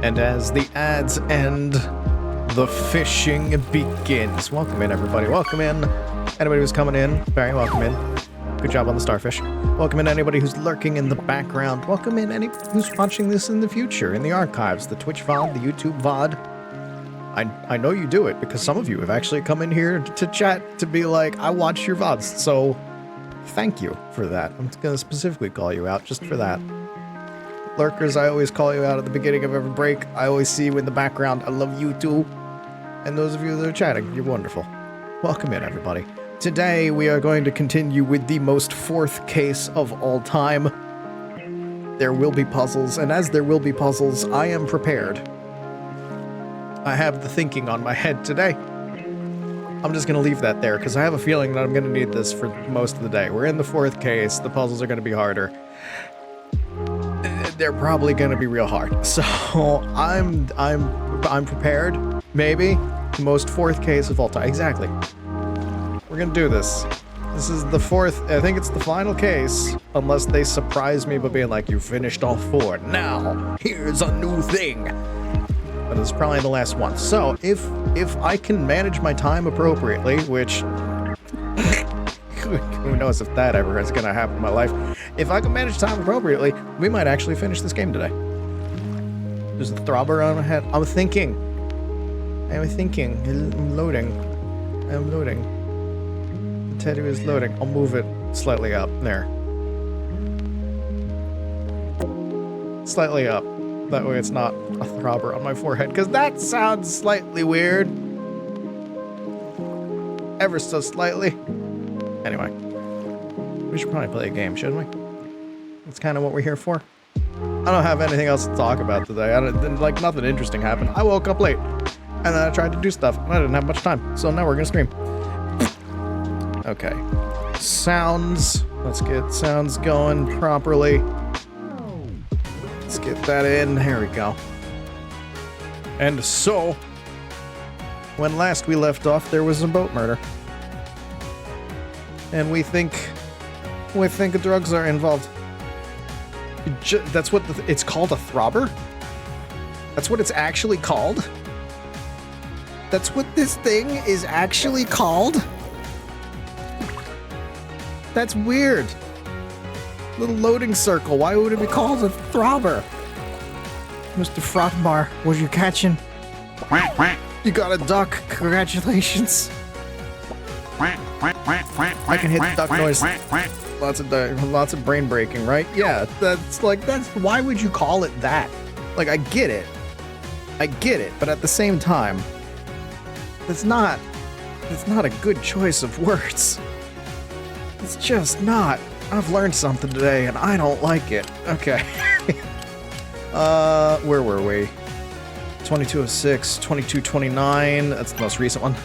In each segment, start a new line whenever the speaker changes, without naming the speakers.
And as the ads end, the fishing begins. Welcome in, everybody. Welcome in. Anybody who's coming in, very welcome in. Good job on the starfish. Welcome in anybody who's lurking in the background. Welcome in anybody who's watching this in the future, in the archives, the Twitch VOD, the YouTube VOD. I know you do it because some of you have actually come in here to chat to be like, I watch your VODs, so thank you for that. I'm going to specifically call you out just for that. Lurkers, I always call you out at the beginning of every break. I always see you in the background. I love you too. And those of you that are chatting, you're wonderful. Welcome in, everybody. Today, we are going to continue with the most fourth case of all time. There will be puzzles, and as there will be puzzles, I am prepared. I have the thinking on my head today. I'm just going to leave that there, because I have a feeling that I'm going to need this for most of the day. We're in the fourth case. The puzzles are going to be harder. They're probably going to be real hard. So, I'm prepared. Maybe. The most fourth case of all time. Exactly. We're gonna do this. This is the fourth, I think it's the final case, unless they surprise me by being like, you finished all four, now here's a new thing. But it's probably the last one. So if I can manage my time appropriately, which who knows if that ever is gonna happen in my life. If I can manage time appropriately, we might actually finish this game today. There's a throbber on my head. I'm thinking. I'm loading. Teddy is loading. I'll move it slightly up. There. Slightly up. That way it's not a throbber on my forehead, because that sounds slightly weird. Ever so slightly. Anyway. We should probably play a game, shouldn't we? That's kind of what we're here for. I don't have anything else to talk about today. Like, nothing interesting happened. I woke up late. And then I tried to do stuff, and I didn't have much time. So now we're gonna stream. Okay. Sounds. Let's get sounds going properly. Let's get that in. There we go. And so, when last we left off, there was a boat murder. And we think drugs are involved. That's what it's called, a throbber? That's what it's actually called? That's what this thing is actually called? That's weird. Little loading circle. Why would it be called a throbber? Mr. Frotbar, what are you catching? You got a duck. Congratulations. I can hit the duck noise. Lots of brain breaking, right? Yeah, that's why would you call it that? Like, I get it, but at the same time, it's not a good choice of words. It's just not. I've learned something today, and I don't like it. Okay. Where were we? 2206, 2229. That's the most recent one.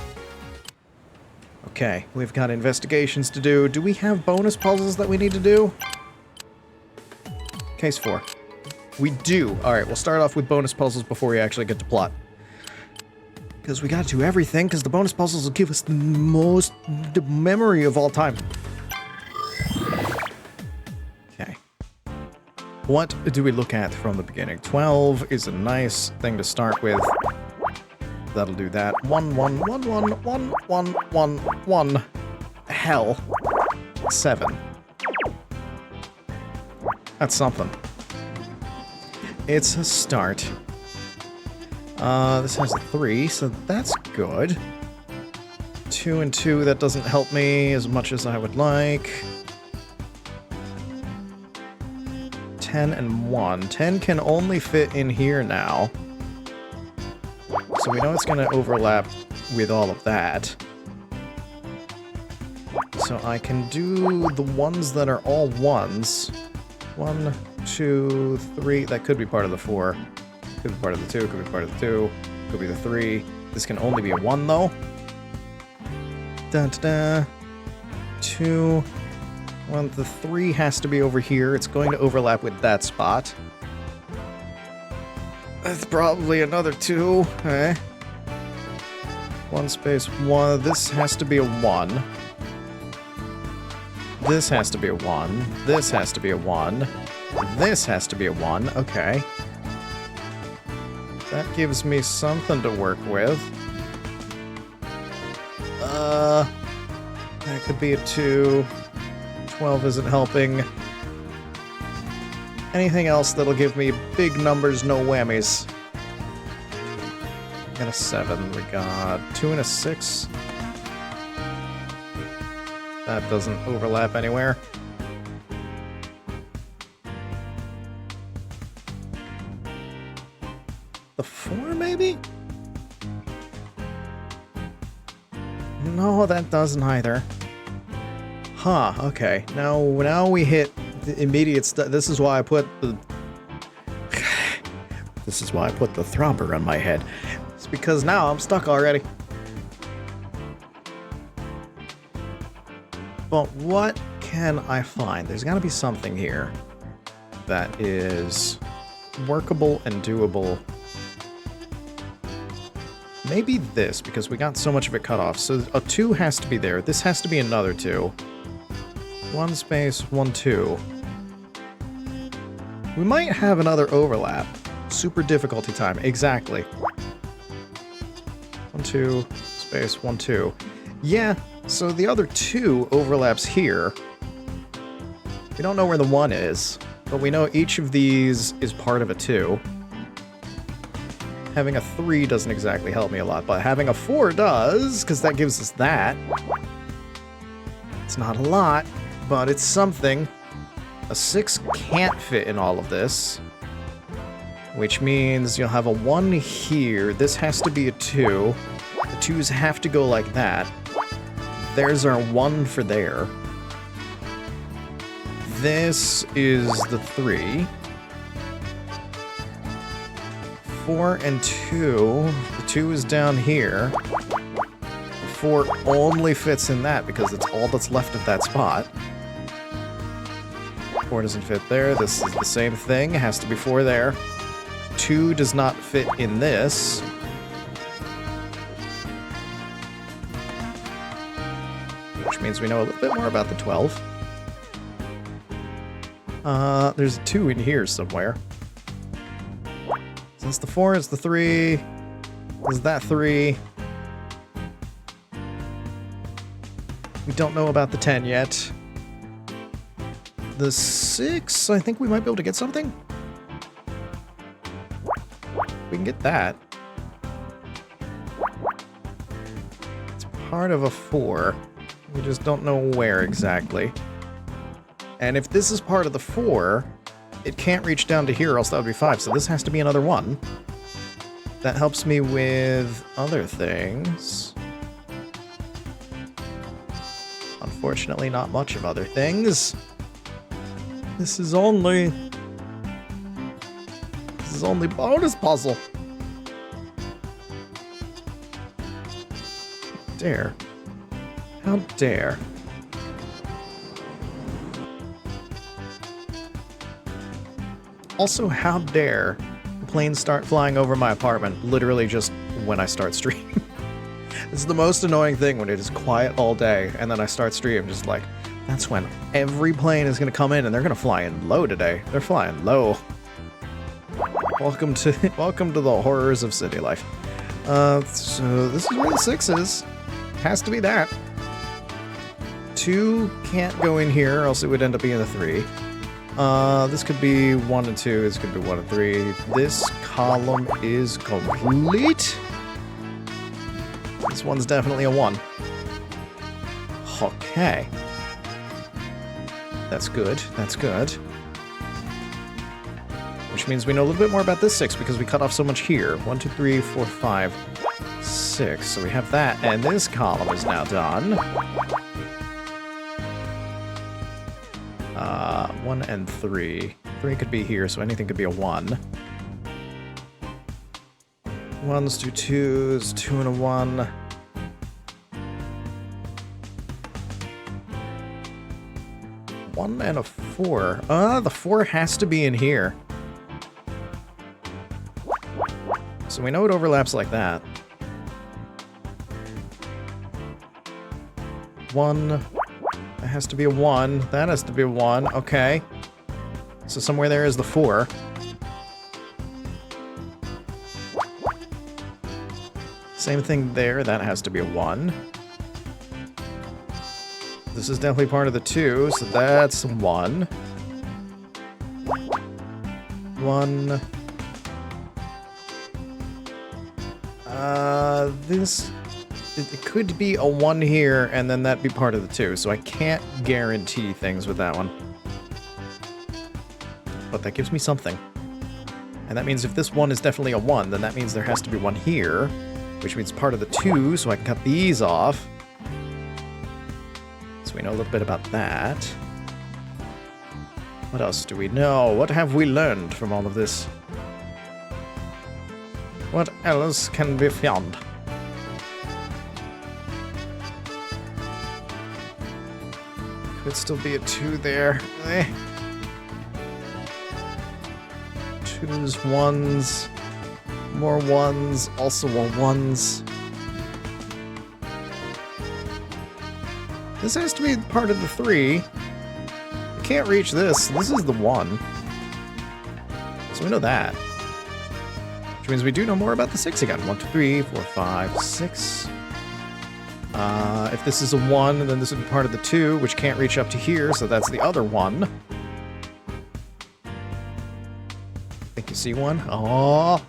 Okay, we've got investigations to do. Do we have bonus puzzles that we need to do? Case 4. We do. Alright, we'll start off with bonus puzzles before we actually get to plot. Because we gotta do everything, because the bonus puzzles will give us the most memory of all time. Okay. What do we look at from the beginning? 12 is a nice thing to start with. That'll do that. 1, 1, 1, 1, 1, 1, 1, 1. Hell. 7. That's something. It's a start. This has a 3, so that's good. 2 and 2, that doesn't help me as much as I would like. 10 and 1. 10 can only fit in here now. So we know it's going to overlap with all of that. So I can do the ones that are all 1s. 1, 2, 3. That could be part of the 4. Could be part of the 2, could be part of the 2, could be the 3. This can only be a 1, though. Da-da-da. 2. Well, the 3 has to be over here. It's going to overlap with that spot. That's probably another 2, eh? 1 space 1. This has to be a 1. This has to be a 1. This has to be a 1. This has to be a 1. Okay. That gives me something to work with. That could be a 2. 12 isn't helping. Anything else that'll give me big numbers, no whammies. We got a 7. We got 2 and a 6. That doesn't overlap anywhere. The 4, maybe? No, that doesn't either. Huh, okay. Now we hit the immediate stuff. This is why I put the... This is why I put the throbber on my head. It's because now I'm stuck already. But what can I find? There's gotta be something here that is workable and doable. Maybe this, because we got so much of it cut off. So a 2 has to be there. This has to be another 2. 1 space, 1, 2. We might have another overlap. Super difficulty time. Exactly. 1, 2, space, 1, 2. Yeah, so the other 2 overlaps here. We don't know where the 1 is, but we know each of these is part of a 2. Having a 3 doesn't exactly help me a lot, but having a 4 does, because that gives us that. It's not a lot, but it's something. A 6 can't fit in all of this, which means you'll have a 1 here. This has to be a 2. The 2s have to go like that. There's our 1 for there. This is the 3. 4 and 2. The 2 is down here. The 4 only fits in that because it's all that's left of that spot. 4 doesn't fit there. This is the same thing. It has to be 4 there. 2 does not fit in this. Which means we know a little bit more about the 12. There's a 2 in here somewhere. Is this the 4? Is the 3? Is that 3? We don't know about the 10 yet. The 6, I think we might be able to get something. We can get that. It's part of a 4. We just don't know where exactly. And if this is part of the 4, it can't reach down to here, or else that would be 5, so this has to be another 1. That helps me with other things. Unfortunately, not much of other things. This is only bonus puzzle. Dare. How dare. Also, how dare planes start flying over my apartment literally just when I start stream. This is the most annoying thing when it is quiet all day and then I start stream, just like, that's when every plane is going to come in and they're going to fly in low today. They're flying low. Welcome to the horrors of city life. So this is where the 6 is. Has to be that. 2 can't go in here, or else it would end up being a 3. This could be 1 and 2, this could be 1 and 3. This column is complete. This one's definitely a 1. Okay. That's good, that's good. Which means we know a little bit more about this 6 because we cut off so much here. 1, 2, 3, 4, 5, 6. So we have that, and this column is now done. 1 and 3. 3 could be here, so anything could be a 1. 1s, 2 2s, 2 and a 1. One and a 4. The 4 has to be in here. So we know it overlaps like that. 1. That has to be a 1. That has to be a 1. Okay. So somewhere there is the 4. Same thing there. That has to be a 1. This is definitely part of the 2, so that's 1. 1. This... It could be a 1 here, and then that'd be part of the 2, so I can't guarantee things with that one. But that gives me something. And that means if this 1 is definitely a 1, then that means there has to be 1 here, which means part of the 2, so I can cut these off. So we know a little bit about that. What else do we know? What have we learned from all of this? What else can be found? Could still be a 2 there. 2s, 1s, more 1s, also more 1s. This has to be part of the 3. You can't reach this. This is the 1. So we know that. Which means we do know more about the 6 again. 1, 2, 3, 4, 5, 6. If this is a 1, then this would be part of the 2, which can't reach up to here, so that's the other 1. I think you see one? Oh,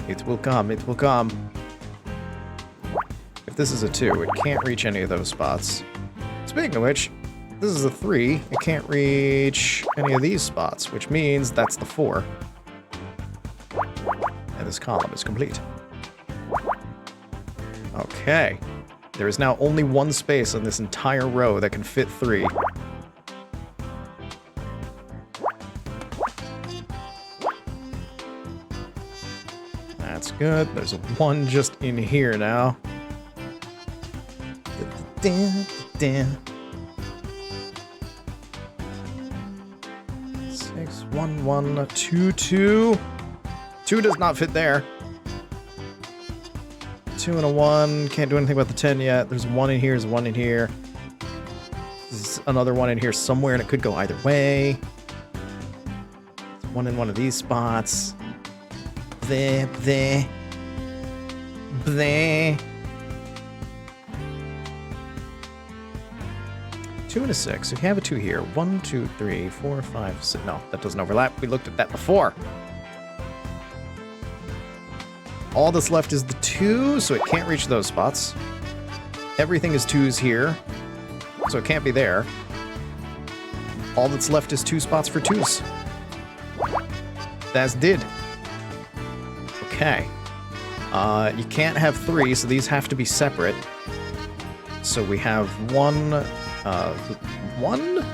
it will come, it will come. If this is a 2, it can't reach any of those spots. Speaking of which, this is a 3, it can't reach any of these spots, which means that's the 4. And this column is complete. Okay. There is now only 1 space on this entire row that can fit 3. That's good. There's a 1 just in here now. 6, 1, 1, 2, 2. 2 does not fit there. 2 and a 1. Can't do anything about the 10 yet. There's 1 in here. There's 1 in here. There's another 1 in here somewhere, and it could go either way. There's 1 in one of these spots. Bleh, bleh. Bleh. 2 and a 6. If you have a 2 here. 1, 2, 3, 4, 5, 6. No, that doesn't overlap. We looked at that before. All that's left is the 2, so it can't reach those spots. Everything is 2s here, so it can't be there. All that's left is 2 spots for 2s. That's did. Okay. You can't have 3, so these have to be separate. So we have 1, 1,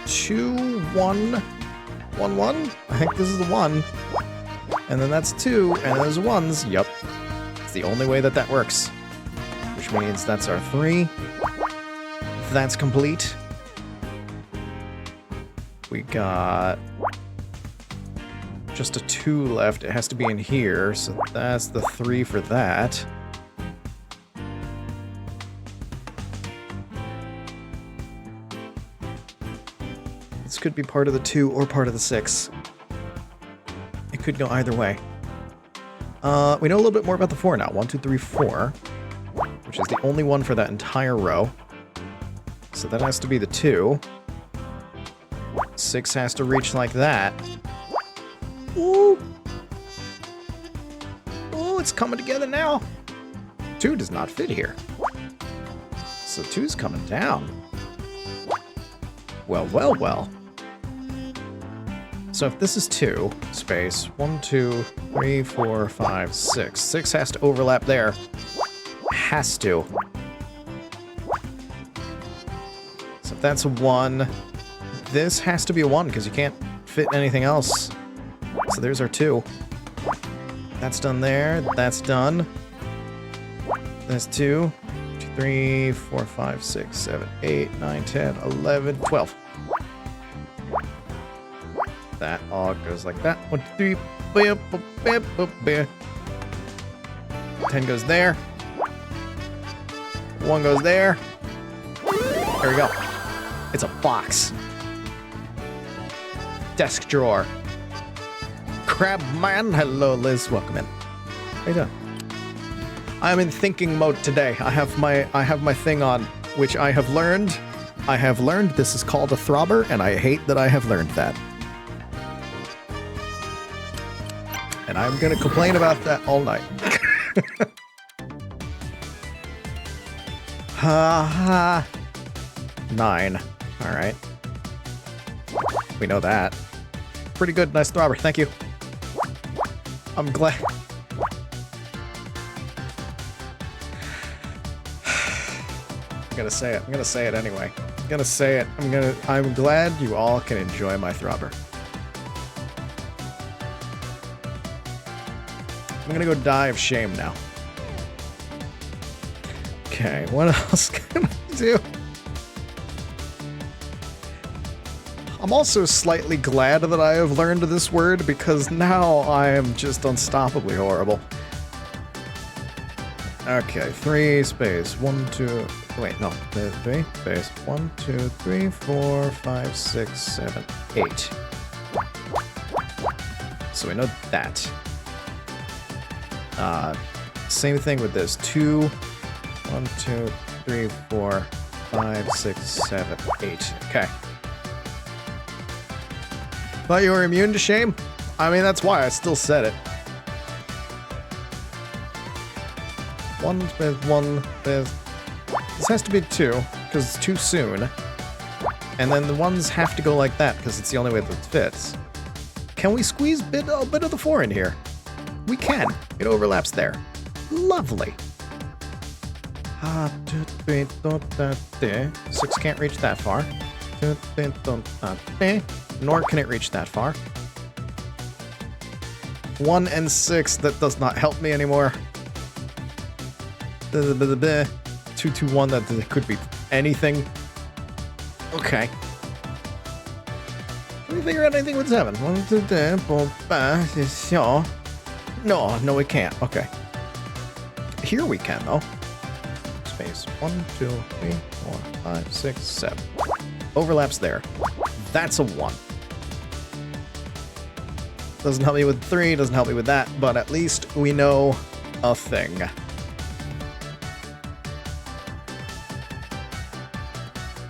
2, 1, 1, 1. I think this is the 1. And then that's 2, and there's 1s. Yup. It's the only way that that works. Which means that's our 3. That's complete. We got just a 2 left. It has to be in here, so that's the 3 for that. This could be part of the 2 or part of the 6. It could go either way. We know a little bit more about the 4 now. 1, 2, 3, 4. Which is the only one for that entire row. So that has to be the 2. 6 has to reach like that. Ooh! Ooh, it's coming together now! 2 does not fit here. So 2's coming down. Well, well, well. So if this is 2, space, 1, 2, 3, 4, 5, 6. 6 has to overlap there. Has to. So if that's a 1, this has to be a 1 because you can't fit anything else. So there's our 2. That's done there. That's done. That's 2, 2, 3, 4, 5, 6, 7, 8, 9, 10, 11, 12. That all goes like that. 1, 2, 3. 10 goes there. 1 goes there. There we go. It's a box. Desk drawer. Crabman. Hello, Liz. Welcome in. How you doing? I'm in thinking mode today. I have my thing on, which I have learned. I have learned this is called a throbber, and I hate that I have learned that. And I'm gonna complain about that all night. Ha 9. Alright. We know that. Pretty good, nice throbber, thank you. I'm glad. I'm gonna say it. I'm gonna say it anyway. I'm gonna say it. I'm glad you all can enjoy my throbber. I'm gonna go die of shame now. Okay, what else can I do? I'm also slightly glad that I have learned this word because now I am just unstoppably horrible. Okay, 3 space 1 2. Wait, no, 3 space 1 2 3 4 5 6 7 8. So we know that. Same thing with this. 2 1 2 3 4 5 6 7 8. Okay. Thought you were immune to shame? I mean, that's why I still said it. 1 with 1 with... This has to be 2, because it's too soon. And then the ones have to go like that, because it's the only way that it fits. Can we squeeze a bit of the 4 in here? We can. It overlaps there. Lovely. 6 can't reach that far. Nor can it reach that far. 1 and 6, that does not help me anymore. 2 2 1, that could be anything. Okay. Can we figure out anything with 7? 1 2 3 4 5 6 7. No, we can't. Okay. Here we can though. Space 1 2 3 4 5 6 7. Overlaps there. That's a 1. Doesn't help me with 3, doesn't help me with that, but at least we know a thing.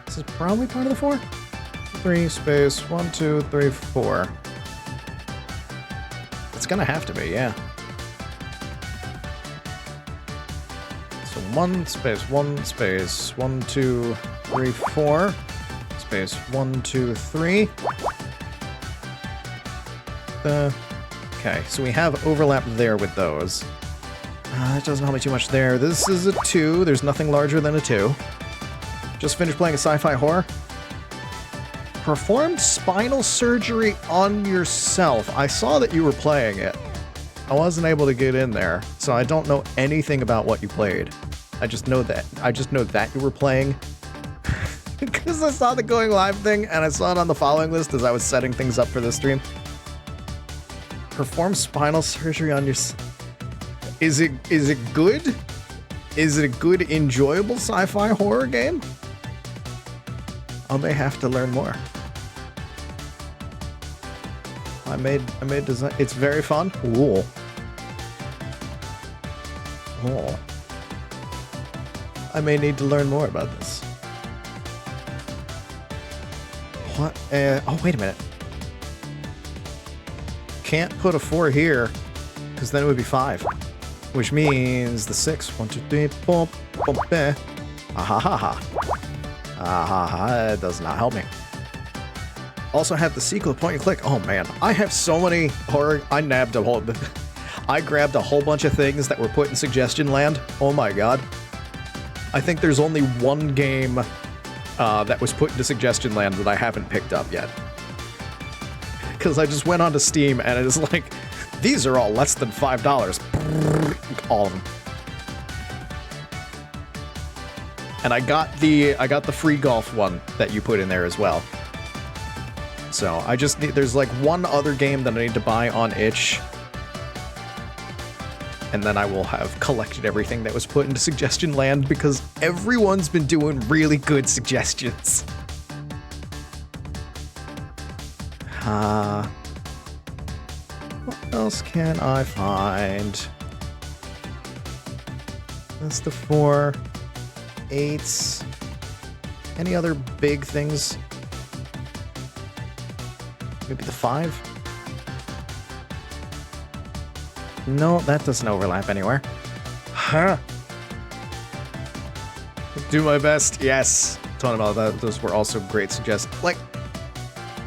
This is probably part of the 4. 3 space 1 2 3 4. It's gonna have to be, yeah. So 1 space 1 space 1 2 3 4 space 1 2 3. Okay, so we have overlap there with those. That doesn't help me too much there. This is a 2. There's nothing larger than a 2. Just finished playing a sci-fi horror. Performed spinal surgery on yourself. I saw that you were playing it. I wasn't able to get in there, so I don't know anything about what you played. I just know that you were playing. Because I saw the going live thing, and I saw it on the following list as I was setting things up for this stream. Perform spinal surgery on your... Is it good? Is it a good, enjoyable sci-fi horror game? I may have to learn more. I made design. It's very fun. Ooh. Oh. I may need to learn more about this. What? Oh, wait a minute. Can't put a 4 here, because then it would be 5. Which means the 6. 1 2 3 4 4 5. Ahahaha. Ahaha, it does not help me. Also have the sequel, point and click. Oh man, I have so many horror. I grabbed a whole bunch of things that were put in suggestion land. Oh my god. I think there's only one game that was put into suggestion land that I haven't picked up yet. Because I just went onto Steam and it is like, these are all less than $5. All of them. And I got the free golf one that you put in there as well. So I just need, there's like one other game that I need to buy on itch. And then I will have collected everything that was put into suggestion land because everyone's been doing really good suggestions. What else can I find? That's the 4. 8. Any other big things? Maybe the 5? No, that doesn't overlap anywhere. Huh. Do my best. Yes. Talking about that, those were also great suggestions. Like,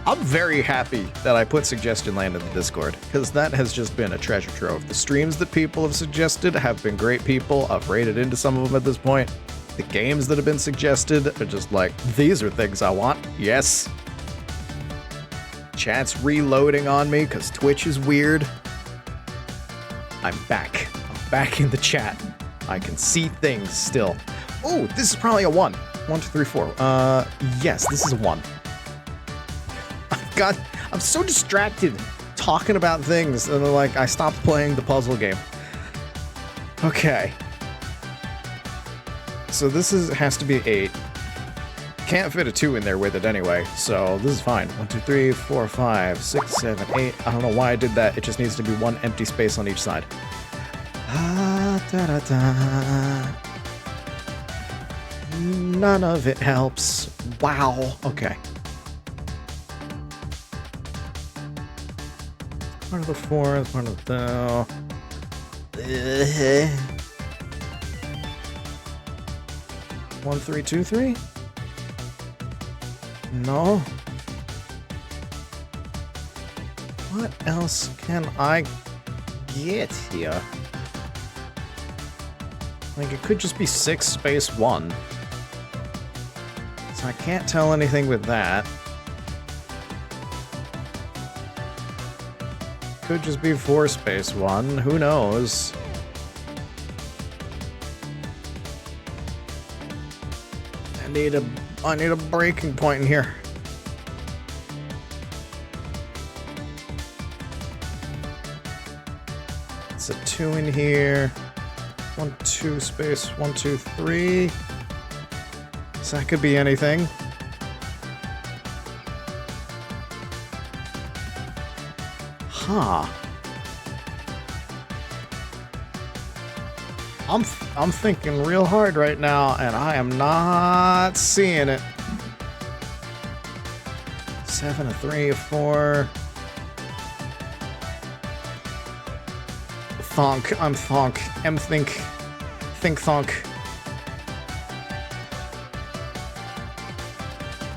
I'm very happy that I put suggestion land in the Discord, because that has just been a treasure trove. The streams that people have suggested have been great people. I've rated into some of them at this point. The games that have been suggested are just like, these are things I want. Yes. Chat's reloading on me because Twitch is weird. I'm back. I'm back in the chat. I can see things still. Oh, this is probably a 1. 1, 2, 3, 4. Yes, this is a 1. I'm so distracted talking about things, and then, like, I stopped playing the puzzle game. Okay. So this has to be 8. Can't fit a 2 in there with it anyway, so this is fine. 1, 2, 3, 4, 5, 6, 7, 8. I don't know why I did that. It just needs to be 1 empty space on each side. None of it helps. Wow. Okay. Part of the 4, part of the... 1, 3, 2, 3? No. What else can I get here? Like, it could just be 6 space 1. So I can't tell anything with that. Could just be 4 space 1. Who knows? I need a breaking point in here. It's a 2 in here. 1, 2 space 1, 2, 3. So that could be anything. Huh. I'm thinking real hard right now, and I am not seeing it. 7, a 3, a 4. Thonk. I'm thonk. Think thonk.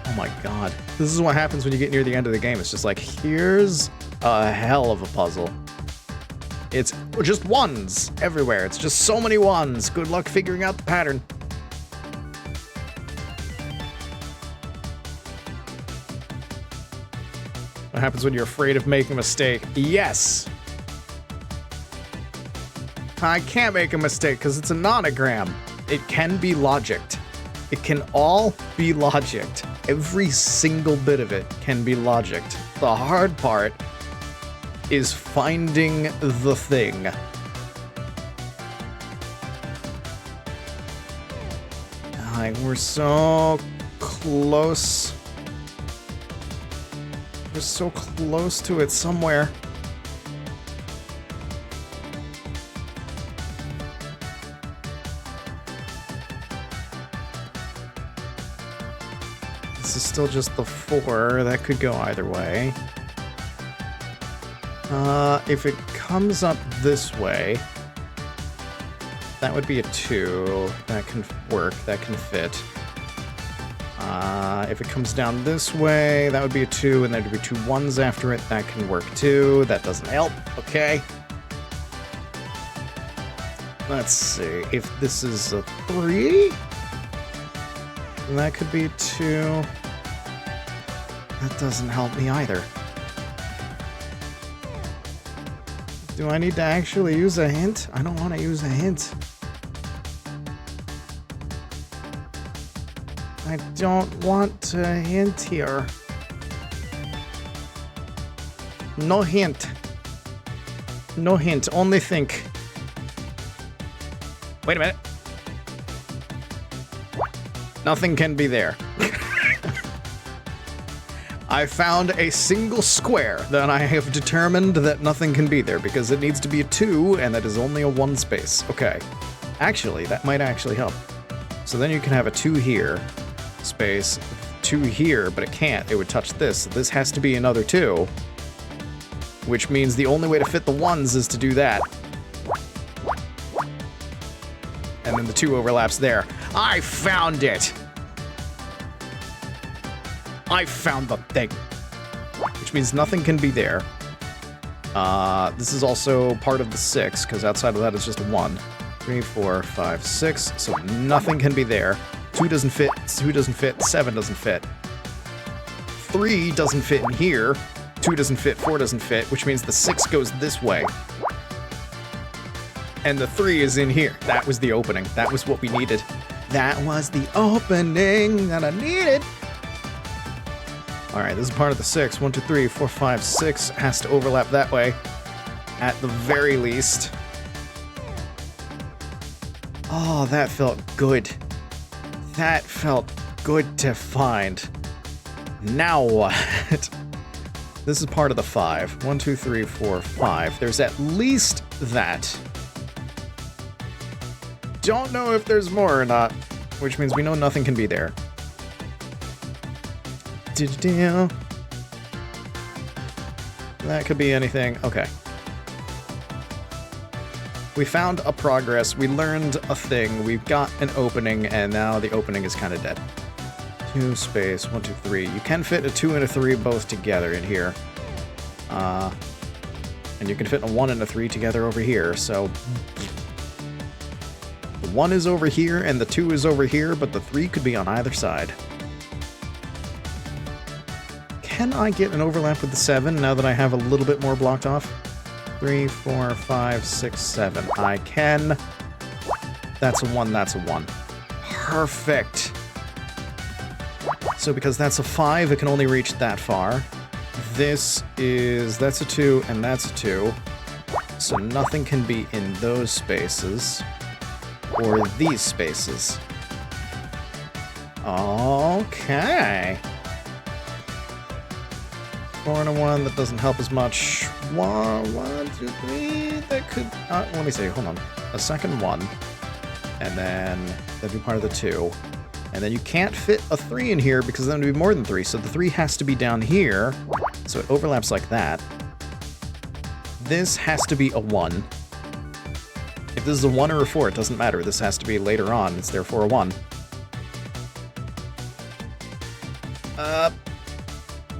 Oh my god. This is what happens when you get near the end of the game. It's just like, here's a hell of a puzzle. It's just 1s everywhere. It's just so many 1s. Good luck figuring out the pattern. What happens when you're afraid of making a mistake? Yes! I can't make a mistake because it's a nonogram. It can be logicked. It can all be logicked. Every single bit of it can be logicked. The hard part is finding the thing. Like, we're so close. We're so close to it somewhere. This is still just the 4. That could go either way. If it comes up this way, that would be a 2. That can work. That can fit. If it comes down this way, that would be a 2, and there'd be 2 1s after it. That can work too. That doesn't help. Okay. Let's see. If this is a 3, then that could be 2. That doesn't help me either. Do I need to actually use a hint? I don't want to use a hint. I don't want to hint here. No hint. No hint, only think. Wait a minute. Nothing can be there. I found a single square that I have determined that nothing can be there because it needs to be a 2 and that is only a 1 space. Okay. Actually, that might actually help. So then you can have a 2 here, space, 2 here, but it can't. It would touch this. So this has to be another 2, which means the only way to fit the 1s is to do that. And then the 2 overlaps there. I found it! I found the thing. Which means nothing can be there. This is also part of the 6, because outside of that is just a 1. 3, 4, 5, 6, so nothing can be there. 2 doesn't fit, 2 doesn't fit, 7 doesn't fit. 3 doesn't fit in here. 2 doesn't fit, 4 doesn't fit, which means the 6 goes this way. And the 3 is in here. That was the opening. That was what we needed. That was the opening that I needed. Alright, this is part of the 6. 1, 2, 3, 4, 5, 6 has to overlap that way. At the very least. Oh, that felt good. That felt good to find. Now what? This is part of the 5. 1, 2, 3, 4, 5. There's at least that. Don't know if there's more or not, which means we know nothing can be there. That could be anything. Okay. We found a progress, we learned a thing, we've got an opening, and now the opening is kind of dead. 2 space, 1, 2, 3. You can fit a 2 and a 3 both together in here. And you can fit a 1 and a 3 together over here, so... The 1 is over here, and the 2 is over here, but the 3 could be on either side. Can I get an overlap with the 7 now that I have a little bit more blocked off? 3, 4, 5, 6, 7. I can. That's a 1, that's a 1. Perfect. So because that's a 5, it can only reach that far. That's a 2, and that's a 2. So nothing can be in those spaces. Or these spaces. Okay. 4 and a 1, that doesn't help as much. 1, 2, 3, that could... let me see, hold on. A second 1. And then that'd be part of the 2. And then you can't fit a 3 in here because then it would be more than 3. So the 3 has to be down here. So it overlaps like that. This has to be a 1. If this is a 1 or a 4, it doesn't matter. This has to be later on. It's therefore a 1.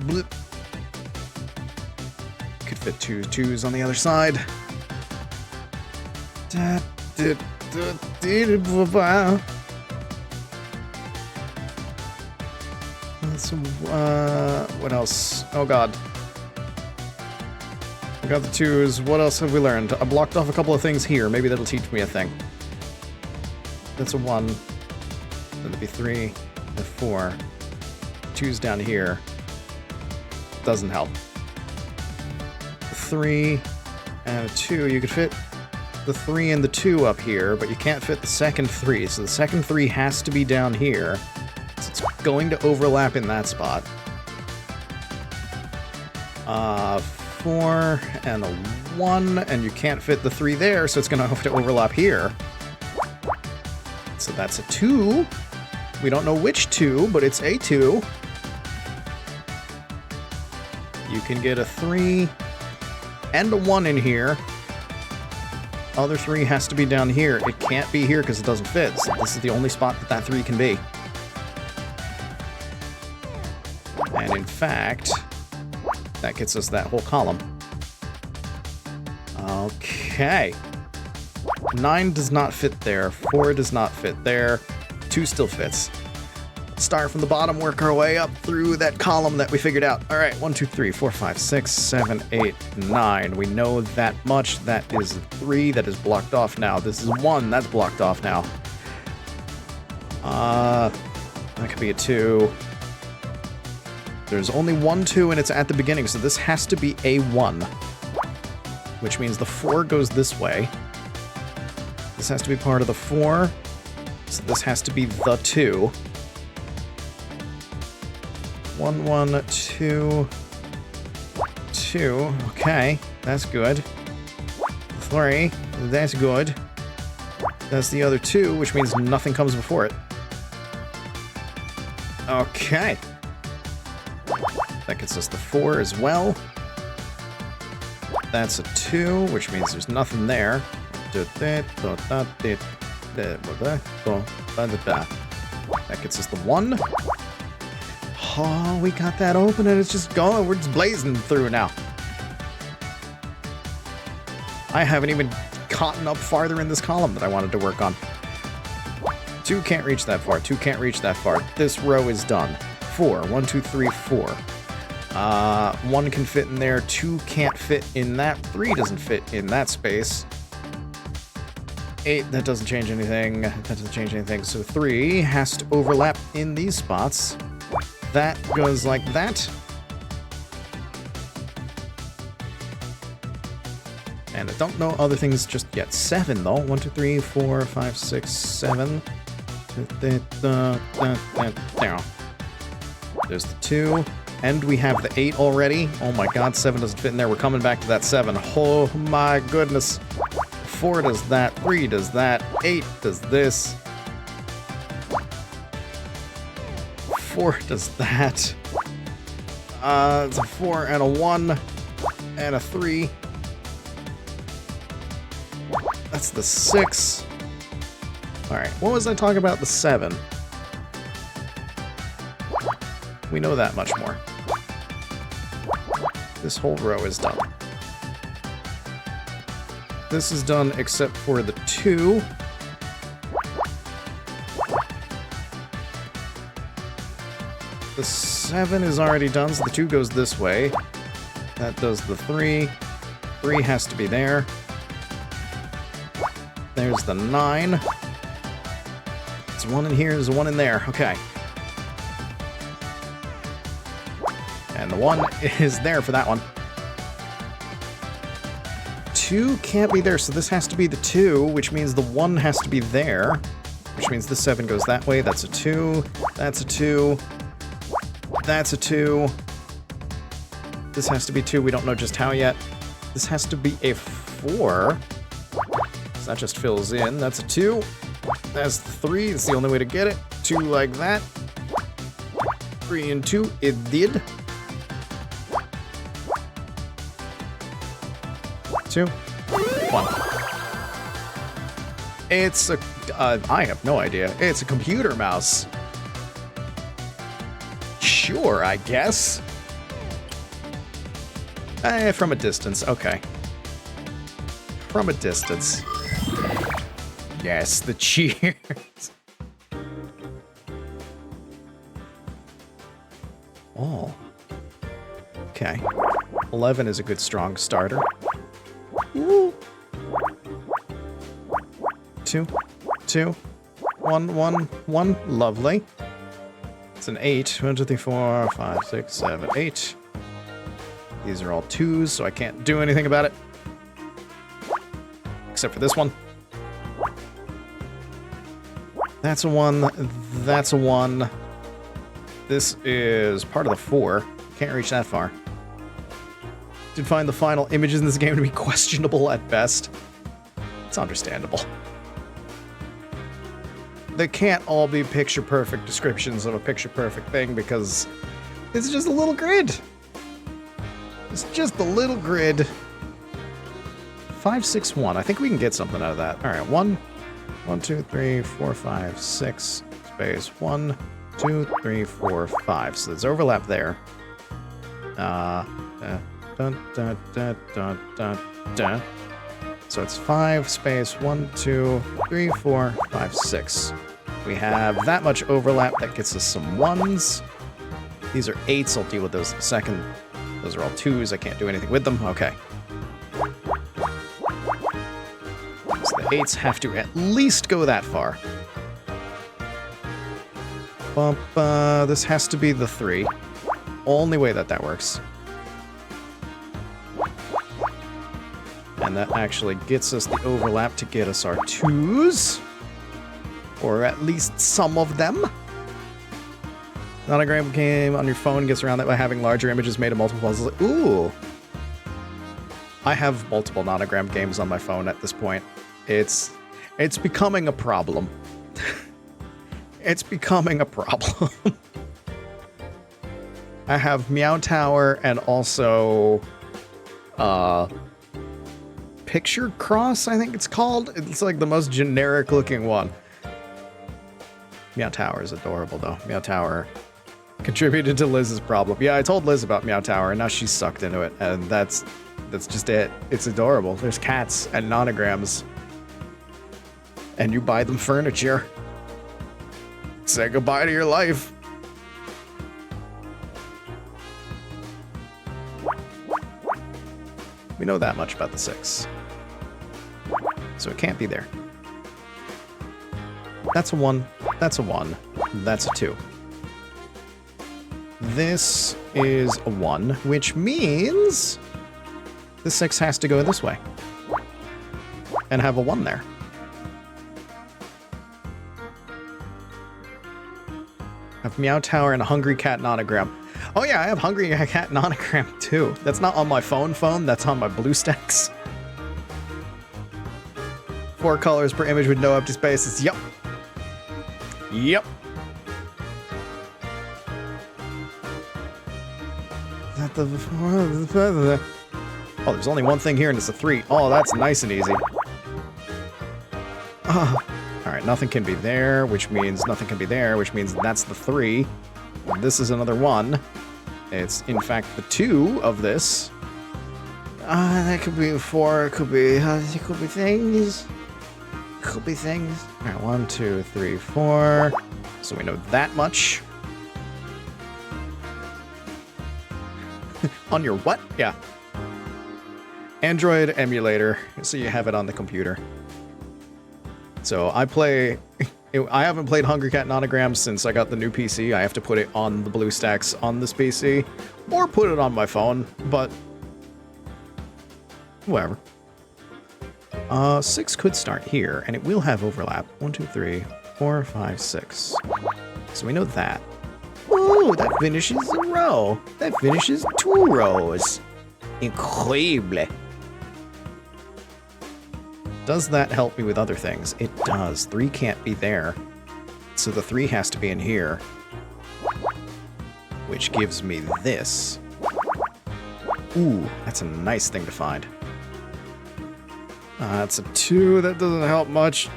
Bloop. Could fit 2 2s on the other side. What else? Oh god. We got the 2s. What else have we learned? I blocked off a couple of things here. Maybe that'll teach me a thing. That's a 1. That'll be 3 and 4. 2's down here. Doesn't help. 3 and a 2. You could fit the 3 and the 2 up here, but you can't fit the second 3. So the second 3 has to be down here. So it's going to overlap in that spot. 4 and a 1, and you can't fit the 3 there, so it's going to have to overlap here. So that's a 2. We don't know which 2, but it's a 2. You can get a 3 and a 1 in here. Other 3 has to be down here. It can't be here because it doesn't fit. So this is the only spot that that 3 can be. And in fact, that gets us that whole column. Okay. 9 does not fit there. 4 does not fit there. 2 still fits. Start from the bottom, work our way up through that column that we figured out. All right, 1, 2, 3, 4, 5, 6, 7, 8, 9. We know that much. That is 3. That is blocked off now. This is 1. That's blocked off now. That could be a 2. There's only 1 2, and it's at the beginning, so this has to be a 1. Which means the 4 goes this way. This has to be part of the 4. So this has to be the 2. 1, 1, 2, 2. Okay, that's good. 3, that's good. That's the other 2, which means nothing comes before it. Okay. That gets us the 4 as well. That's a 2, which means there's nothing there. That gets us the 1. Oh, we got that open and it's just going. We're just blazing through now. I haven't even gotten up farther in this column that I wanted to work on. 2 can't reach that far. 2 can't reach that far. This row is done. 4. 1, 2, 3, 4. 1 can fit in there. 2 can't fit in that. 3 doesn't fit in that space. 8, that doesn't change anything. That doesn't change anything. So 3 has to overlap in these spots. That goes like that. And I don't know other things just yet. 7, though. 1, 2, 3, 4, 5, 6, 7. There. There's the 2. And we have the 8 already. Oh my god, 7 doesn't fit in there. We're coming back to that 7. Oh my goodness. 4 does that. 3 does that. 8 does this. 4 does that. It's a 4 and a 1 and a 3. That's the 6. Alright, what was I talking about? The 7. We know that much more. This whole row is done. This is done except for the 2. The 7 is already done, so the 2 goes this way. That does the 3. 3 has to be there. There's the 9. There's 1 in here, there's 1 in there. Okay. And the 1 is there for that one. 2 can't be there, so this has to be the 2, which means the 1 has to be there. Which means the 7 goes that way. That's a 2. That's a 2. That's a 2. This has to be 2. We don't know just how yet. This has to be a 4. So that just fills in. That's a 2. That's the 3. It's the only way to get it. 2 like that. 3 and 2. It did. 2. 1. It's a... I have no idea. It's a computer mouse. Sure, I guess. From a distance. Okay. From a distance. Yes, the cheers. Oh. Okay. 11 is a good strong starter. Ooh. 2, 2, 1, 1, 1. Lovely. It's an 8. 1, 2, 3, 4, 5, 6, 7, 8. These are all 2s, so I can't do anything about it. Except for this one. That's a 1. That's a 1. This is part of the 4. Can't reach that far. Did find the final images in this game to be questionable at best. It's understandable. They can't all be picture-perfect descriptions of a picture-perfect thing because it's just a little grid. It's just a little grid. 5, 6, 1. I think we can get something out of that. All right, 1, 2, 3, 4, 5, 6. Space 1, 2, 3, 4, 5. So there's overlap there. So it's 5 space 1, 2, 3, 4, 5, 6. We have that much overlap. That gets us some 1s. These are 8s. I'll deal with those in a second. Those are all 2s. I can't do anything with them. Okay. So the 8s have to at least go that far. This has to be the 3. Only way that works. And that actually gets us the overlap to get us our 2s. Or at least some of them. Nonogram game on your phone gets around that by having larger images made of multiple puzzles. Ooh! I have multiple nonogram games on my phone at this point. It's It's becoming a problem. It's becoming a problem. I have Meow Tower and also Picture Cross, I think it's called. It's like the most generic looking one. Meow Tower is adorable though. Meow Tower contributed to Liz's problem. Yeah, I told Liz about Meow Tower and now she's sucked into it, and that's just it. It's adorable. There's cats and nonograms. And you buy them furniture. Say goodbye to your life. We know that much about the 6. So it can't be there. That's a 1. That's a 1. That's a 2. This is a 1, which means the 6 has to go this way. And have a 1 there. I have Meow Tower and a Hungry Cat nonogram. Oh yeah, I have Hungry Cat nonogram too. That's not on my phone, that's on my BlueStacks. 4 colors per image with no empty spaces. Yep. Yep. Is that the... Oh, there's only one thing here and it's a 3. Oh, that's nice and easy. Alright, nothing can be there, which means nothing can be there, which means that's the 3. This is another 1. It's, in fact, the 2 of this. That could be 4, it could be things. Could be things. Alright, 1, 2, 3, 4. So we know that much. On your what? Yeah. Android emulator, so you have it on the computer. So I haven't played Hungry Cat Nonogram since I got the new PC. I have to put it on the BlueStacks on this PC, or put it on my phone, but whatever. 6 could start here, and it will have overlap. 1, 2, 3, 4, 5, 6. So we know that. Ooh, that finishes a row. That finishes 2 rows. Incredible. Does that help me with other things? It does. 3 can't be there. So the 3 has to be in here. Which gives me this. Ooh, that's a nice thing to find. That's a 2. That doesn't help much.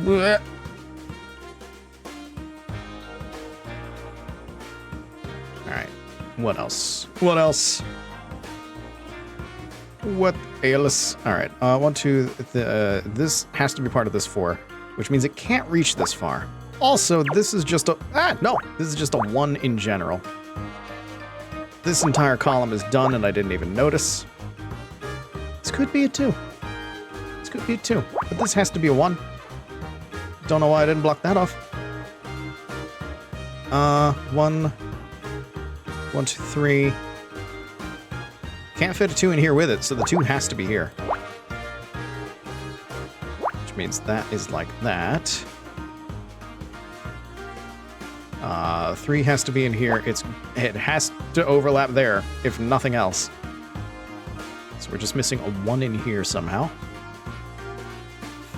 Blech. Alright. What else? What else? What else? Alright, 1, 2, this has to be part of this 4, which means it can't reach this far. Also, this is just a... no! This is just a 1 in general. This entire column is done and I didn't even notice. This could be a 2. This could be a 2. But this has to be a 1. Don't know why I didn't block that off. 1, 2, 3... Can't fit a 2 in here with it, so the 2 has to be here. Which means that is like that. 3 has to be in here. It has to overlap there, if nothing else. So we're just missing a 1 in here somehow.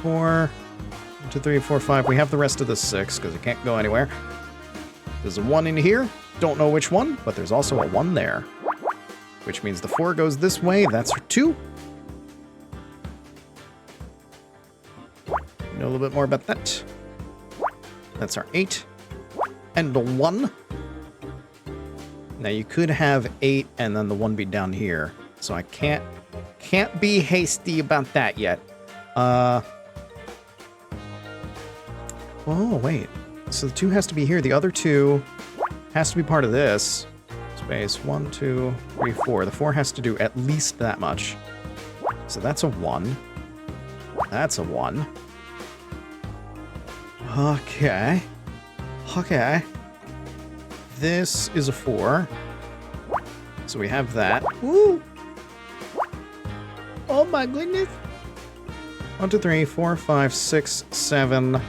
4, 1, 2, 3, 4, 5. We have the rest of the 6, because it can't go anywhere. There's a 1 in here. Don't know which one, but there's also a 1 there. Which means the 4 goes this way. That's 2. Know a little bit more about that. That's our 8. And the 1. Now you could have 8 and then the 1 be down here. So I can't be hasty about that yet. Oh, wait. So the 2 has to be here. The other 2 has to be part of this. Space 1, 2, 3, 4. The 4 has to do at least that much. So that's a 1. That's a 1. Okay. Okay. This is a 4. So we have that. Woo! Oh my goodness. 1, 2, 3, 4, 5, 6, 7.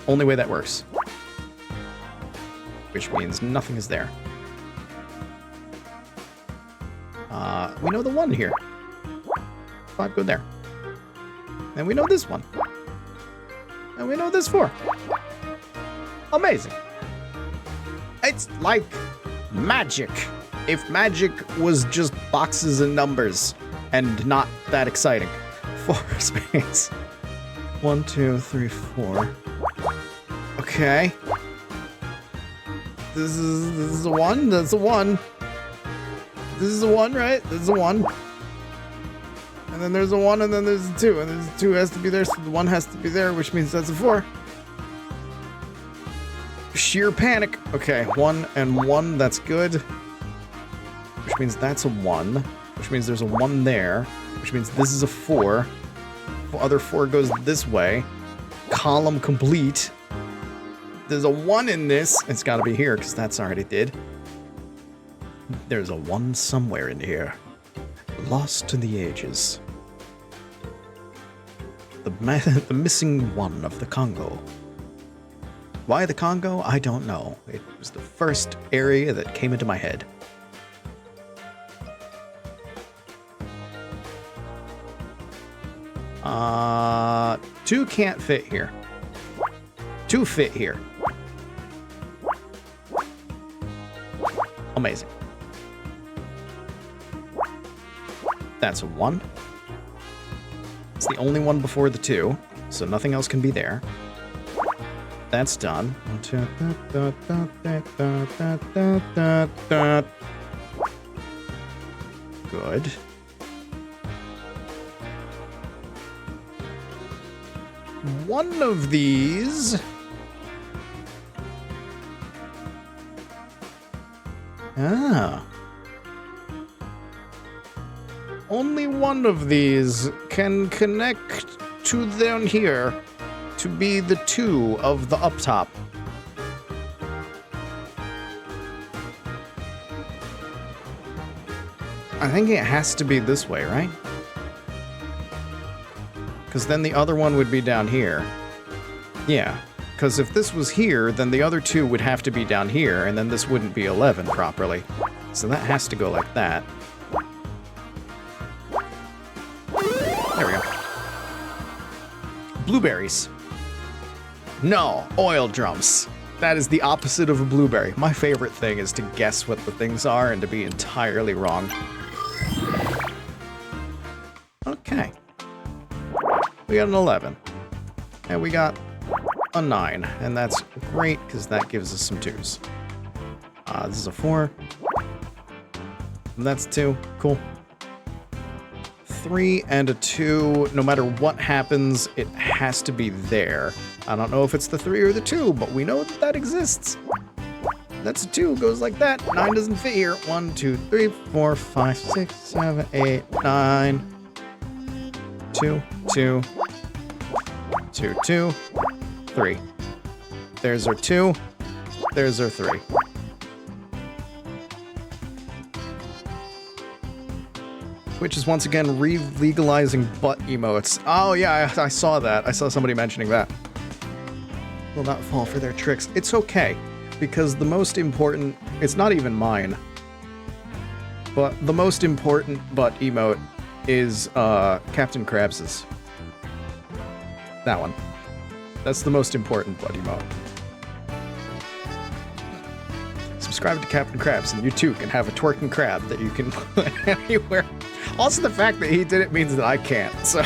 Only way that works. Which means nothing is there. We know the 1 here. 5 go there. And we know this one. And we know this 4. Amazing. It's like magic. If magic was just boxes and numbers and not that exciting. 4 spades. 1, 2, 3, 4. Okay. This is a 1. That's a 1. This is a 1, right? This is a 1. And then there's a 1, and then there's a 2. And there's a 2 has to be there, so the 1 has to be there, which means that's a 4. Sheer panic. Okay, 1 and 1, that's good. Which means that's a 1. Which means there's a 1 there. Which means this is a 4. The other 4 goes this way. Column complete. There's a 1 in this. It's got to be here, because that's already did. There's a 1 somewhere in here. Lost to the ages. The missing 1 of the Congo. Why the Congo? I don't know. It was the first area that came into my head. Two can't fit here. 2 fit here. Amazing. That's a 1. It's the only one before the 2, so nothing else can be there. That's done. 1, 2. Good. One of these. Ah. Only one of these can connect to down here to be the 2 of the up top. I think it has to be this way, right? Because then the other one would be down here. Yeah, because if this was here, then the other 2 would have to be down here, and then this wouldn't be 11 properly. So that has to go like that. There we go. Blueberries. No, oil drums. That is the opposite of a blueberry. My favorite thing is to guess what the things are and to be entirely wrong. Okay. We got an 11. And we got a 9. And that's great, because that gives us some 2s. This is a 4. And that's 2. Cool. 3 and a 2. No matter what happens, it has to be there. I don't know if it's the 3 or the 2, but we know that that exists. That's a 2. Goes like that. 9 doesn't fit here. 1, 2, 3, 4, 5, 6, 7, 8, 9. 2, 2, 2, 2, 3. There's our 2. There's our 3. Which is once again re-legalizing butt emotes. Oh yeah, I saw that. I saw somebody mentioning that. Will not fall for their tricks. It's okay, because the most important... It's not even mine. But the most important butt emote is Captain Krabs's. That one. That's the most important butt emote. Subscribe to Captain Krabs and you too can have a twerking crab that you can put anywhere. Also, the fact that he did it means that I can't, so...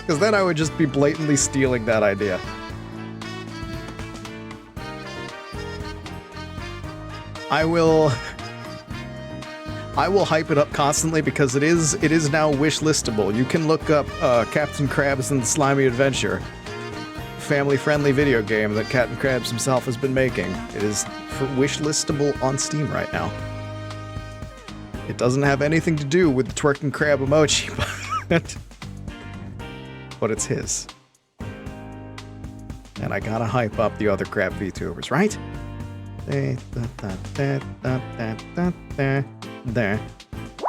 Because then I would just be blatantly stealing that idea. I will hype it up constantly because it is now wish listable. You can look up Captain Krabs and the Slimy Adventure, family-friendly video game that Captain Krabs himself has been making. It is wish listable on Steam right now. It doesn't have anything to do with the twerking crab emoji, but it's his. And I gotta hype up the other crab VTubers, right? There.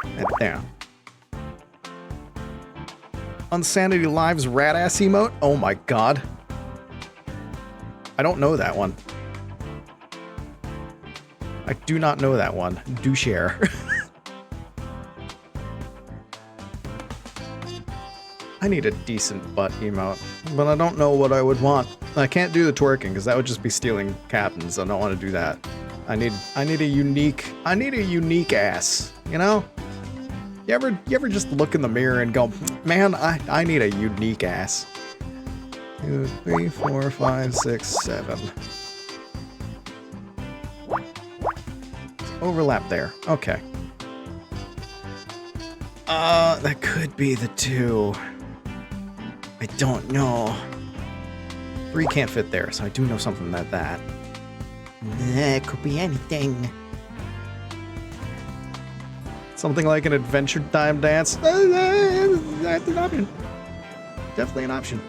And there. Unsanity Live's rat-ass emote? Oh my god. I don't know that one. I do not know that one. Do share. I need a decent butt emote, but I don't know what I would want. I can't do the twerking because that would just be stealing captains. I don't want to do that. I need a unique ass, you know? You ever just look in the mirror and go, man, I need a unique ass. 2, 3, 4, 5, 6, 7. Overlap there. Okay. That could be the 2. I don't know. 3 can't fit there, so I do know something like that. It could be anything. Something like an Adventure Time dance. That's an option. Definitely an option.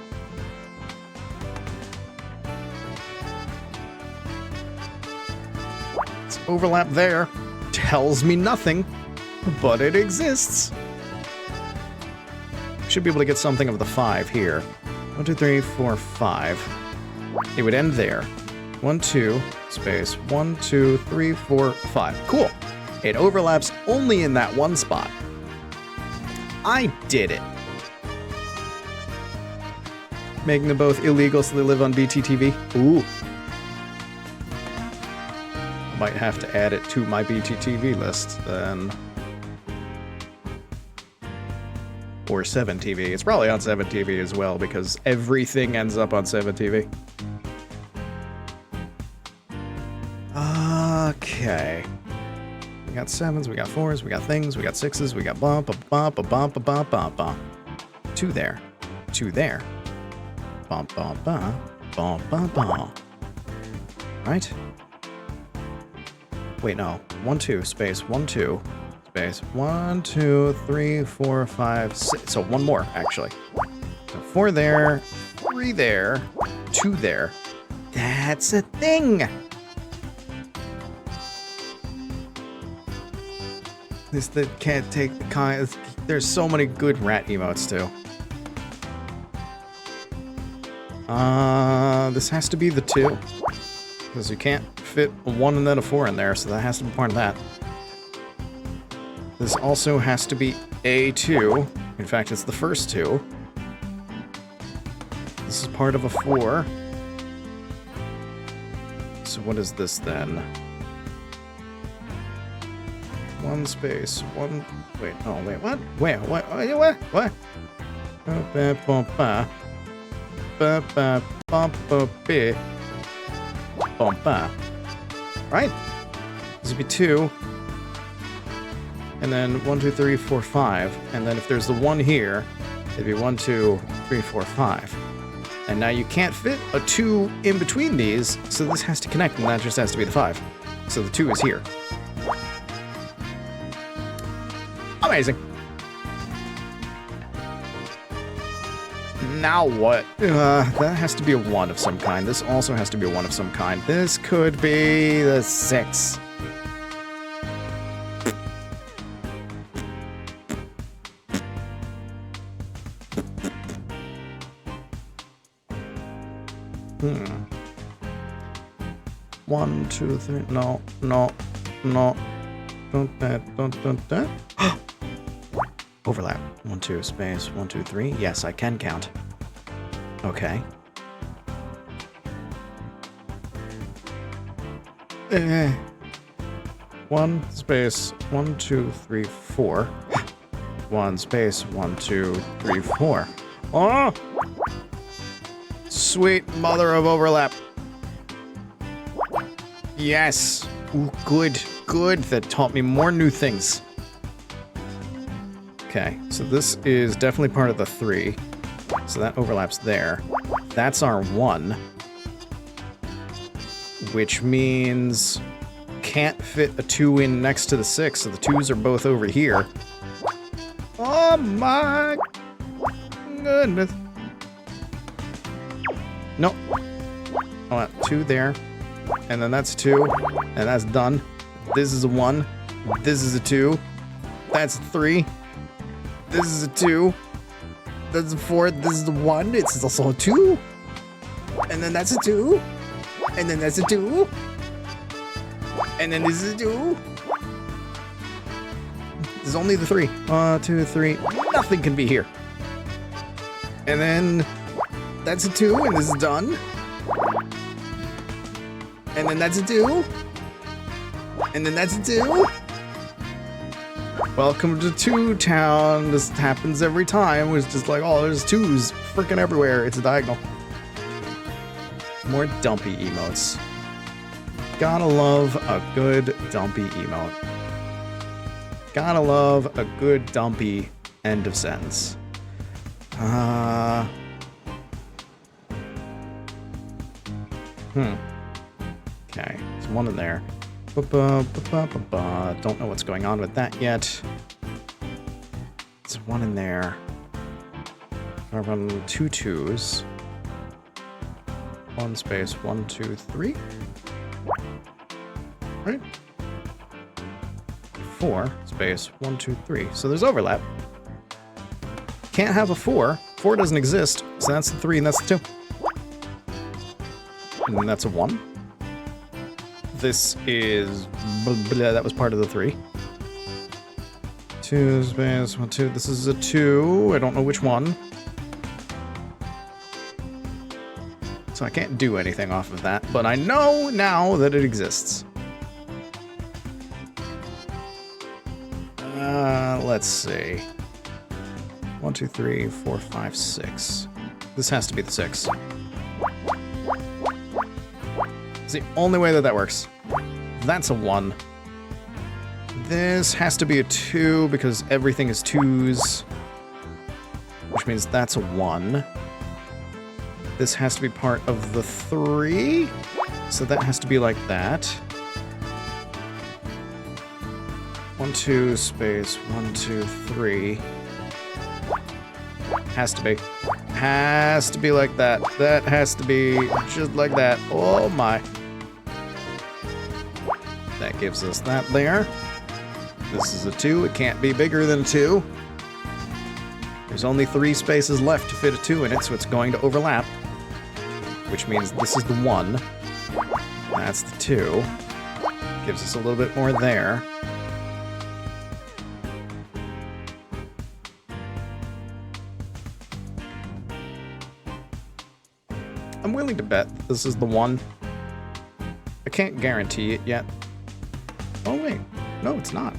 It's overlap there. Tells me nothing, but it exists. Should be able to get something of the 5 here. 1, 2, 3, 4, 5. It would end there. 1, 2, space. 1, 2, 3, 4, 5. Cool. It overlaps only in that one spot. I did it. Making them both illegal so they live on BTTV. Ooh. I might have to add it to my BTTV list then. Or 7TV. It's probably on 7TV as well because everything ends up on 7TV. Okay. We got 7s, we got 4s, we got things, we got 6s, we got bump, a bump, a bump, a bump, bump, bump. 2 there. 2 there. Bump, bump, bump, bump, bump, bump. Right? Wait, no. 1, 2, space, 1, 2. Space. 1, 2, 3, 4, 5, 6. So 1 more, actually. So 4 there, 3 there, 2 there. That's a thing! This that can't take the kind. There's so many good rat emotes too. This has to be the 2. Because you can't fit a 1 and then a 4 in there, so that has to be part of that. This also has to be a 2. In fact, it's the first 2. This is part of a 4. So what is this then? 1 space, 1... Wait, oh, wait, what? Wait, what? What? Right? This would be 2. And then 1, 2, 3, 4, 5. And then if there's the 1 here, it'd be 1, 2, 3, 4, 5. And now you can't fit a 2 in between these, so this has to connect, and that just has to be the 5. So the 2 is here. Amazing. Now what? That has to be a 1 of some kind. This also has to be a 1 of some kind. This could be the 6. Hmm. 1, 2, 3. No. Don't. Overlap. 1, 2, space. 1, 2, 3. Yes, I can count. Okay. 1 space. 1, 2, 3, 4. 1 space. 1, 2, 3, 4. Oh! Sweet mother of overlap. Yes. Ooh, good. That taught me more new things. Okay, so this is definitely part of the 3. So that overlaps there. That's our 1. Which means can't fit a 2 in next to the 6, so the 2s are both over here. Oh my goodness. Nope. I want 2 there. And then that's 2. And that's done. This is a 1. This is a 2. That's a 3. This is a 2. That's a 4. This is a 1. It's also a 2. And then that's a 2. And then that's a 2. And then this is a 2. This is only the 3. 1, 2, 3. Nothing can be here. And then that's a 2, and this is done. And then that's a 2. And then that's a 2. Welcome to 2 Town. This happens every time. It's just like, oh, there's 2s freaking everywhere. It's a diagonal. More dumpy emotes. Gotta love a good dumpy emote. Gotta love a good dumpy end of sentence. Okay, there's one in there. Don't know what's going on with that yet. There's one in there. I'll run 2 2s. 1 space, 1, 2, 3. Right? 4 space, 1, 2, 3. So there's overlap. Can't have a 4. 4 doesn't exist. So that's the 3 and that's the 2. And then that's a 1. This is... that was part of the 3. 2 space, 1, 2. This is a 2. I don't know which one. So I can't do anything off of that, but I know now that it exists. Let's see. 1, 2, 3, 4, 5, 6. This has to be the 6. It's the only way that that works. That's a 1. This has to be a 2 because everything is 2s. Which means that's a 1. This has to be part of the 3. So that has to be like that. 1, 2, space, 1, 2, 3. Has to be. Has to be like that. That has to be just like that. Oh my. That gives us that there. This is a 2. It can't be bigger than a 2. There's only 3 spaces left to fit a 2 in it, so it's going to overlap. Which means this is the 1. That's the 2. Gives us a little bit more there. I'm willing to bet that this is the 1. I can't guarantee it yet. Oh wait, no it's not.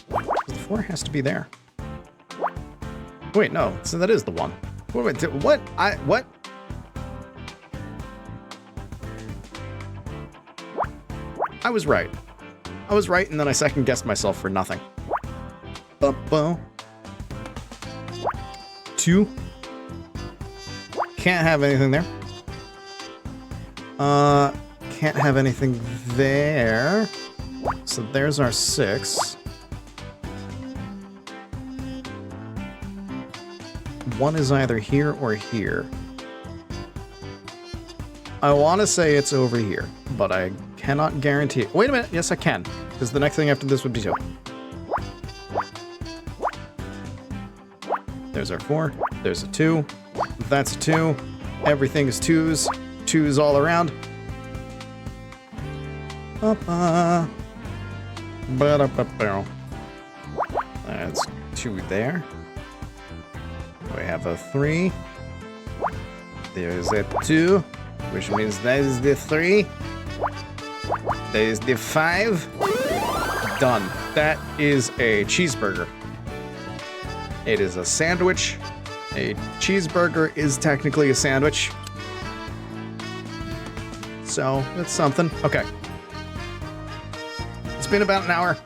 The 4 has to be there. Wait, no, so that is the 1. Wait, what? What? I was right. I was right, and then I second-guessed myself for nothing. 2. Can't have anything there. Can't have anything there. So there's our 6. 1 is either here or here. I want to say it's over here, but I cannot guarantee it. Wait a minute. Yes, I can. Because the next thing after this would be 2. There's our 4. There's a 2. That's a 2. Everything is 2s. 2s all around. That's 2 there. We have a 3. There's a 2, which means that is the 3. That is the 5. Done. That is a cheeseburger. It is a sandwich. A cheeseburger is technically a sandwich. So, that's something. Okay. It's been about an hour.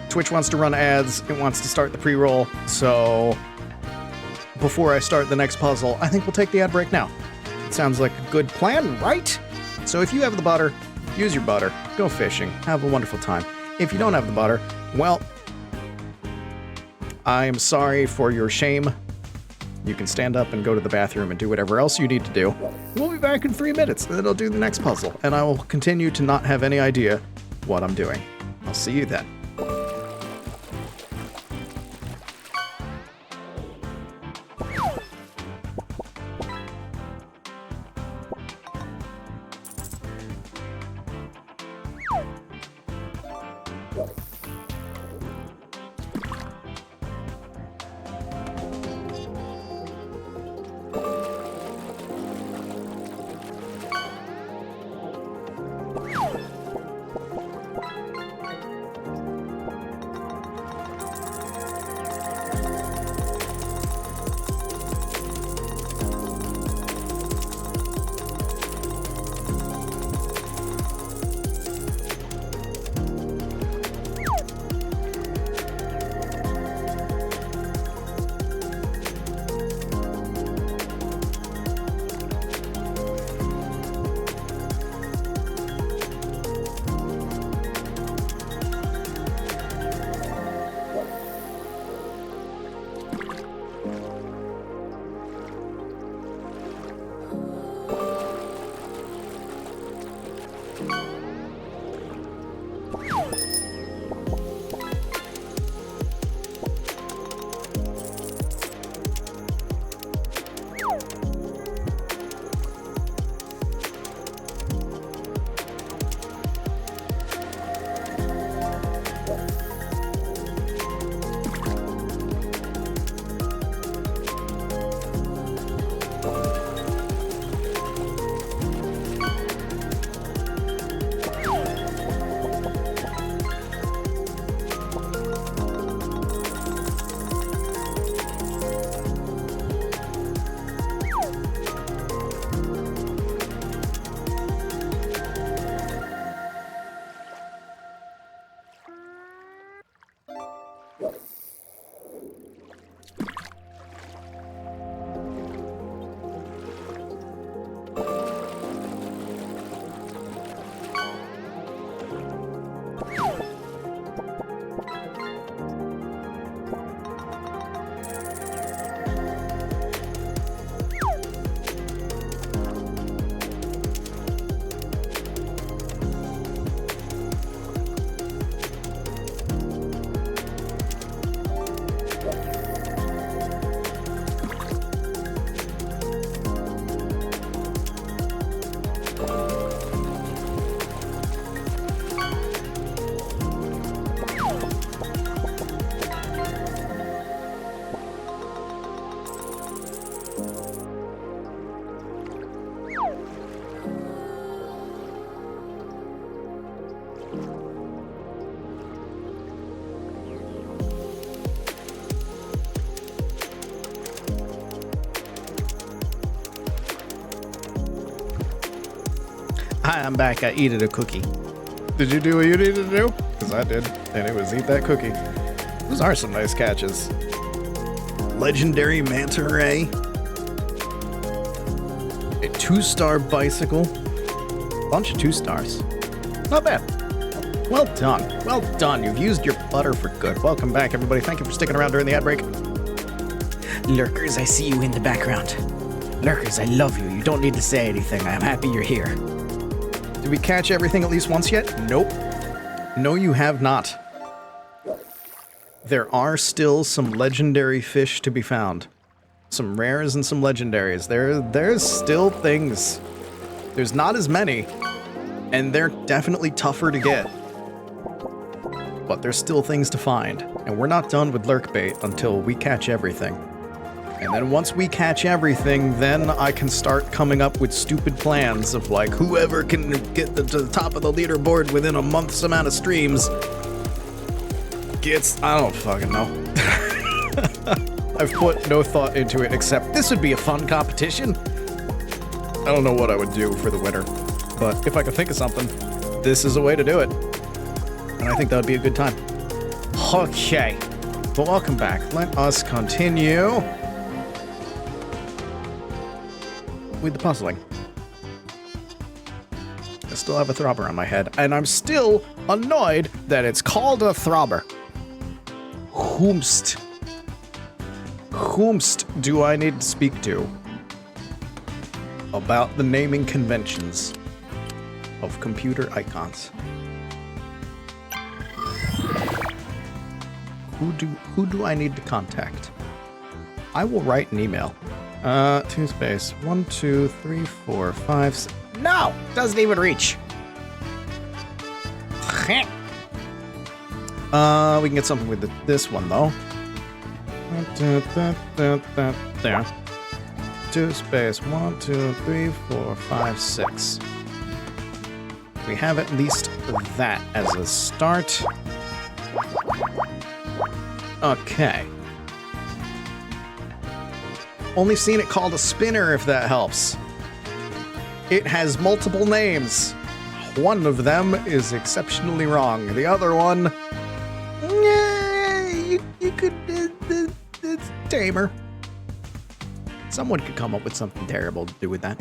Twitch wants to run ads. It wants to start the pre-roll. So, before I start the next puzzle, I think we'll take the ad break now. It sounds like a good plan, right? So if you have the butter, use your butter. Go fishing. Have a wonderful time. If you don't have the butter, well, I am sorry for your shame. You can stand up and go to the bathroom and do whatever else you need to do. We'll be back in 3 minutes, and then I'll do the next puzzle, and I will continue to not have any idea what I'm doing. I'll see you then. Hi, I'm back. I eated a cookie. Did you do what you needed to do? Because I did, and it was eat that cookie. Those are some nice catches. Legendary manta ray. A 2-star bicycle. Bunch of 2 stars. Not bad. Well done. Well done. You've used your butter for good. Welcome back, everybody. Thank you for sticking around during the ad break. Lurkers, I see you in the background. Lurkers, I love you. You don't need to say anything. I'm happy you're here. Did we catch everything at least once yet? Nope. No, you have not. There are still some legendary fish to be found. Some rares and some legendaries. There's still things. There's not as many, and they're definitely tougher to get. But there's still things to find, and we're not done with lurkbait until we catch everything. And then once we catch everything, then I can start coming up with stupid plans of like, whoever can get to the top of the leaderboard within a month's amount of streams gets... I don't fucking know. I've put no thought into it except this would be a fun competition. I don't know what I would do for the winner, but if I could think of something, this is a way to do it. And I think that would be a good time. Okay, but welcome back. Let us continue with the puzzling. I still have a throbber on my head, and I'm still annoyed that it's called a throbber. Whomst do I need to speak to about the naming conventions of computer icons? Who do I need to contact? I will write an email. 2 space 1 2 3 4 5 6. No, doesn't even reach. We can get something with this one though. There. 2 space 1 2 3 4 5 6. We have at least that as a start. Okay. Only seen it called a spinner, if that helps. It has multiple names. One of them is exceptionally wrong. The other one, you could, it's tamer. Someone could come up with something terrible to do with that.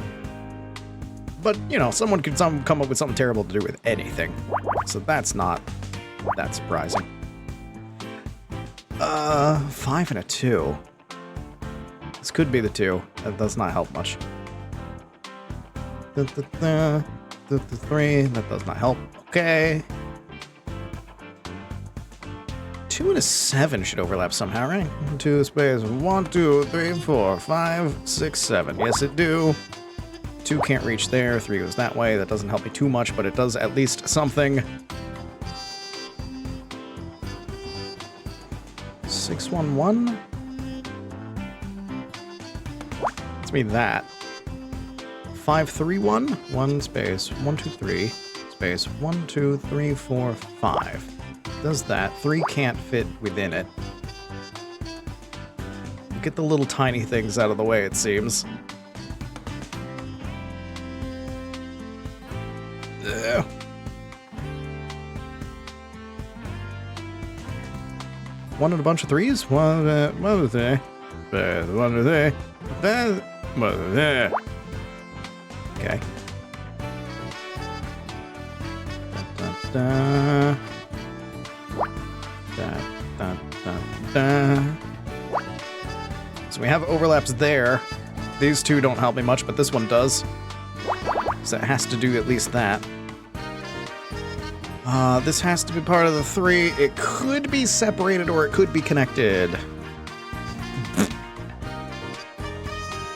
But, you know, someone could come up with something terrible to do with anything. So that's not that surprising. 5 and a 2. This could be the 2. That does not help much. 3. That does not help. Okay. 2 and a 7 should overlap somehow, right? 2 space 1, 2, 3, 4, 5, 6, 7. Yes, it do. 2 can't reach there. 3 goes that way. That doesn't help me too much, but it does at least something. 611. Let's be that. 531. 1 space 1, 2, 3 space 1, 2, 3, 4, 5. Does that. 3 can't fit within it. Get the little tiny things out of the way, it seems. Ugh. One and a bunch of 3s? One, what was there? 1, 2, 3. Okay. Da, da, da, da. So we have overlaps there. These 2 don't help me much, but this one does. So it has to do at least that. This has to be part of the 3. It could be separated or it could be connected.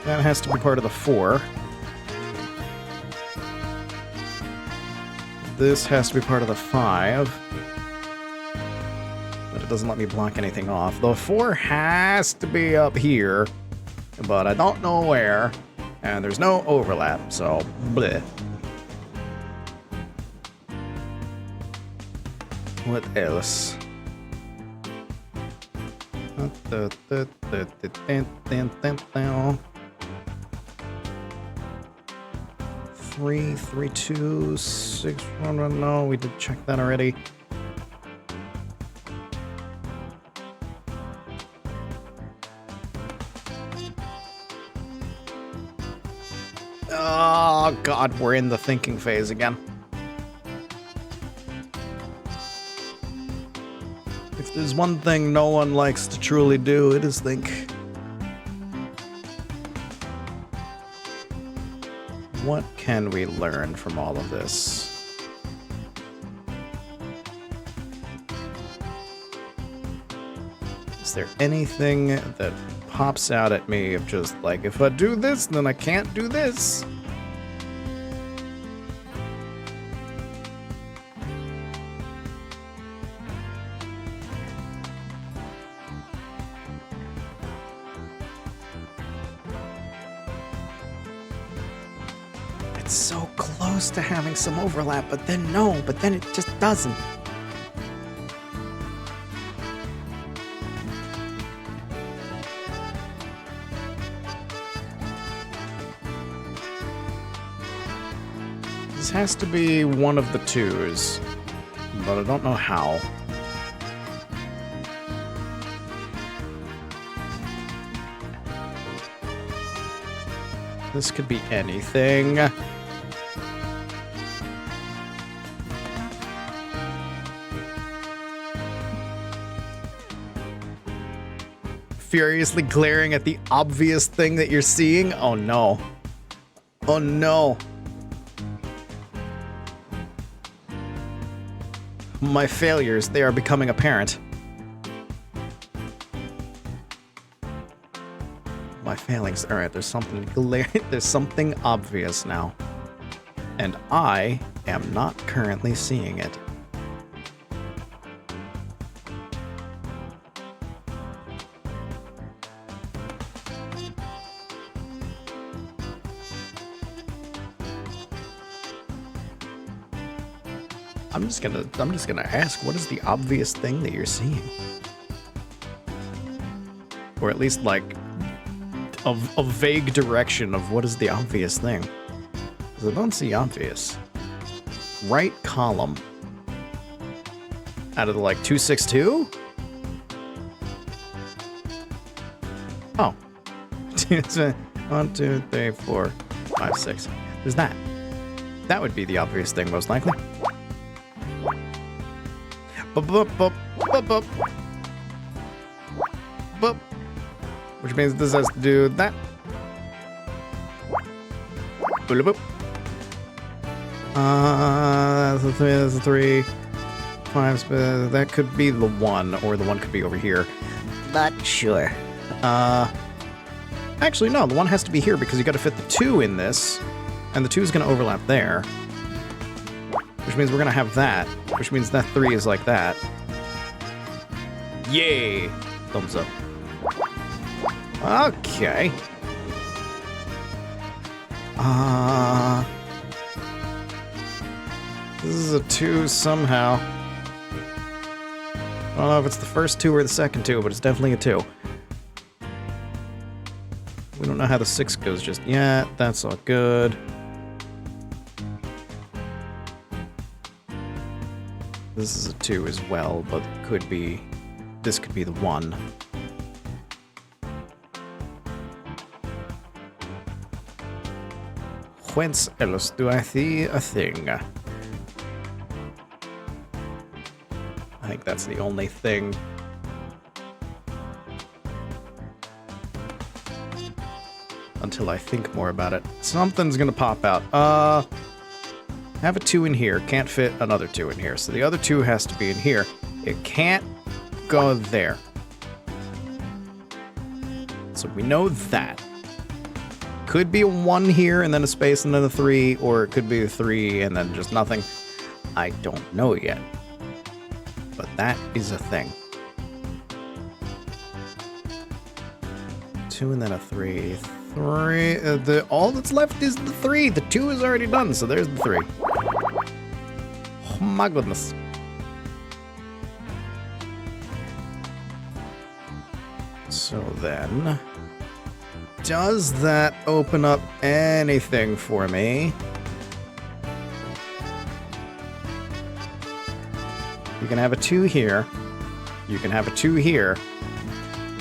That has to be part of the 4. This has to be part of the 5. But it doesn't let me block anything off. The 4 has to be up here, but I don't know where. And there's no overlap, so bleh. What else? 3, 3, 2, 6, 1, no, we did check that already. Oh god, we're in the thinking phase again. If there's one thing no one likes to truly do, it is think. What can we learn from all of this? Is there anything that pops out at me of just like, if I do this, then I can't do this? It's so close to having some overlap, but then no, but then it just doesn't. This has to be one of the 2s, but I don't know how. This could be anything. Furiously glaring at the obvious thing that you're seeing? Oh no. Oh no. My failures, they are becoming apparent. My failings, alright, there's something there's something obvious now. And I am not currently seeing it. I'm just gonna ask, what is the obvious thing that you're seeing? Or at least like a vague direction of what is the obvious thing. Because I don't see obvious. Right column. Out of the like 262? Oh. 1, 2, 3, 4, 5, 6. There's that. That would be the obvious thing, most likely. Which means this has to do that. That's a 3. 5, that could be the 1, or the 1 could be over here. Not sure. Actually, no, the 1 has to be here because you gotta fit the 2 in this, and the 2 is gonna overlap there. Which means we're gonna have that, which means that 3 is like that. Yay! Thumbs up. Okay. This is a 2 somehow. I don't know if it's the first 2 or the second 2, but it's definitely a 2. We don't know how the 6 goes just yet. That's all good. This is a 2 as well, but could be... This could be the 1. Whence else do I see a thing? I think that's the only thing. Until I think more about it. Something's gonna pop out. Have a 2 in here. Can't fit another 2 in here. So the other 2 has to be in here. It can't go there. So we know that. Could be a 1 here and then a space and then a 3, or it could be a 3 and then just nothing. I don't know yet. But that is a thing. 2 and then a 3. 3. All that's left is the 3. The 2 is already done, so there's the 3. Oh my goodness. So then, does that open up anything for me? You can have a 2 here. You can have a 2 here.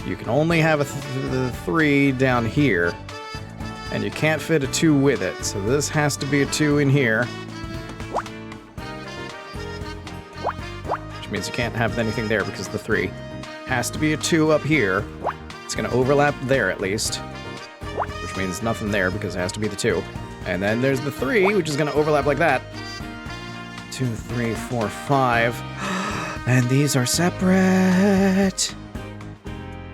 You can only have a 3 down here. And you can't fit a 2 with it. So this has to be a 2 in here. Which means you can't have anything there because the 3 has to be a 2 up here. It's going to overlap there at least. Which means nothing there because it has to be the 2. And then there's the 3, which is going to overlap like that. 2, 3, 4, 5. And these are separate.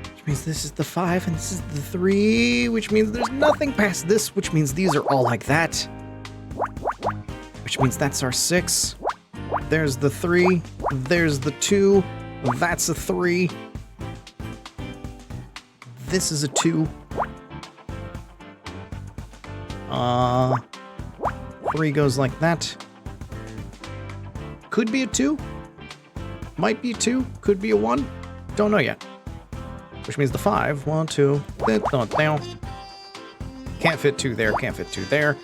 Which means this is the 5 and this is the 3. Which means there's nothing past this. Which means these are all like that. Which means that's our 6. There's the 3. There's the 2. That's a 3. This is a 2. 3 goes like that. Could be a 2. Might be a 2. Could be a 1. Don't know yet. Which means the 5. 1, 2. Down. Can't fit 2 there. Can't fit 2 there.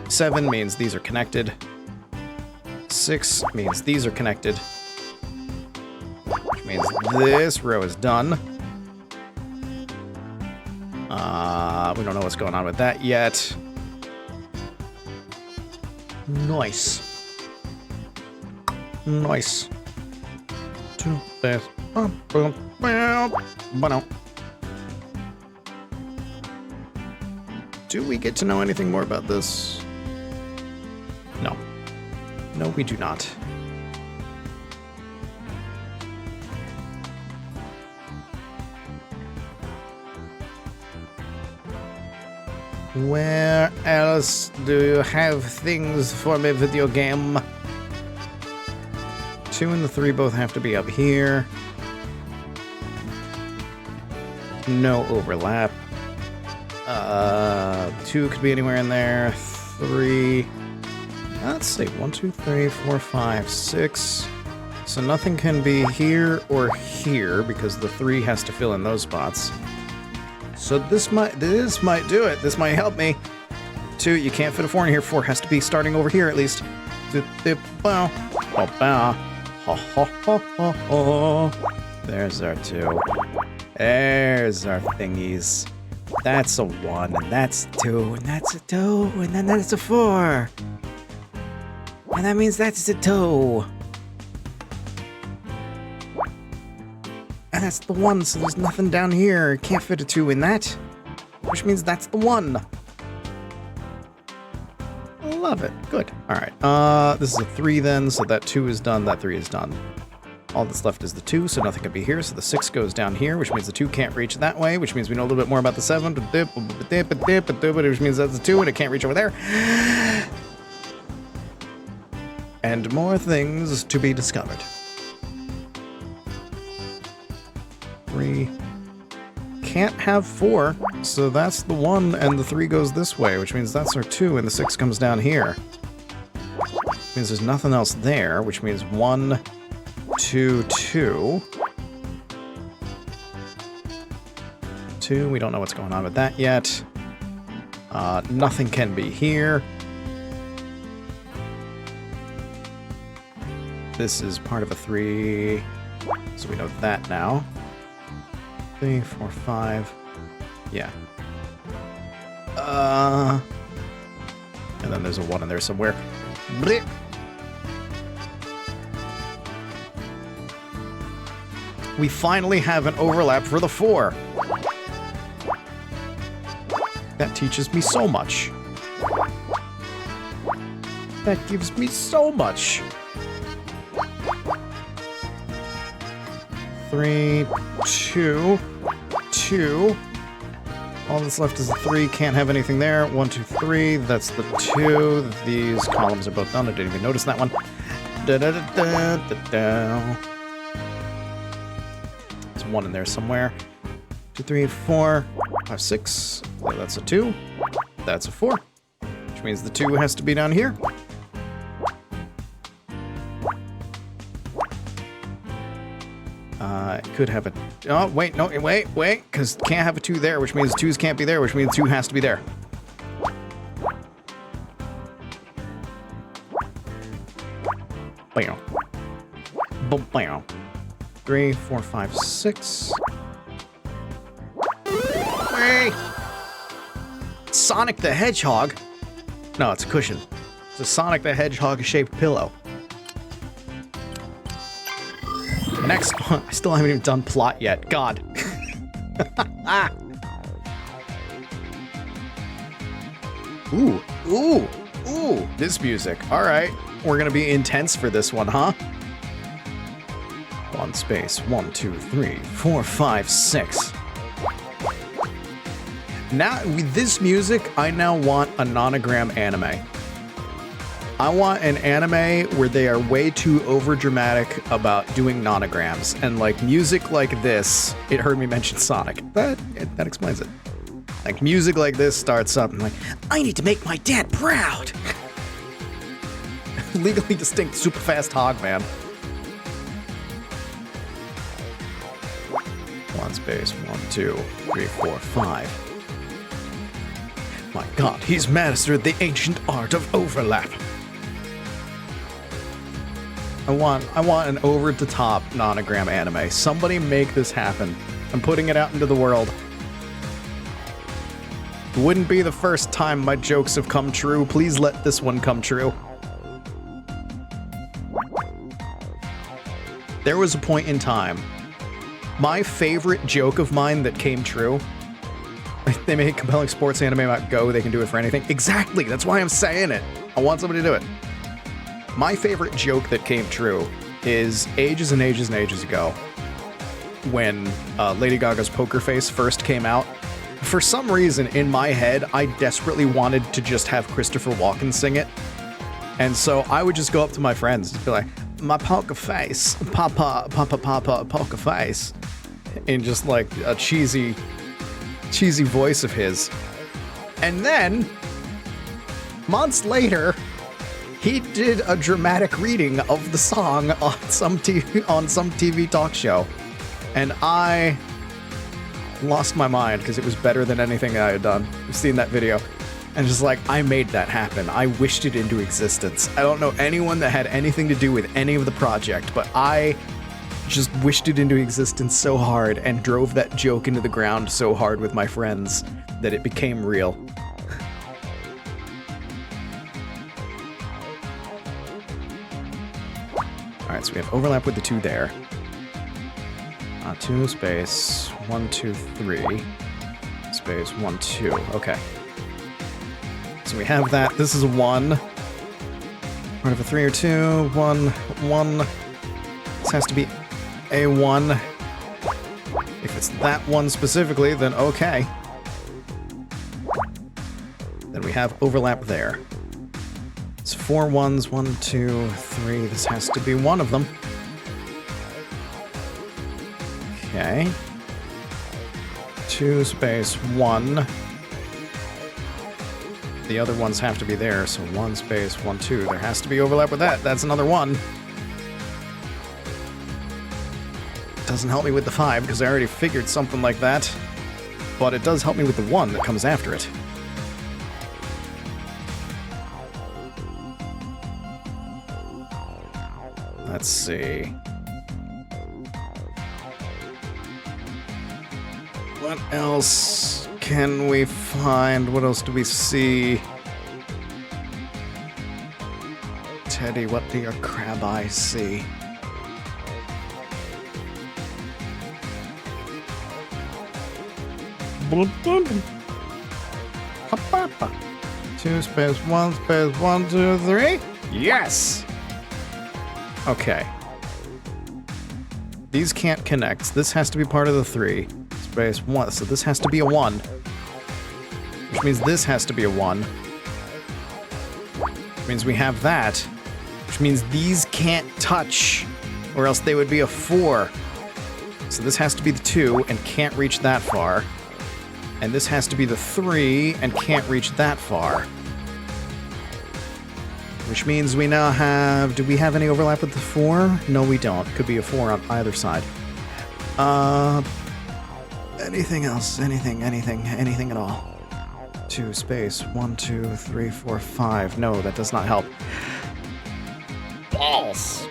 7 means these are connected. 6 means these are connected. Which means this row is done. We don't know what's going on with that yet. Nice. Nice. 2 there. Do we get to know anything more about this? No. No, we do not. Where else do you have things for me, video game? 2 and the 3 both have to be up here. No overlap. 2 could be anywhere in there. 3. Let's see. 1, 2, 3, 4, 5, 6. So nothing can be here or here because the 3 has to fill in those spots. So this might do it. This might help me. 2, you can't fit a 4 in here. 4 has to be starting over here at least. There's our 2. There's our thingies. That's a 1, and that's a 2, and that's a 2, and then that's a 4. And that means that's a 2. And that's the 1, so there's nothing down here. Can't fit a 2 in that. Which means that's the 1. love it. Good. All right. This is a 3 then, so that 2 is done, that 3 is done. All that's left is the 2, so nothing can be here. So the 6 goes down here, which means the 2 can't reach that way, which means we know a little bit more about the 7, which means that's the 2, and it can't reach over there. And more things to be discovered. 3. Can't have 4, so that's the 1, and the 3 goes this way, which means that's our 2, and the 6 comes down here. Which means there's nothing else there, which means 1, 2, 2. 2, we don't know what's going on with that yet. Nothing can be here. This is part of a 3, so we know that now. 3, 4, 5. Yeah. And then there's a 1 in there somewhere. Blech. We finally have an overlap for the 4. That teaches me so much. That gives me so much. 3, 2, 2. All that's left is the 3. Can't have anything there. 1, 2, 3. That's the 2. These columns are both done. I didn't even notice that one. Da, da, da, da, da, da. There's 1 in there somewhere. 2, 3, 4, 5, 6. That's a 2. That's a 4. Which means the 2 has to be down here. Could have a... Oh, wait, no, wait, because can't have a 2 there, which means 2s can't be there, which means 2 has to be there. Bam. Boom, bam. 3, 4, 5, 6. Hey! Sonic the Hedgehog? No, it's a cushion. It's a Sonic the Hedgehog-shaped pillow. Next one, I still haven't even done plot yet. God. Ooh, ooh, ooh, this music. All right, we're gonna be intense for this one, huh? 1 space, 1, 2, 3, 4, 5, 6. Now, with this music, I now want a nonogram anime. I want an anime where they are way too overdramatic about doing nonograms, and like music like this, it heard me mention Sonic. That explains it. Like music like this starts up and like, I need to make my dad proud. Legally distinct super fast hog, man. 1 space, 1, 2, 3, 4, 5. My God, he's mastered the ancient art of overlap. I want an over-the-top nonogram anime. Somebody make this happen. I'm putting it out into the world. It wouldn't be the first time my jokes have come true. Please let this one come true. There was a point in time. My favorite joke of mine that came true. They made a compelling sports anime about Go. They can do it for anything. Exactly. That's why I'm saying it. I want somebody to do it. My favorite joke that came true is ages and ages and ages ago when Lady Gaga's Poker Face first came out. For some reason, in my head, I desperately wanted to just have Christopher Walken sing it. And so I would just go up to my friends and be like, my poker face, papa, poker face. In just like a cheesy voice of his. And then, months later, he did a dramatic reading of the song on some TV talk show, and I lost my mind because it was better than anything I had done. You've seen that video, and just like, I made that happen. I wished it into existence. I don't know anyone that had anything to do with any of the project, but I just wished it into existence so hard and drove that joke into the ground so hard with my friends that it became real. Alright, so we have overlap with the 2 there. 2 space, 1, 2, 3, space, 1, 2. Okay. So we have that. This is a 1. part of a 3 or 2. 1, 1. This has to be a 1. If it's that one specifically, then okay. Then we have overlap there. It's 4 1s. 1, 2, 3. This has to be one of them. Okay. 2 space 1. The other ones have to be there, so 1 space 1, 2. There has to be overlap with that. That's another 1. Doesn't help me with the 5 because I already figured something like that. But it does help me with the 1 that comes after it. Let's see. What else can we find? What else do we see? Teddy, what do your crab eyes see? Bloop, bloop. Ha-pa-pa. 2 space 1 space 1, 2, 3. Yes! Okay. These can't connect. This has to be part of the 3. Space 1. So this has to be a 1. Which means this has to be a 1. Which means we have that. Which means these can't touch. Or else they would be a 4. So this has to be the 2 and can't reach that far. And this has to be the 3 and can't reach that far. Which means we now have... Do we have any overlap with the 4? No, we don't. Could be a 4 on either side. Anything else? Anything at all. 2 space 1, 2, 3, 4, 5. No, that does not help. Balls!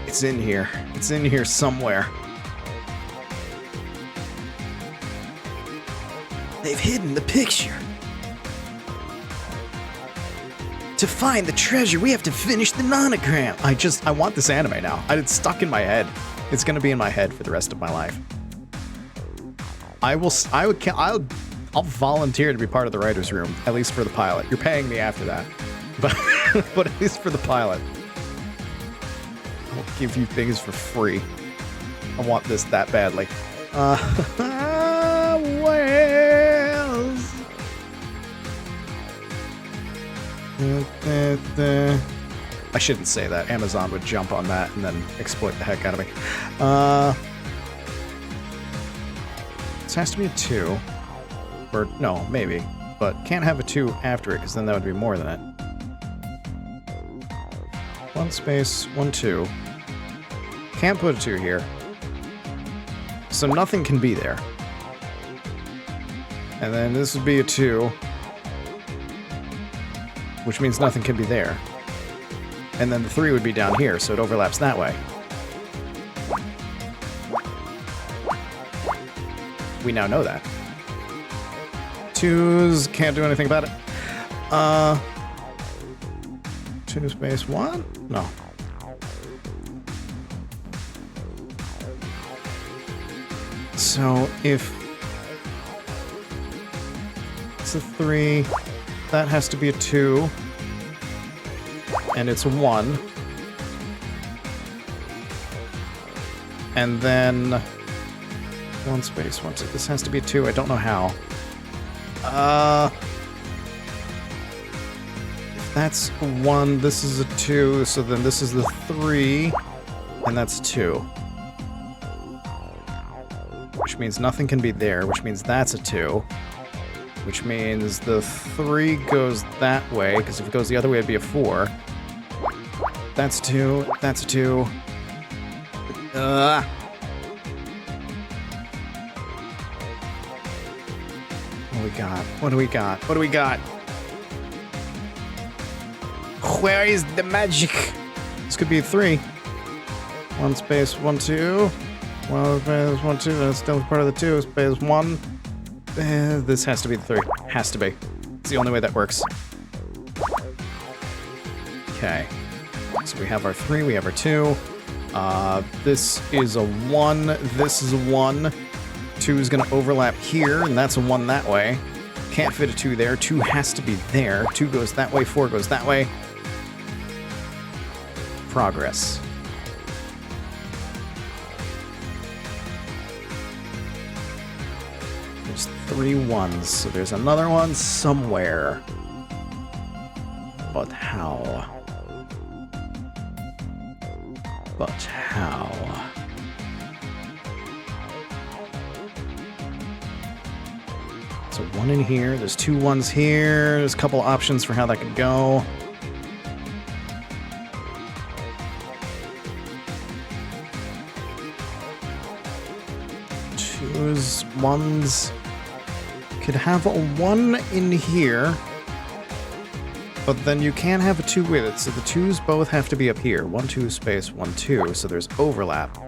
It's in here. It's in here somewhere. They've hidden the picture. To find the treasure, we have to finish the nonogram. I want this anime now. It's stuck in my head. It's gonna be in my head for the rest of my life. I'll volunteer to be part of the writer's room, at least for the pilot. You're paying me after that. But at least for the pilot. I'll give you things for free. I want this that badly. Whales. I shouldn't say that. Amazon would jump on that and then exploit the heck out of me. This has to be a 2. Or, no, maybe. But can't have a 2 after it, because then that would be more than it. 1 space, 1, 2. Can't put a 2 here. So nothing can be there. And then this would be a 2. Which means nothing can be there. And then the 3 would be down here, so it overlaps that way. We now know that. 2s, can't do anything about it. 2 space 1? No. So if it's a 3, that has to be a 2, and it's a 1. And then 1 space 1, 2. This has to be a 2. I don't know how. If that's a 1, this is a 2, so then this is the 3, and that's 2. Which means nothing can be there, which means that's a 2. Which means the 3 goes that way, because if it goes the other way, it'd be a 4. That's 2, that's a 2. What do we got? What do we got? What do we got? Where is the magic? This could be a 3. 1 space, 1, 2. 1 space, 1, 2. That's still part of the 2. Space 1. This has to be the 3. Has to be. It's the only way that works. Okay. So we have our 3, we have our 2. This is a 1. This is a 1. 2 2 is going to overlap here, and that's a 1 that way. Can't fit a 2 there. 2 has to be there. 2 goes that way, 4 goes that way. Progress. There's 3 1s, so there's another one somewhere. But how? But how? So 1 in here, there's 2 1s here, there's a couple options for how that could go. Twos, 1s. Could have a 1 in here, but then you can't have a 2 with it, so the 2s both have to be up here. 1 2 space 1 2, so there's overlap.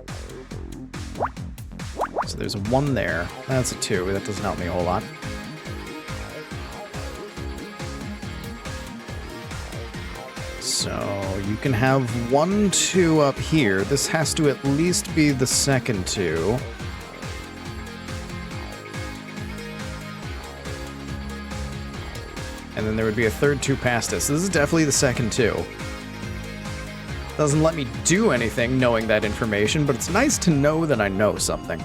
So there's a 1 there. That's a 2. That doesn't help me a whole lot. So you can have 1 2 up here. This has to at least be the second 2. And then there would be a third 2 past us. This is definitely the second 2. Doesn't let me do anything knowing that information, but it's nice to know that I know something.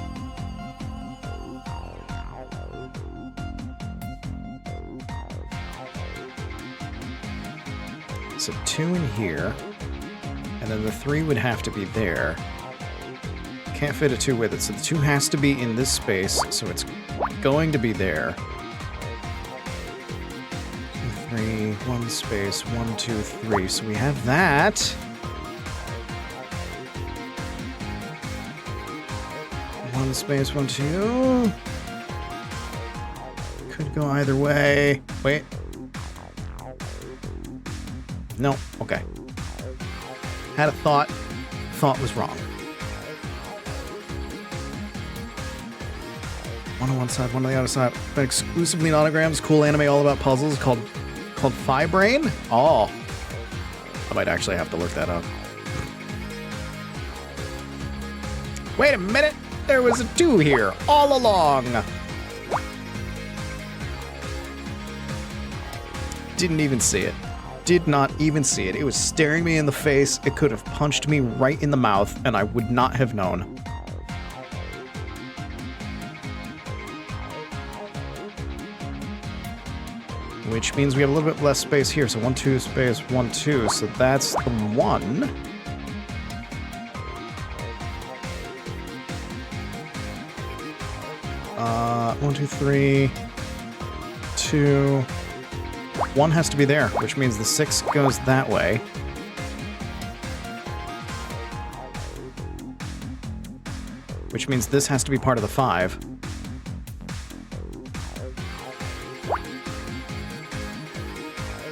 So 2 in here, and then the 3 would have to be there. Can't fit a 2 with it, so the 2 has to be in this space, so it's going to be there. 3, 1 space, 1 2 3, so we have that. One space, 1 2. Could go either way. Wait. No, okay. Had a thought. Thought was wrong. 1 on one side, 1 on the other side. But exclusively monograms, cool anime all about puzzles called Phi Brain? Oh. I might actually have to look that up. Wait a minute! There was a 2 here all along! Didn't even see it. Did not even see it. It was staring me in the face. It could have punched me right in the mouth, and I would not have known. Which means we have a little bit less space here. So 1 2 space 1 2. So that's the 1. One, 2, 3, 2. 1 has to be there, which means the 6 goes that way. Which means this has to be part of the 5.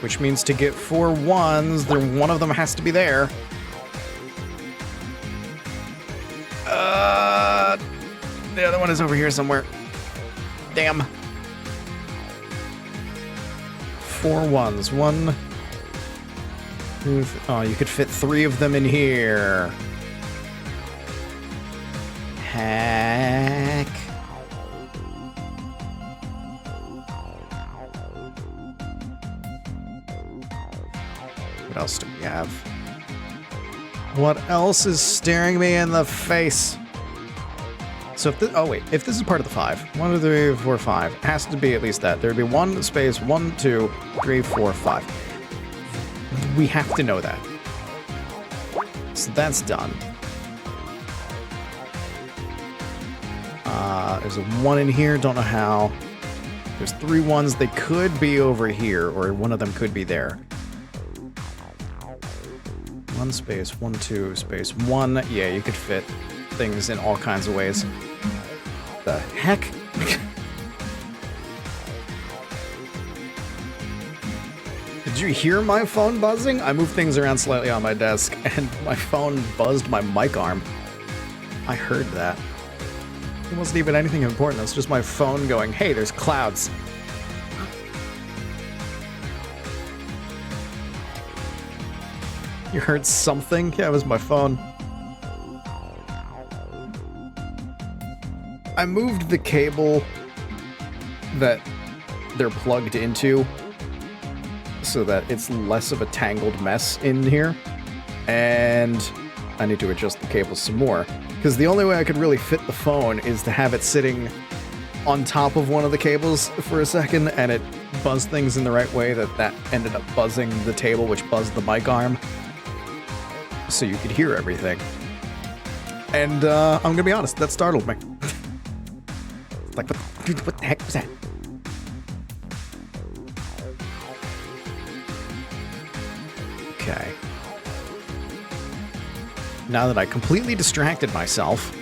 Which means to get 4 1s, one of them has to be there. The other one is over here somewhere. Damn. 4 1s. 1, 2, oh, you could fit 3 of them in here. Heck. What else do we have? What else is staring me in the face? So if this, oh wait, if this is part of the 5, 1 2 3 4 5, it has to be at least that. There'd be 1 space 1 2 3 4 5. We have to know that. So that's done. There's a 1 in here, don't know how. There's 3 1s, they could be over here, or one of them could be there. 1 space 1 2 space 1. Yeah, you could fit things in all kinds of ways. The heck? Did you hear my phone buzzing? I moved things around slightly on my desk, and my phone buzzed my mic arm. I heard that. It wasn't even anything important. It was just my phone going, hey, there's clouds. You heard something? Yeah, it was my phone. I moved the cable that they're plugged into so that it's less of a tangled mess in here. And I need to adjust the cables some more, because the only way I could really fit the phone is to have it sitting on top of one of the cables for a second, and it buzzed things in the right way that ended up buzzing the table, which buzzed the mic arm, so you could hear everything. And I'm gonna be honest, that startled me. Like, what the heck was that? Okay. Now that I completely distracted myself,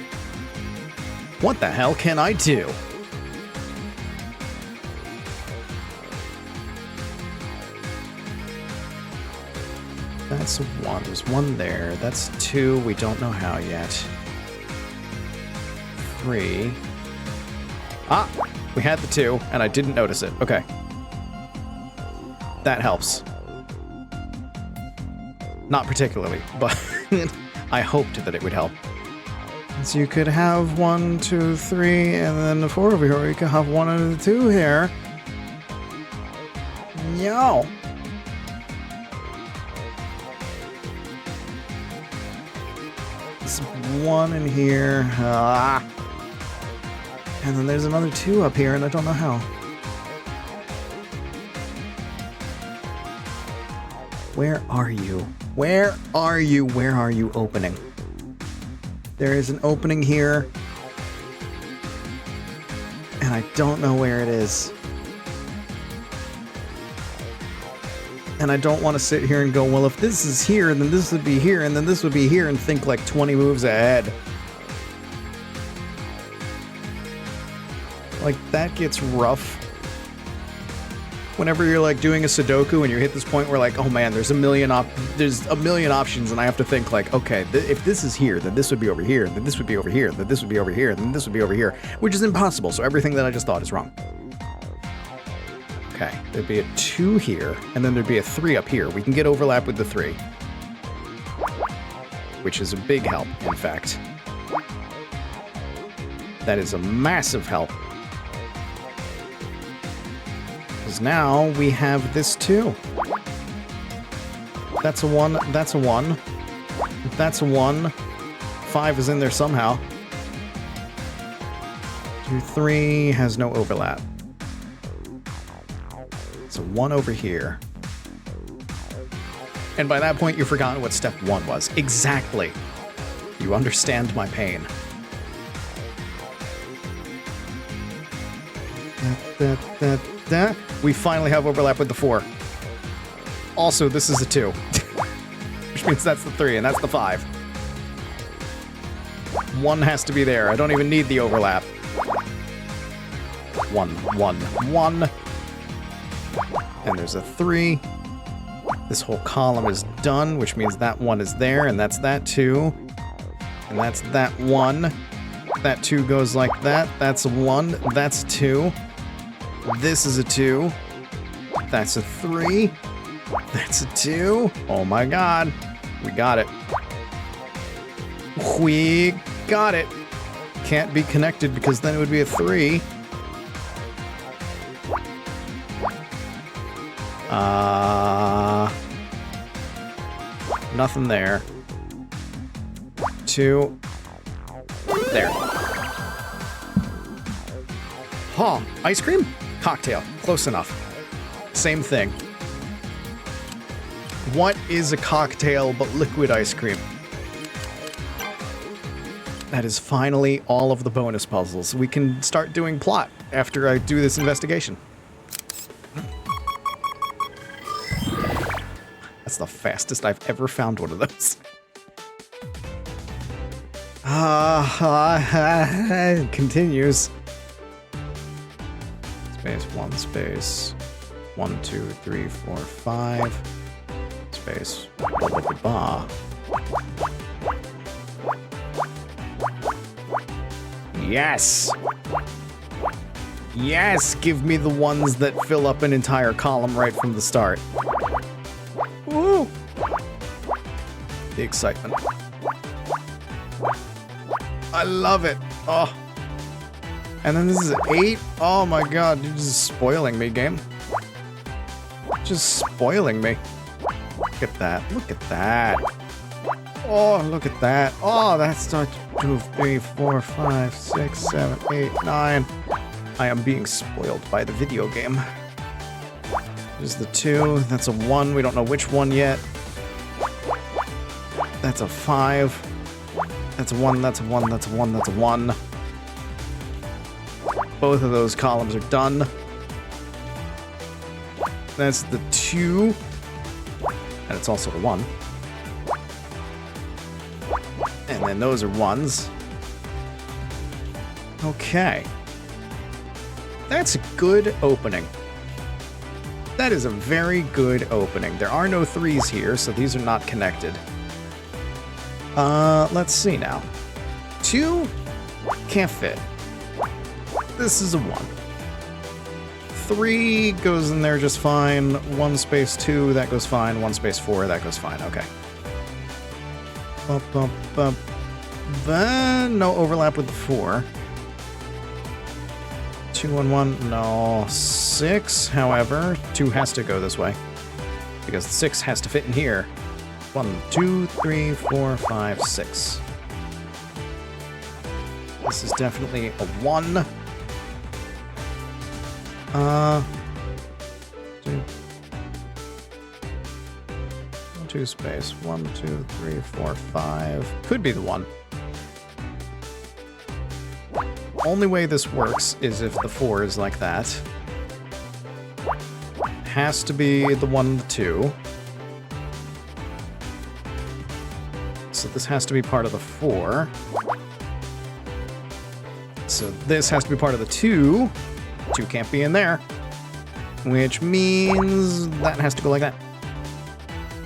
what the hell can I do? That's one. There's one there. That's two. We don't know how yet. Three. Ah! We had the two, and I didn't notice it. Okay. That helps. Not particularly, but I hoped that it would help. So you could have 1, 2, 3, and then 4 over here. Or you could have 1 and 2 here. Yo! There's 1 in here. Ah! And then there's another 2 up here, and I don't know how. Where are you? Where are you? Where are you opening? There is an opening here, and I don't know where it is. And I don't want to sit here and go, well, if this is here, then this would be here, and then this would be here, and think like 20 moves ahead. Like, that gets rough. Whenever you're like doing a Sudoku and you hit this point where like, oh man, there's a million options, and I have to think like, okay, if this is here, then this would be over here, then this would be over here, then this would be over here, then this would be over here, which is impossible. So everything that I just thought is wrong. Okay, there'd be a 2 here, and then there'd be a 3 up here. We can get overlap with the 3, which is a big help, in fact. That is a massive help. Because now we have this too. That's a 1, that's a 1. That's a 1. 5 is in there somehow. 2, 3 has no overlap. It's a 1 over here. And by that point, you've forgotten what step 1 was. Exactly. You understand my pain. We finally have overlap with the 4. Also, this is a 2. Which means that's the 3, and that's the 5. 1 has to be there. I don't even need the overlap. 1, 1, 1. And there's a 3. This whole column is done, which means that 1 is there, and that's that 2. And that's that 1. That 2 goes like that. That's a 1. That's a 2. This is a 2. That's a 3. That's a 2. Oh my god. We got it. We got it. Can't be connected because then it would be a 3. Nothing there. 2. There. Huh. Ice cream? Cocktail. Close enough. Same thing. What is a cocktail but liquid ice cream? That is finally all of the bonus puzzles. We can start doing plot after I do this investigation. That's the fastest I've ever found one of those. It continues. Space 1, space 1, 2, 3, 4, 5. Space. Ba. Yes! Yes! Give me the ones that fill up an entire column right from the start. Woo! The excitement. I love it. Oh. And then this is 8. Oh my god, you're just spoiling me, game. Just spoiling me. Look at that. Look at that. Oh, look at that. Oh, that's 2, 3, 4, 5, 6, 7, 8, 9. I am being spoiled by the video game. There's the 2. That's a 1. We don't know which one yet. That's a 5. That's a 1. That's a 1. That's a 1. That's a 1. Both of those columns are done. That's the 2. And it's also a 1. And then those are 1s. Okay. That's a good opening. That is a very good opening. There are no 3s here, so these are not connected. Let's see now. 2 can't fit. This is a 1. 3 goes in there just fine. 1 space 2, that goes fine. 1 space 4, that goes fine. Okay. Bump, bump, bump. Then no overlap with the 4. 2 and 1, no. 6, however, 2 has to go this way. Because 6 has to fit in here. 1, 2, 3, 4, 5, 6. This is definitely a 1. 2 space. 1, 2, 3, 4, 5. Could be the 1. Only way this works is if the 4 is like that. Has to be the 1 and the 2. So this has to be part of the 4. So this has to be part of the 2. 2 can't be in there. Which means that has to go like that.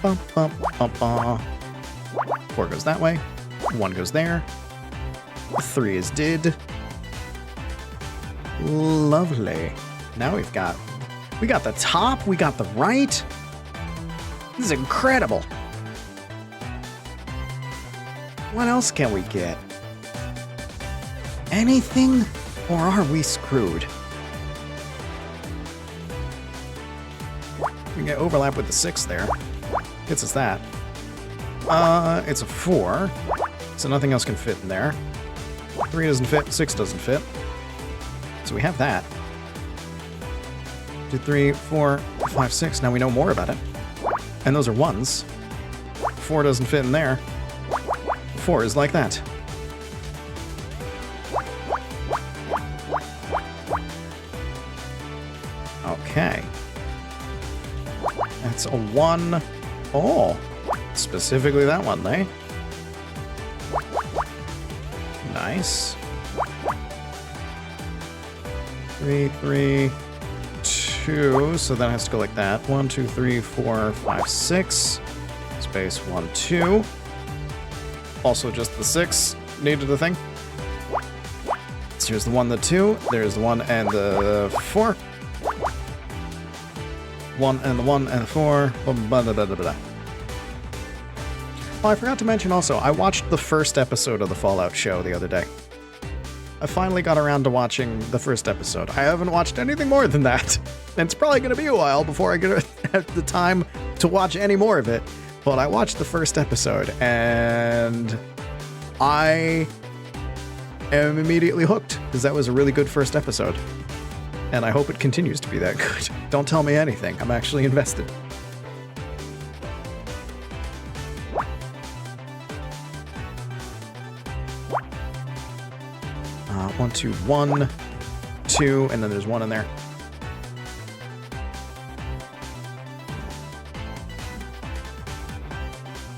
Bum, bum, bum, bum. 4 goes that way. 1 goes there. 3 is did. Lovely. Now we got the top, we got the right. This is incredible. What else can we get? Anything? Or are we screwed? We get overlap with the 6 there. Gets us that. It's a 4. So nothing else can fit in there. 3 doesn't fit, 6 doesn't fit. So we have that. 2, 3, 4, 5, 6. Now we know more about it. And those are 1s. 4 doesn't fit in there. 4 is like that. Okay. That's a 1. Oh, specifically that one, eh? Nice. 3, 3, 2. So that has to go like that. 1, 2, 3, 4, 5, 6. Space 1, 2. Also just the 6 needed the thing. So here's the 1, the 2. There's the 1 and the 4. 1 and the 1 and the 4. Blah, blah, blah, blah, blah. Oh, I forgot to mention also, I watched the first episode of the Fallout show the other day. I finally got around to watching the first episode. I haven't watched anything more than that. And it's probably going to be a while before I get the time to watch any more of it. But I watched the first episode, and I am immediately hooked, because that was a really good first episode. And I hope it continues to be that good. Don't tell me anything. I'm actually invested. One, 2, 1, 2, and then there's 1 in there.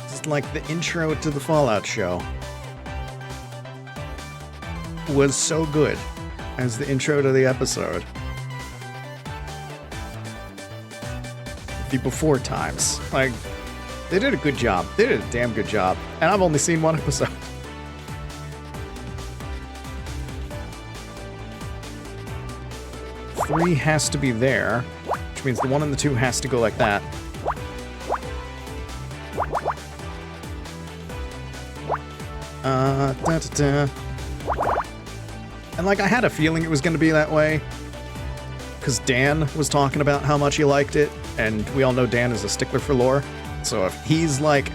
It's like the intro to the Fallout show was so good as the intro to the episode. The before times. Like, they did a good job. They did a damn good job. And I've only seen 1 episode. Three has to be there, which means the 1 and the 2 has to go like that. And like, I had a feeling it was going to be that way. Because Dan was talking about how much he liked it, and we all know Dan is a stickler for lore. So if he's like,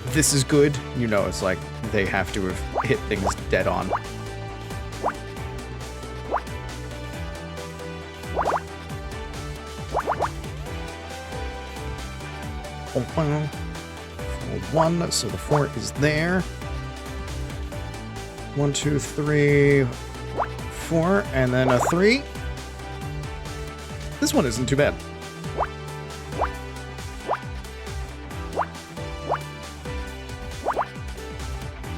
this is good, you know, it's like they have to have hit things dead on. One, so the 4 is there. 1, 2, 3, 4, and then a 3. This one isn't too bad.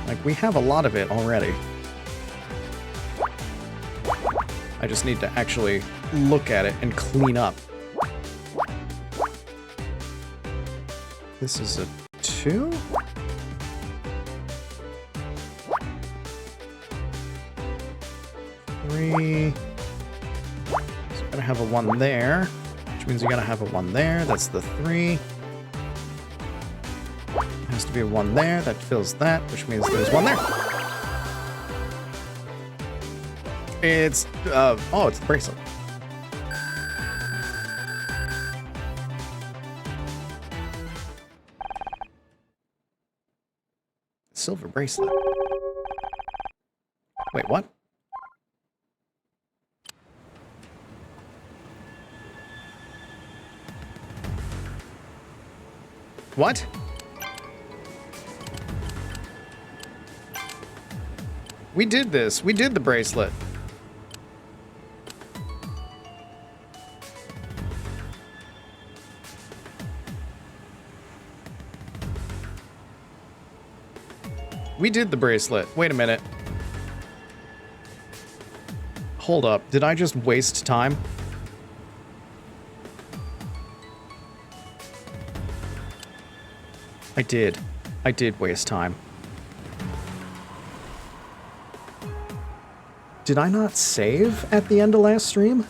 Like, we have a lot of it already. I just need to actually look at it and clean up. This is a 2? Three. So I'm gonna have a 1 there, which means you gotta have a 1 there. That's the 3. Has to be a 1 there. That fills that, which means there's 1 there. It's oh, it's the bracelet. Silver bracelet. Wait, what? What? We did this. We did the bracelet. We did the bracelet. Wait a minute. Hold up. Did I just waste time? I did. I did waste time. Did I not save at the end of last stream?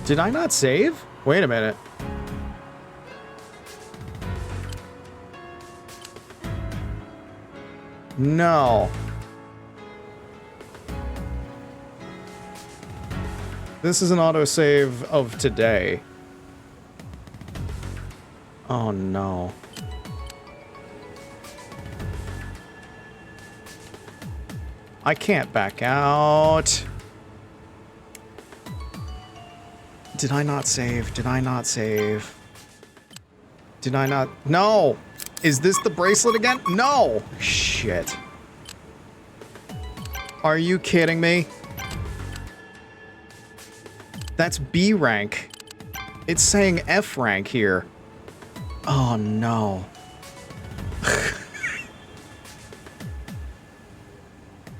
Did I not save? Wait a minute. No. This is an autosave of today. Oh no. I can't back out. Did I not save? Did I not save? Did I not? No! Is this the bracelet again? No! Shit. Are you kidding me? That's B rank. It's saying F rank here. Oh no.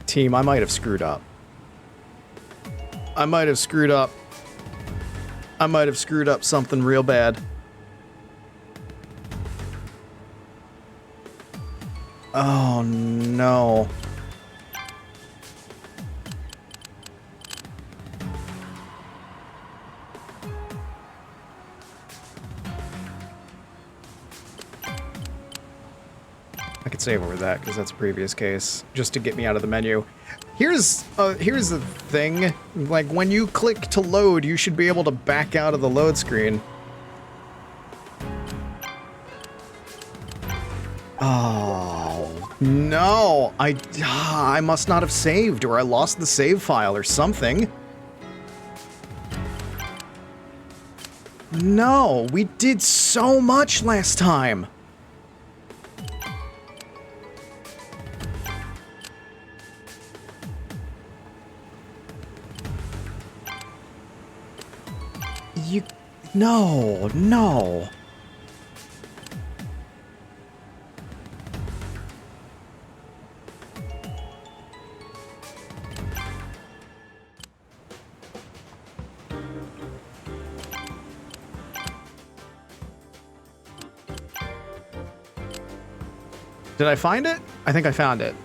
Team, I might have screwed up. I might have screwed up. I might have screwed up something real bad. Oh no. I could save over that because that's a previous case, just to get me out of the menu. Here's the thing, like when you click to load, you should be able to back out of the load screen. Oh, no, I must not have saved, or I lost the save file or something. No, we did so much last time. No, no. Did I find it? I think I found it.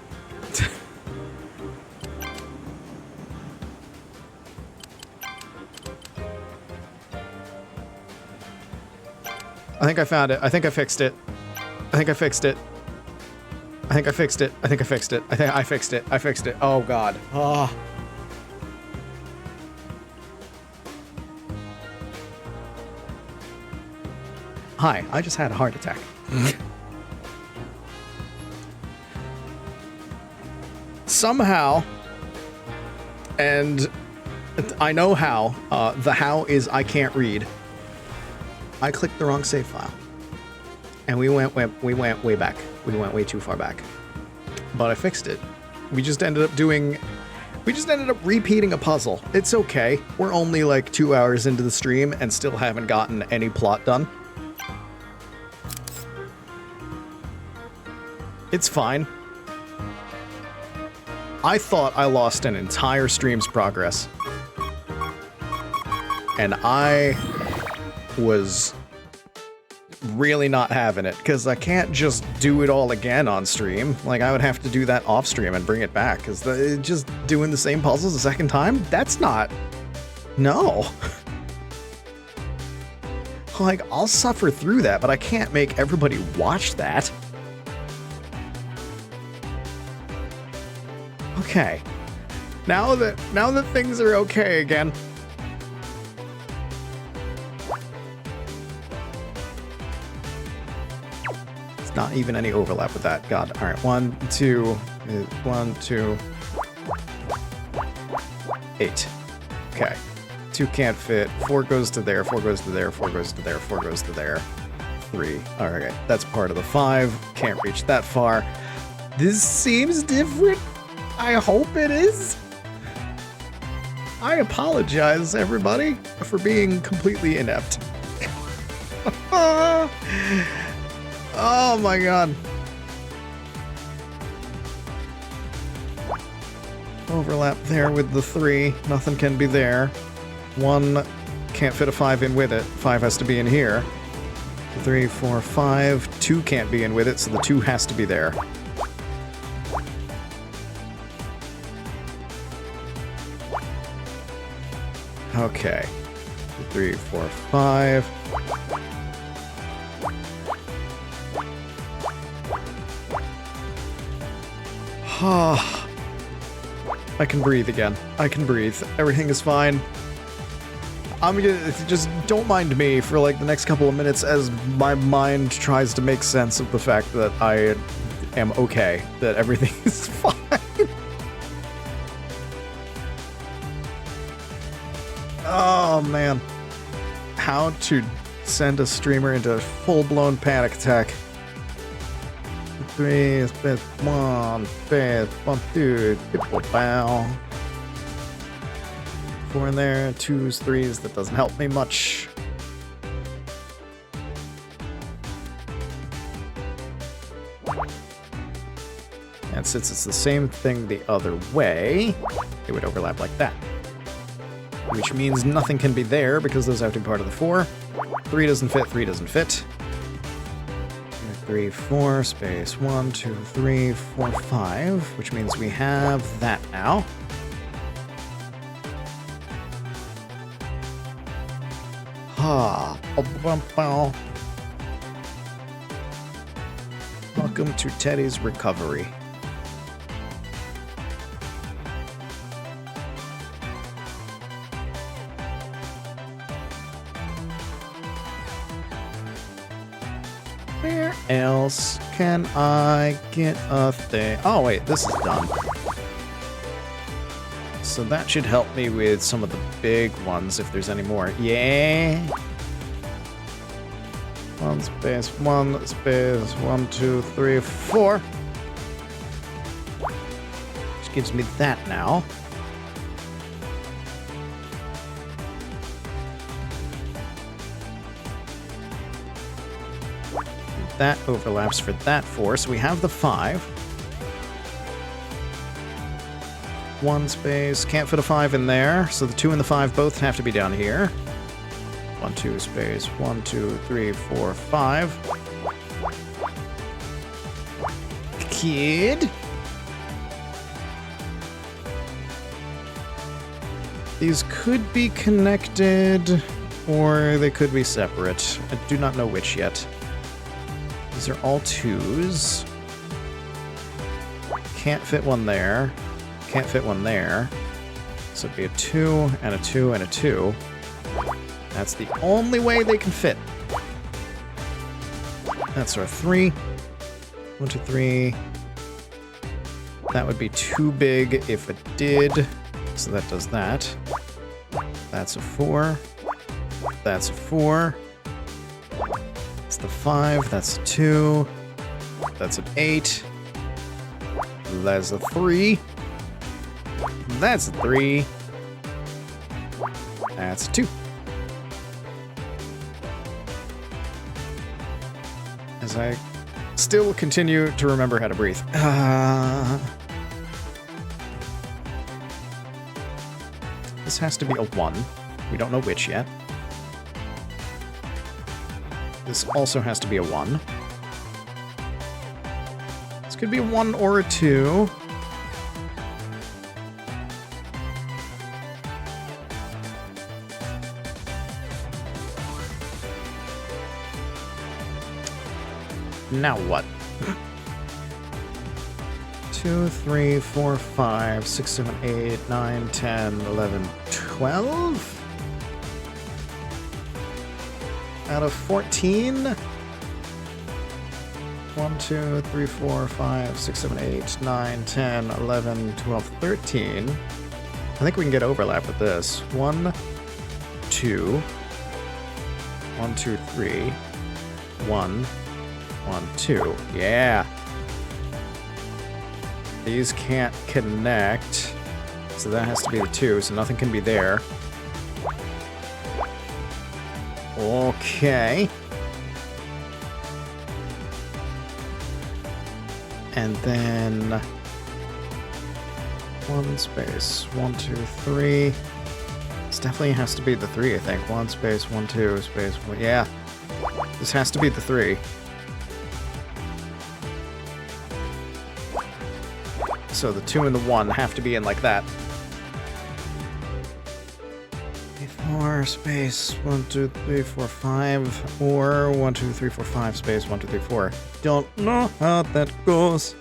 think I found it. I think I fixed it. I think I fixed it. I think I fixed it. I think I fixed it. I think I fixed it. I fixed it. Oh, God. Oh. Hi, I just had a heart attack. Somehow, and I know how, the how is I can't read. I clicked the wrong save file. And we went way back. We went way too far back. But I fixed it. We just ended up repeating a puzzle. It's okay. We're only like 2 hours into the stream and still haven't gotten any plot done. It's fine. I thought I lost an entire stream's progress. And I was really not having it, because I can't just do it all again on stream. Like, I would have to do that off stream and bring it back, because just doing the same puzzles a second time? That's not... No. Like, I'll suffer through that, but I can't make everybody watch that. Okay. Now that things are okay again. It's not even any overlap with that. God. All right. 1, 2, 8. Okay. 2 can't fit. 4 goes to there. 4 goes to there. 4 goes to there. 4 goes to there. 3. All right. That's part of the 5. Can't reach that far. This seems different. I hope it is. I apologize, everybody, for being completely inept. Oh my god. Overlap there with the 3. Nothing can be there. 1 can't fit a 5 in with it. 5 has to be in here. 3, 4, 5. 2 can't be in with it, so the 2 has to be there. Okay. 3, 4, 5. I can breathe again. I can breathe. Everything is fine. I'm gonna just don't mind me for like the next couple of minutes as my mind tries to make sense of the fact that I am okay, that everything is fine. Oh man. How to send a streamer into a full-blown panic attack. 3, space 1, space 1, 2, bow. 4 in there, 2s, 3s, that doesn't help me much. And since it's the same thing the other way, it would overlap like that. Which means nothing can be there because those have to be part of the 4. 3 doesn't fit, 3 doesn't fit. 3, 4, space 1, 2, 3, 4, 5, which means we have that now. Welcome to Teddy's recovery. Where else can I get a thing? Oh wait, this is done. So that should help me with some of the big ones if there's any more. Yeah. 1 space 1 space 1, 2, 3, 4. Which gives me that now. That overlaps for that 4, so we have the 5. 1 space, can't fit a 5 in there, so the 2 and the 5 both have to be down here. 1, 2 space, 1, 2, 3, 4, 5. Kid. These could be connected or they could be separate. I do not know which yet. These are all 2s. Can't fit one there. Can't fit one there. So it'd be a 2 and a 2 and a 2. That's the only way they can fit. That's our 3. 1, 2, 3. That would be too big if it did. So that does that. That's a 4. That's a 4. That's the 5. That's a 2. That's an 8. That's a 3. That's a 3. That's a 2. As I still continue to remember how to breathe. This has to be a 1. We don't know which yet. This also has to be a 1. This could be a 1 or a 2. Now what? 2, 3, 4, 5, 6, 7, 8, 9, 10, 11, 12? Out of 14? 1, 2, 3, 4, 5, 6, 7, 8, 9, 10, 11, 12, 13. I think we can get overlap with this. 1, 2. 1, 2, 3. 1. 1, 2. Yeah. These can't connect. So that has to be the 2, so nothing can be there. Okay. And then 1 space, 1, 2, 3. This definitely has to be the 3, I think. 1 space, 1, 2 space, 1. Yeah. This has to be the 3. So the 2 and the 1 have to be in like that. 4 space 1, 2, 3, 4, 5, or 1, 2, 3, 4, 5 space 1, 2, 3, 4. Don't know how that goes.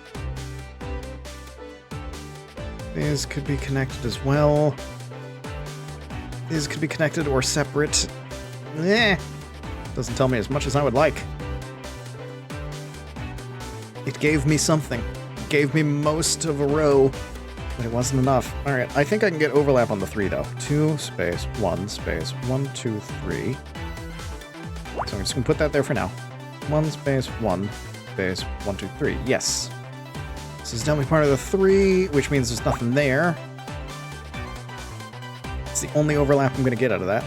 These could be connected as well. These could be connected or separate. Eh. Doesn't tell me as much as I would like. It gave me something. It gave me most of a row. But it wasn't enough. Alright, I think I can get overlap on the 3, though. 2 space 1 space 1, 2, 3. So I'm just going to put that there for now. 1 space 1 space 1, 2, 3. Yes. This is definitely part of the 3, which means there's nothing there. It's the only overlap I'm going to get out of that.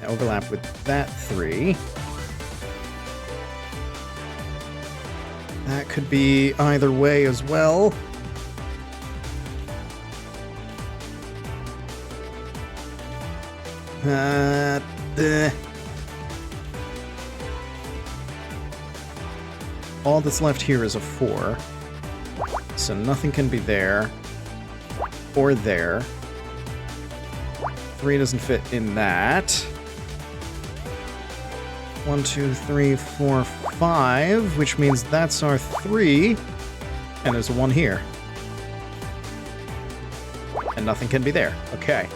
Overlap with that 3. That could be either way as well. All that's left here is a 4. So nothing can be there. Or there. 3 doesn't fit in that. 1, 2, 3, 4, 5, which means that's our 3. And there's a 1 here. And nothing can be there. Okay.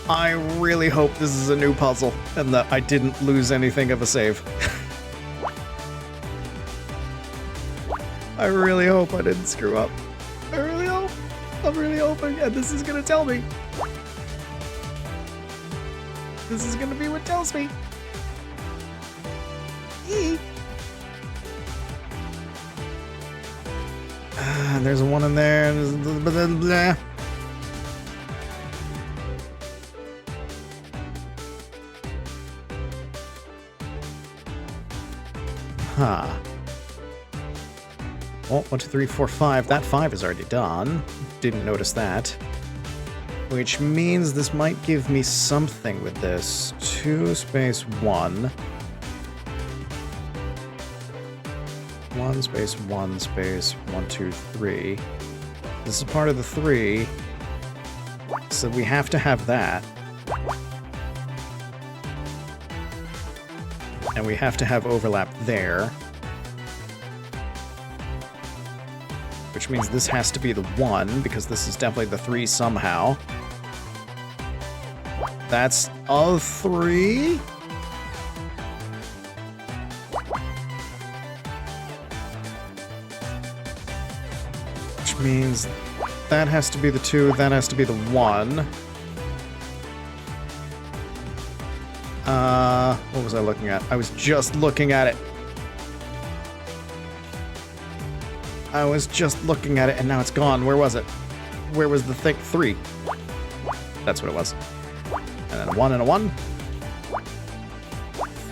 I really hope this is a new puzzle, and that I didn't lose anything of a save. I really hope I didn't screw up. I really hope. I'm really hoping, and this is gonna tell me. This is gonna be what tells me. There's a 1 in there. Blah, blah. Huh. Oh, 1, 2, 3, 4, 5. That 5 is already done. Didn't notice that. Which means this might give me something with this. 2 space 1. 1 space 1 space 1, 2, 3. This is part of the 3. So we have to have that. And we have to have overlap there. Which means this has to be the 1, because this is definitely the 3 somehow. That's a 3? Which means that has to be the 2, that has to be the 1. What was I looking at? I was just looking at it. I was just looking at it, and now it's gone. Where was it? Where was the thing? 3. That's what it was. And then a 1 and a 1.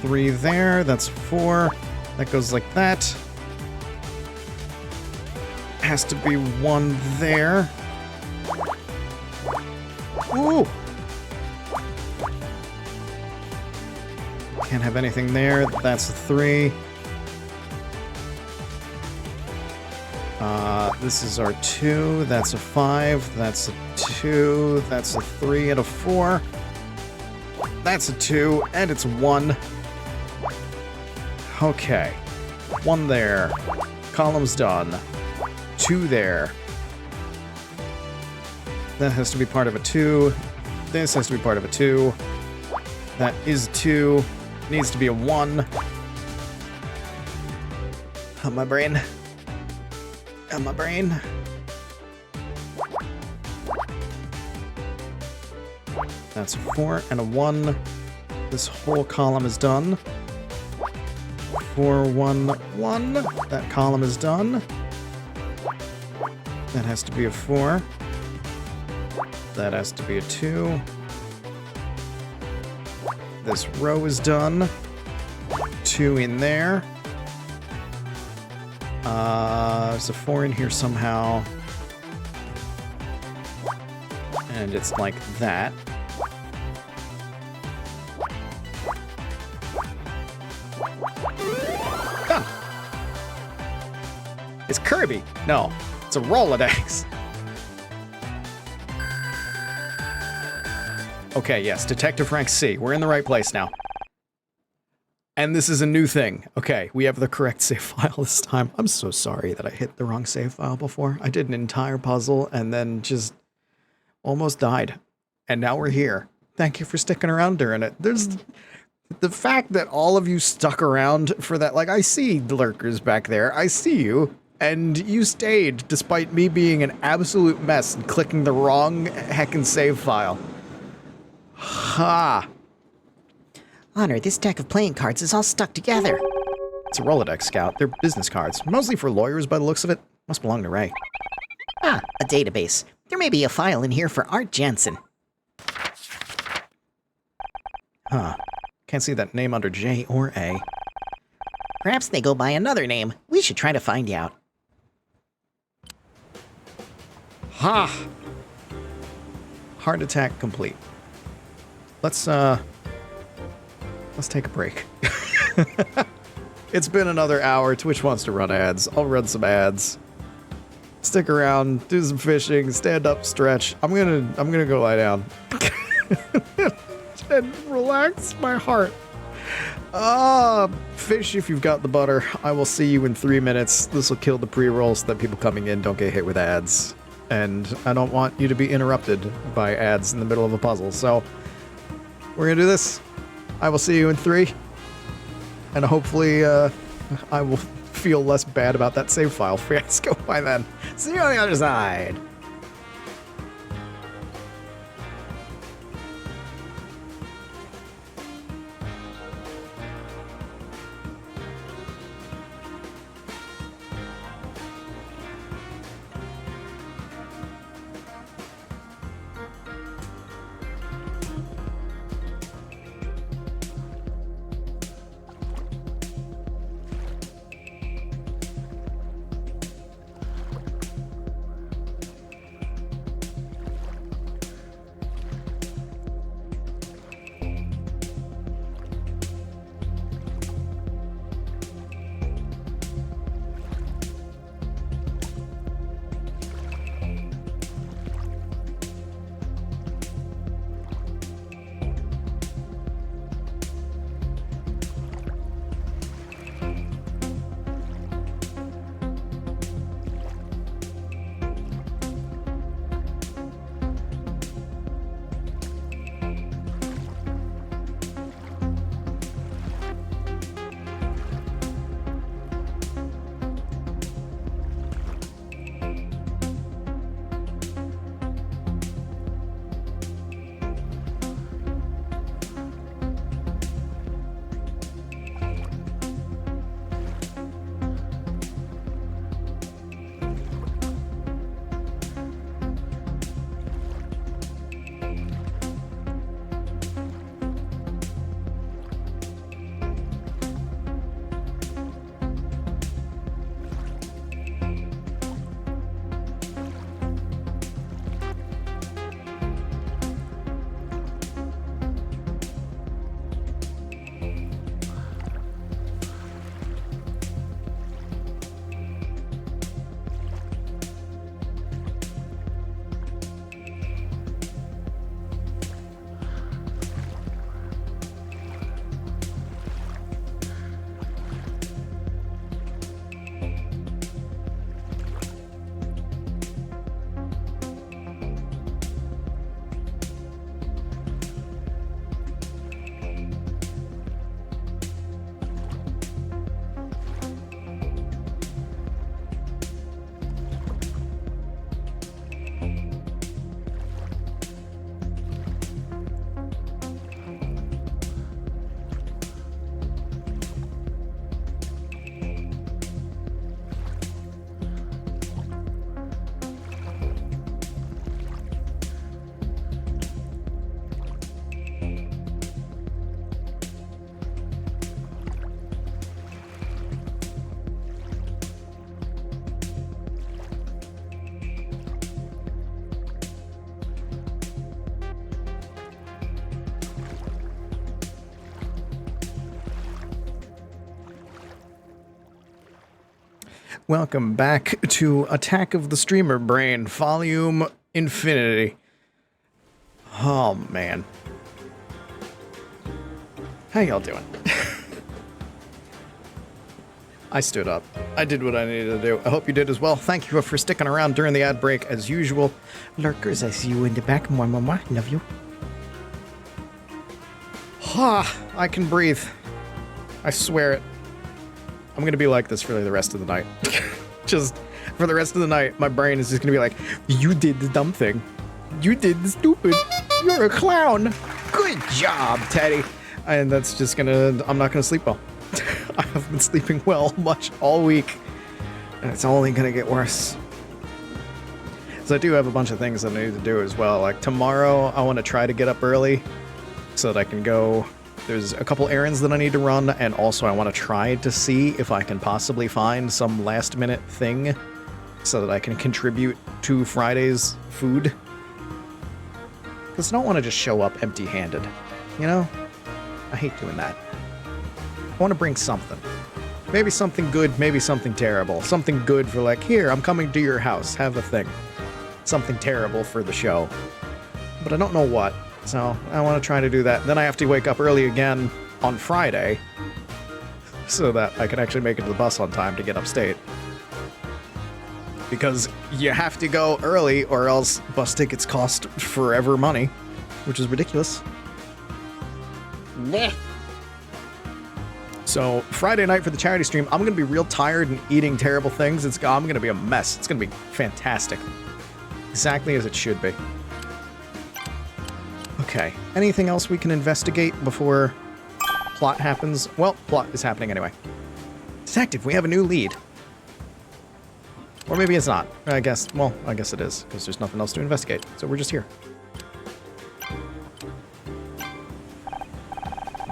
3 there. That's 4. That goes like that. Has to be 1 there. Ooh! Can't have anything there. That's a 3. This is our 2. That's a 5. That's a 2. That's a 3 and a 4. That's a 2, and it's 1. Okay. 1 there. Column's done. 2 there. That has to be part of a 2. This has to be part of a 2. That is 2. Needs to be a 1. Oh, my brain. Oh, my brain. That's a 4 and a 1. This whole column is done. 4, 1, 1. That column is done. That has to be a 4. That has to be a 2. This row is done. 2 in there. There's a 4 in here somehow. And it's like that. Done. It's Kirby. No, it's a Rolodex. Okay, yes, Detective Rank C. We're in the right place now. And this is a new thing. Okay, we have the correct save file this time. I'm so sorry that I hit the wrong save file before. I did an entire puzzle and then just almost died. And now we're here. Thank you for sticking around during it. There's the fact that all of you stuck around for that. Like, I see lurkers back there. I see you. And you stayed despite me being an absolute mess and clicking the wrong heckin' save file. Ha!
Honor, this deck of playing cards is all stuck together.
It's a Rolodex, Scout. They're business cards. Mostly for lawyers by the looks of it. Must belong to Ray.
Ah, a database. There may be a file in here for Art Jensen.
Huh. Can't see that name under J or A.
Perhaps they go by another name. We should try to find out.
Ha! Heart attack complete. Let's take a break. It's been another hour. Twitch wants to run ads. I'll run some ads. Stick around, do some fishing, stand up, stretch. I'm gonna go lie down. And relax my heart. Fish if you've got the butter. I will see you in 3 minutes. This will kill the pre-roll so that people coming in don't get hit with ads. And I don't want you to be interrupted by ads in the middle of a puzzle. So we're gonna do this. I will see you in 3. And hopefully I will feel less bad about that save file fiasco by then. See you on the other side. Welcome back to Attack of the Streamer Brain, Volume Infinity. Oh, man. How y'all doing? I stood up. I did what I needed to do. I hope you did as well. Thank you for sticking around during the ad break, as usual. Lurkers, I see you in the back. Mwah, mwah, mwah. Love you. I can breathe. I swear it. I'm gonna be like this for the rest of the night. Just for the rest of the night, my brain is just gonna be like, you did the dumb thing. You did the stupid. You're a clown. Good job, Teddy. And that's just gonna, I'm not gonna sleep well. I have been sleeping well much all week. And it's only gonna get worse. So I do have a bunch of things that I need to do as well. Like tomorrow, I wanna try to get up early so that I can go. There's a couple errands that I need to run, and also I want to try to see if I can possibly find some last-minute thing so that I can contribute to Friday's food. Because I don't want to just show up empty-handed, you know? I hate doing that. I want to bring something. Maybe something good, maybe something terrible. Something good for like, here, I'm coming to your house, have a thing. Something terrible for the show. But I don't know what. So I want to try to do that. Then I have to wake up early again on Friday so that I can actually make it to the bus on time to get upstate. Because you have to go early or else bus tickets cost forever money, which is ridiculous.
Meh.
So Friday night for the charity stream, I'm going to be real tired and eating terrible things. I'm going to be a mess. It's going to be fantastic. Exactly as it should be. Okay, anything else we can investigate before plot happens? Well, plot is happening anyway. Detective, we have a new lead. Or maybe it's not. I guess it is, because there's nothing else to investigate. So we're just here.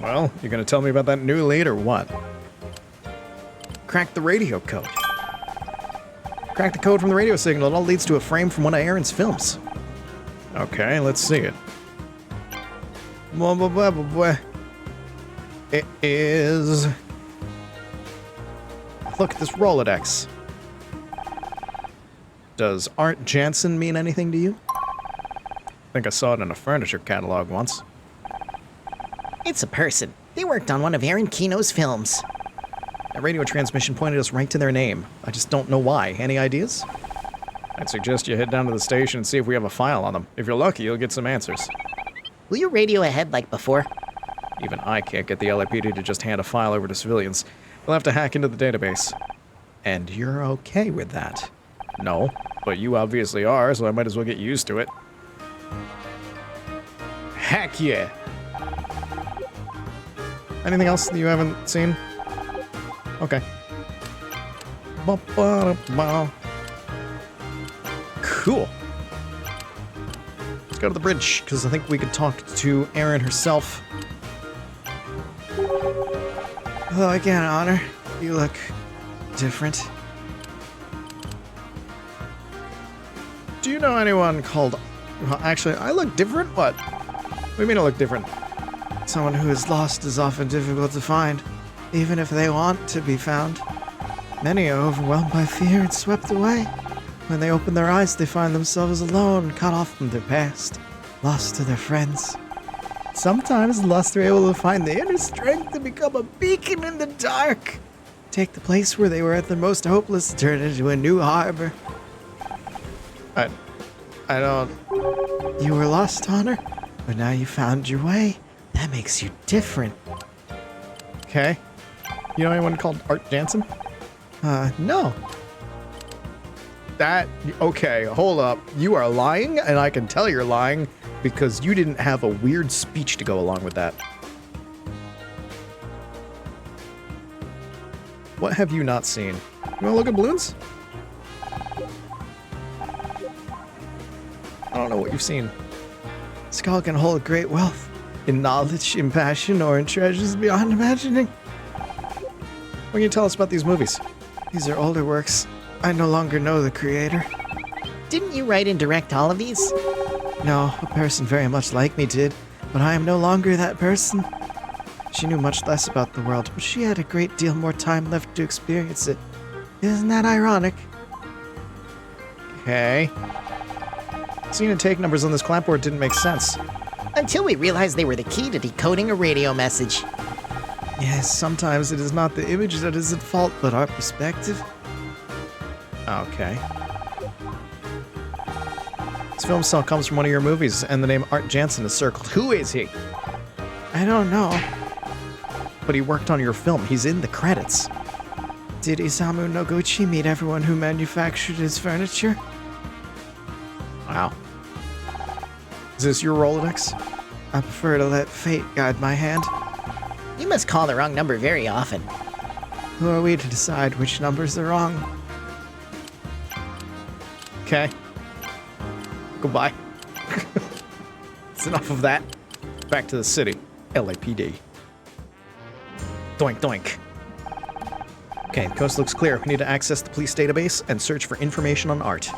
Well, you gonna tell me about that new lead or what? Crack the radio code. Crack the code from the radio signal. It all leads to a frame from one of Aaron's films. Okay, let's see it. It is... Look at this Rolodex. Does Art Jansen mean anything to you? I think I saw it in a furniture catalog once.
It's a person. They worked on one of Aaron Kino's films.
That radio transmission pointed us right to their name. I just don't know why. Any ideas? I'd suggest you head down to the station and see if we have a file on them. If you're lucky, you'll get some answers.
Will you radio ahead like before?
Even I can't get the LAPD to just hand a file over to civilians. We'll have to hack into the database. And you're okay with that? No, but you obviously are, so I might as well get used to it. Heck yeah! Anything else that you haven't seen? Okay. Cool. Let's go to the bridge, because I think we could talk to Erin herself. Hello again, Honor. You look different. Do you know anyone called... Well, actually, I look different? What? What do you mean I look different? Someone who is lost is often difficult to find, even if they want to be found. Many are overwhelmed by fear and swept away. When they open their eyes, they find themselves alone, cut off from their past, lost to their friends. Sometimes the lost are able to find the inner strength to become a beacon in the dark. Take the place where they were at their most hopeless, turn it into a new harbor. I don't... You were lost, Honor, but now you found your way. That makes you different. Okay. You know anyone called Art Jansen? No. That... Okay, hold up. You are lying, and I can tell you're lying, because you didn't have a weird speech to go along with that. What have you not seen? You wanna look at balloons? I don't know what you've seen. Skull can hold great wealth. In knowledge, in passion, or in treasures beyond imagining. What can you tell us about these movies? These are older works. I no longer know the creator.
Didn't you write and direct all of these?
No, a person very much like me did, but I am no longer that person. She knew much less about the world, but she had a great deal more time left to experience it. Isn't that ironic? Okay. Seeing the take numbers on this clapboard didn't make sense.
Until we realized they were the key to decoding a radio message.
Yes, sometimes it is not the image that is at fault, but our perspective. Okay. This film still comes from one of your movies, and the name Art Jansen is circled. Who is he? I don't know. But he worked on your film. He's in the credits. Did Isamu Noguchi meet everyone who manufactured his furniture? Wow. Is this your Rolodex? I prefer to let fate guide my hand.
You must call the wrong number very often.
Who are we to decide which numbers are wrong? Okay. Goodbye. It's enough of that. Back to the city. LAPD. Doink doink. Okay, the coast looks clear. We need to access the police database and search for information on Art.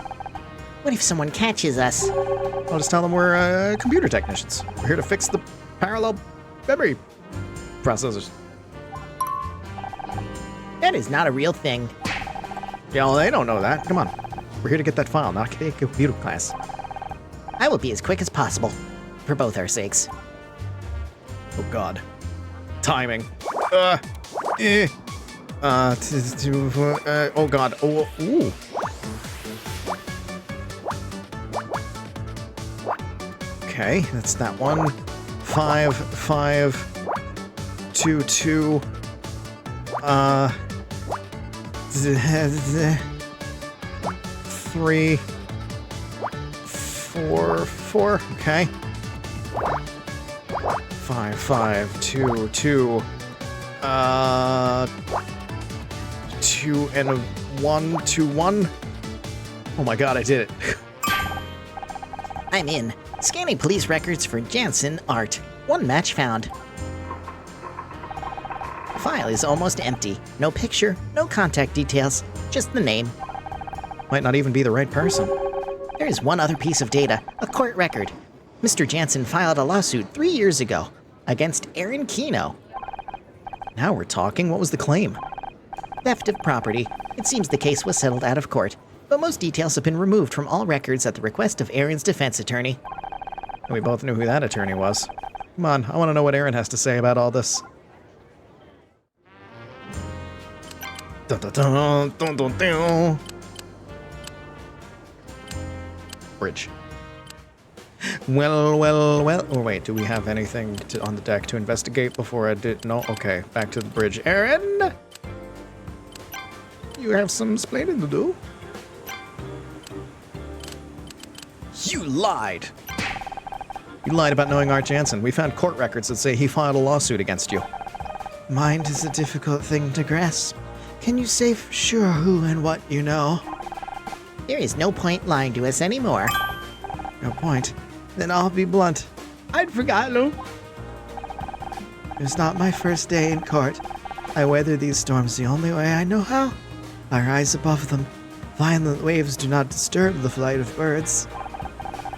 What if someone catches us?
I'll just tell them we're computer technicians. We're here to fix the parallel memory processors.
That is not a real thing.
Yeah, well, they don't know that. Come on. We're here to get that file, not a computer class.
I will be as quick as possible, for both our sakes.
Oh, God. Timing. Oh, God. Oh, ooh. Okay, that's that one. 5, 5, 2, 2. 3, 4, 4. Okay. 5, 5, 2, 2. 2 and a 1, 2, 1. Oh my God, I did it.
I'm in. Scanning police records for Jansen Art. One match found. File is almost empty. No picture, no contact details, just the name.
Might not even be the right person.
There is one other piece of data, a court record. Mr. Jansen filed a lawsuit 3 years ago against Aaron Kino.
Now we're talking. What was the claim?
Theft of property. It seems the case was settled out of court, but most details have been removed from all records at the request of Aaron's defense attorney.
We both knew who that attorney was. Come on, I want to know what Aaron has to say about all this. Dun, dun, dun, dun, dun, dun. Bridge. Well. Oh, wait, do we have anything on the deck to investigate before I did? No? Okay, back to the bridge. Aaron! You have some explaining to do. You lied! You lied about knowing Art Jansen. We found court records that say he filed a lawsuit against you. Mind is a difficult thing to grasp. Can you say for sure who and what you know?
There is no point lying to us anymore.
No point. Then I'll be blunt. I'd forgotten. It's not my first day in court. I weather these storms the only way I know how. I rise above them. Violent waves do not disturb the flight of birds.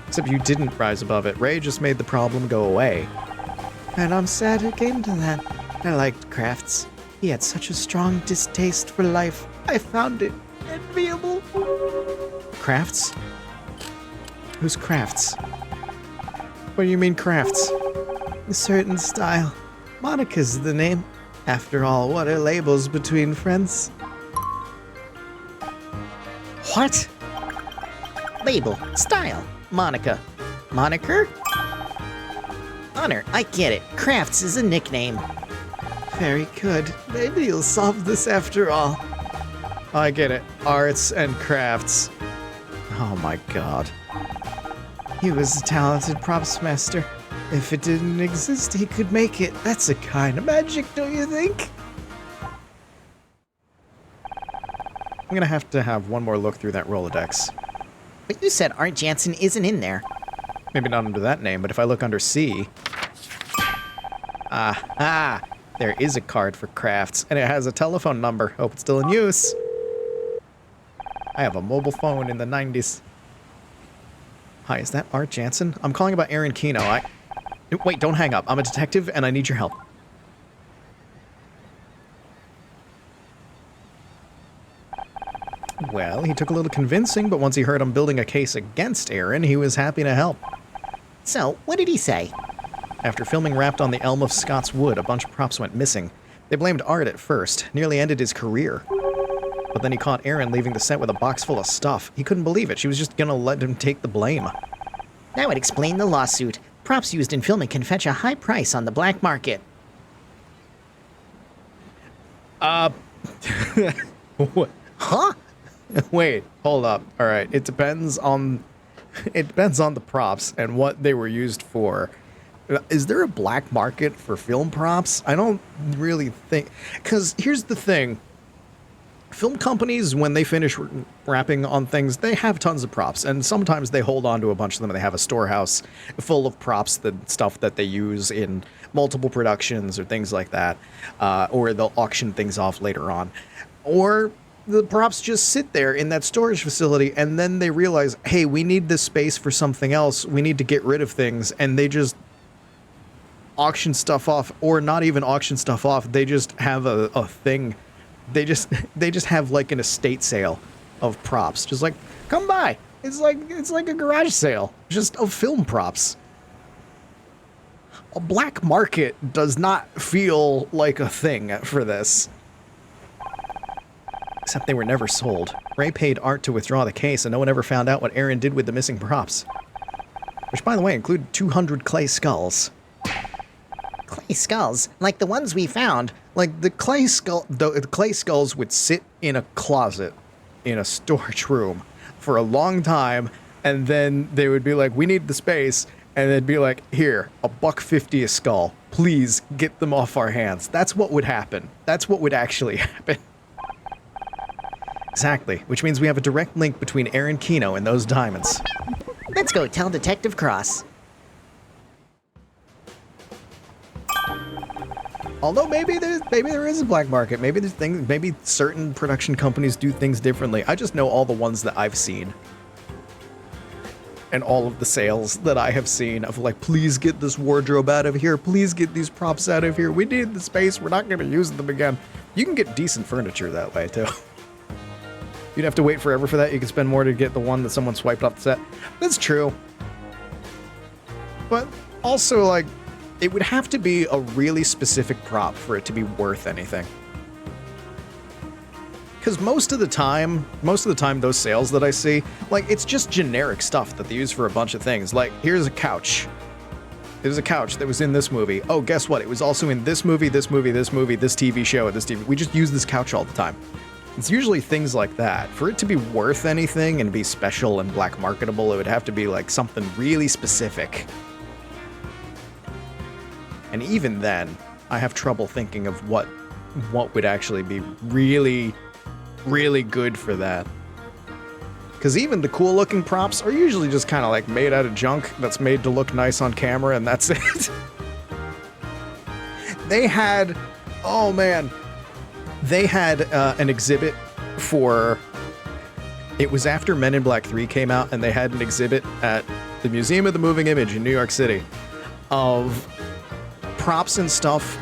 Except you didn't rise above it. Ray just made the problem go away. And I'm sad it came to that. I liked Crafts. He had such a strong distaste for life. I found it enviable. Crafts? Who's Crafts? What do you mean Crafts? A certain style. Monica's the name. After all, what are labels between friends?
What? Label, style, Monica. Moniker? Honor, I get it. Crafts is a nickname.
Very good. Maybe you'll solve this after all. I get it. Arts and crafts. Oh my God. He was a talented props master. If it didn't exist, he could make it. That's a kind of magic, don't you think? I'm gonna have to have one more look through that Rolodex.
But you said Art Jansen isn't in there.
Maybe not under that name, but if I look under C... Aha! There is a card for crafts, and it has a telephone number. Hope it's still in use. I have a mobile phone in the 90s. Hi, is that Art Jansen? I'm calling about Aaron Kino. Wait, don't hang up. I'm a detective, and I need your help. Well, he took a little convincing, but once he heard I'm building a case against Aaron, he was happy to help.
So, what did he say?
After filming wrapped on the elm of Scott's Wood, a bunch of props went missing. They blamed Art at first, nearly ended his career. But then he caught Aaron leaving the set with a box full of stuff. He couldn't believe it. She was just gonna let him take the blame.
That would explain the lawsuit. Props used in filming can fetch a high price on the black market.
What?
Huh?
Wait, hold up. All right, it depends on the props and what they were used for. Is there a black market for film props? I don't really think, because here's the thing. Film companies, when they finish wrapping on things, they have tons of props, and sometimes they hold on to a bunch of them, and they have a storehouse full of props, the stuff that they use in multiple productions or things like that, or they'll auction things off later on. Or the props just sit there in that storage facility, and then they realize, hey, we need this space for something else, we need to get rid of things, and they just auction stuff off, or not even auction stuff off, they just have a thing. They just have like an estate sale of props. Just like, come by. It's like a garage sale, just of film props. A black market does not feel like a thing for this. Except they were never sold. Ray paid Art to withdraw the case, and no one ever found out what Aaron did with the missing props. Which, by the way, include 200 clay skulls.
Clay skulls? Like the ones we found?
Like, the clay skulls would sit in a closet in a storage room for a long time, and then they would be like, we need the space, and they'd be like, here, $1.50 a skull. Please get them off our hands. That's what would happen. That's what would actually happen. Exactly, which means we have a direct link between Aaron Kino and those diamonds.
Let's go tell Detective Cross.
Although maybe there is a black market. Maybe there's things. Maybe certain production companies do things differently. I just know all the ones that I've seen, and all of the sales that I have seen of like, please get this wardrobe out of here. Please get these props out of here. We need the space. We're not going to use them again. You can get decent furniture that way too. You'd have to wait forever for that. You can spend more to get the one that someone swiped off the set. That's true. But also, like, it would have to be a really specific prop for it to be worth anything. Because most of the time, those sales that I see, like, it's just generic stuff that they use for a bunch of things. Like, here's a couch. There's a couch that was in this movie. Oh, guess what? It was also in this movie, this movie, this movie, this TV show, and this TV. We just use this couch all the time. It's usually things like that. For it to be worth anything and be special and black marketable, it would have to be like something really specific. And even then, I have trouble thinking of what would actually be really, really good for that. Because even the cool-looking props are usually just kind of like made out of junk that's made to look nice on camera, and that's it. They had, oh man, they had an exhibit for, it was after Men in Black 3 came out, and they had an exhibit at the Museum of the Moving Image in New York City of props and stuff,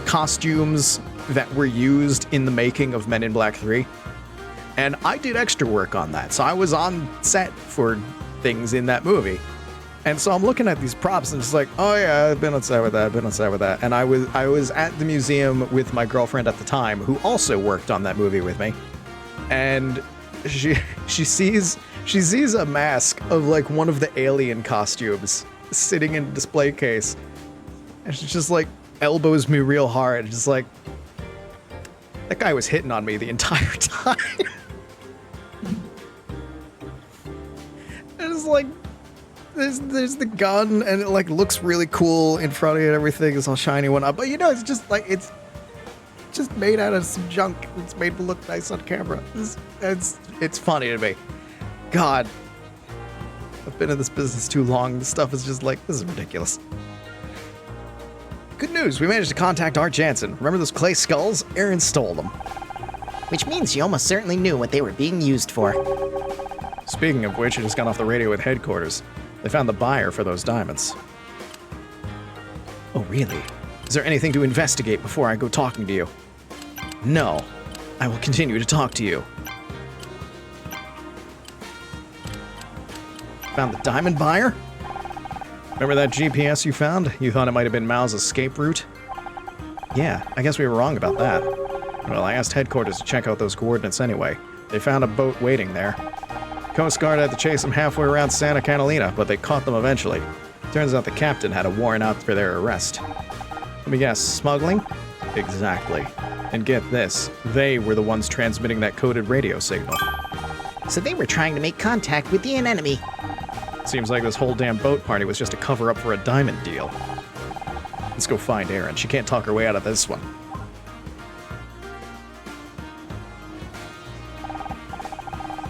costumes that were used in the making of Men in Black 3. And I did extra work on that, so I was on set for things in that movie. And so I'm looking at these props and it's like, oh yeah, I've been on set with that, And I was at the museum with my girlfriend at the time, who also worked on that movie with me. And she sees a mask of like one of the alien costumes sitting in a display case. And she just like elbows me real hard, just like, that guy was hitting on me the entire time. And it's like, there's the gun, and it like looks really cool in front of you and everything. It's all shiny one up, but you know, it's just like, it's just made out of some junk. It's made to look nice on camera. It's funny to me. God, I've been in this business too long. This stuff is just like, this is ridiculous. Good news, we managed to contact Art Jansen. Remember those clay skulls? Aaron stole them.
Which means you almost certainly knew what they were being used for.
Speaking of which, I just got off the radio with headquarters. They found the buyer for those diamonds. Oh, really? Is there anything to investigate before I go talking to you? No. I will continue to talk to you. Found the diamond buyer? Remember that GPS you found? You thought it might have been Mal's escape route? Yeah, I guess we were wrong about that. Well, I asked headquarters to check out those coordinates anyway. They found a boat waiting there. Coast Guard had to chase them halfway around Santa Catalina, but they caught them eventually. Turns out the captain had a warrant out for their arrest. Let me guess, smuggling? Exactly. And get this, they were the ones transmitting that coded radio signal.
So they were trying to make contact with the enemy.
Seems like this whole damn boat party was just a cover-up for a diamond deal. Let's go find Erin. She can't talk her way out of this one.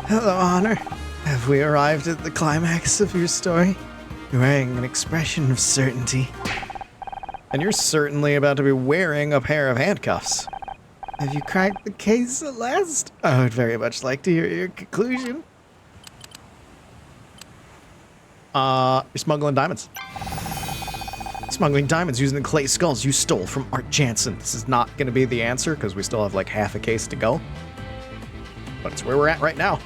Hello, Honor. Have we arrived at the climax of your story? You're wearing an expression of certainty.
And you're certainly about to be wearing a pair of handcuffs.
Have you cracked the case at last? I would very much like to hear your conclusion.
You're smuggling diamonds. Smuggling diamonds using the clay skulls you stole from Art Jansen. This is not going to be the answer because we still have like half a case to go. But it's where we're at right now.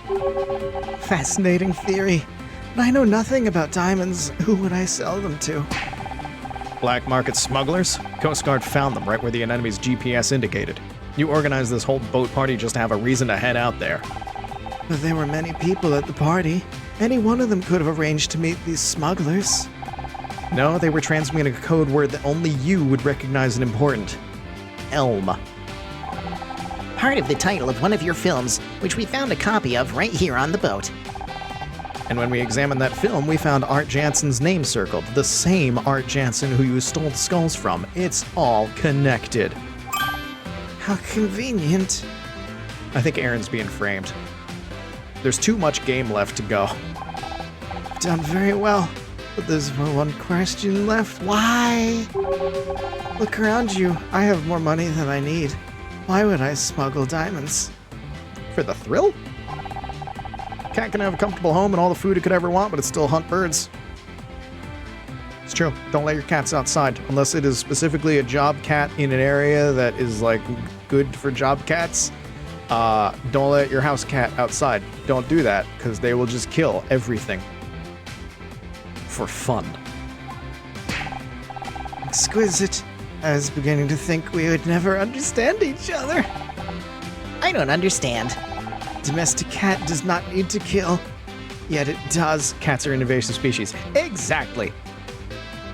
Fascinating theory. But I know nothing about diamonds. Who would I sell them to?
Black market smugglers? Coast Guard found them right where the enemy's GPS indicated. You organized this whole boat party just to have a reason to head out there.
But there were many people at the party. Any one of them could have arranged to meet these smugglers.
No, they were transmitting a code word that only you would recognize as important. Elm.
Part of the title of one of your films, which we found a copy of right here on the boat.
And when we examined that film, we found Art Jansen's name circled. The same Art Jansen who you stole the skulls from. It's all connected.
How convenient.
I think Erin's being framed. There's too much game left to go.
You've done very well. But there's one question left. Why? Look around you. I have more money than I need. Why would I smuggle diamonds?
For the thrill? Cat can have a comfortable home and all the food it could ever want, but it still hunt birds. It's true. Don't let your cats outside unless it is specifically a job cat in an area that is like good for job cats. Don't let your house cat outside. Don't do that because they will just kill everything. For fun.
Exquisite. I was beginning to think we would never understand each other.
I don't understand.
Domestic cat does not need to kill, yet it does.
Cats are an invasive species. Exactly.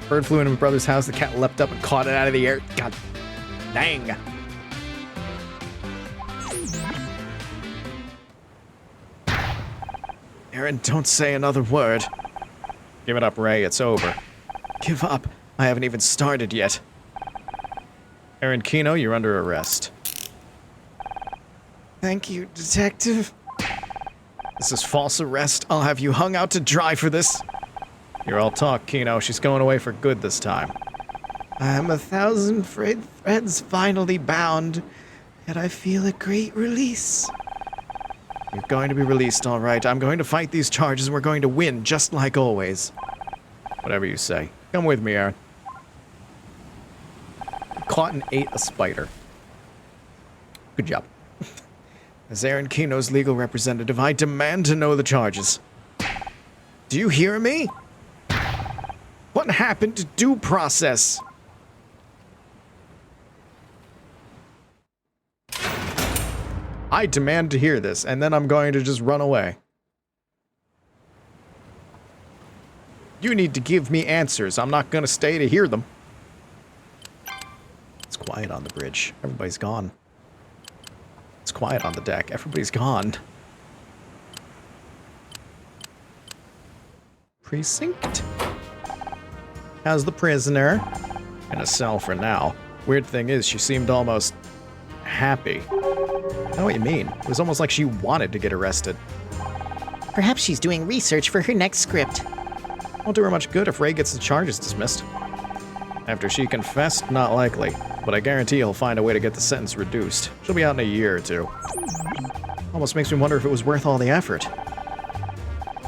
Bird flew into my brother's house. The cat leapt up and caught it out of the air. God dang.
Erin, don't say another word.
Give it up, Ray. It's over.
Give up. I haven't even started yet.
Erin Kino, you're under arrest.
Thank you, detective.
This is false arrest.
I'll have you hung out to dry for this.
You're all talk, Kino. She's going away for good this time.
I am 1,000 frayed threads finally bound, yet I feel a great release.
You're going to be released, all right. I'm going to fight these charges and we're going to win, just like always. Whatever you say. Come with me, Erin. Caught and ate a spider. Good job.
As Erin Kino's legal representative, I demand to know the charges. Do you hear me? What happened to due process?
I demand to hear this, and then I'm going to just run away. You need to give me answers. I'm not going to stay to hear them. It's quiet on the bridge. Everybody's gone. It's quiet on the deck. Everybody's gone. Precinct? How's the prisoner? In a cell for now. Weird thing is, she seemed almost happy. I know what you mean. It was almost like she wanted to get arrested.
Perhaps she's doing research for her next script.
Won't do her much good if Ray gets the charges dismissed. After she confessed, not likely. But I guarantee he'll find a way to get the sentence reduced. She'll be out in a year or two. Almost makes me wonder if it was worth all the effort.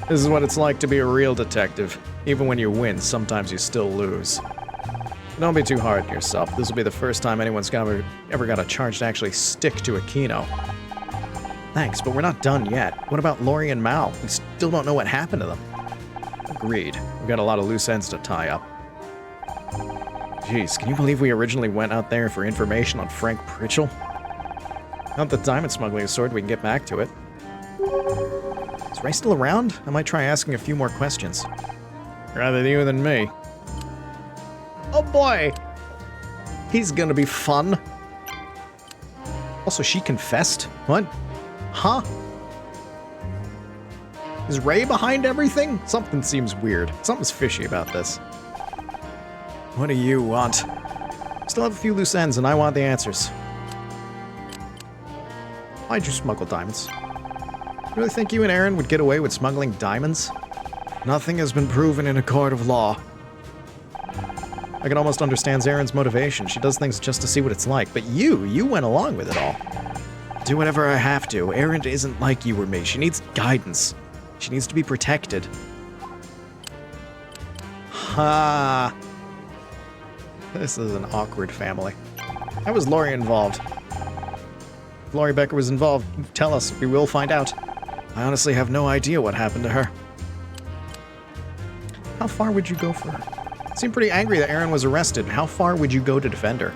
This is what it's like to be a real detective. Even when you win, sometimes you still lose. Don't be too hard on yourself. This will be the first time anyone's ever got a charge to actually stick to a Kino. Thanks, but we're not done yet. What about Lori and Mal? We still don't know what happened to them. Agreed. We've got a lot of loose ends to tie up. Jeez, can you believe we originally went out there for information on Frank Pritchell? Now that the diamond smuggling is sorted, we can get back to it. Is Ray still around? I might try asking a few more questions. Rather you than me. Oh boy! He's gonna be fun. Also, she confessed? What? Huh? Is Ray behind everything? Something seems weird. Something's fishy about this. What do you want? Still have a few loose ends, and I want the answers. Why'd you smuggle diamonds? You really think you and Aaron would get away with smuggling diamonds? Nothing has been proven in a court of law. I can almost understand Aaron's motivation. She does things just to see what it's like, but you went along with it all. Do whatever I have to. Erin isn't like you or me. She needs guidance. She needs to be protected. Ha! This is an awkward family. How was Laurie involved? If Laurie Becker was involved, tell us. We will find out. I honestly have no idea what happened to her. How far would you go for her? Seemed pretty angry that Aaron was arrested. How far would you go to defend her?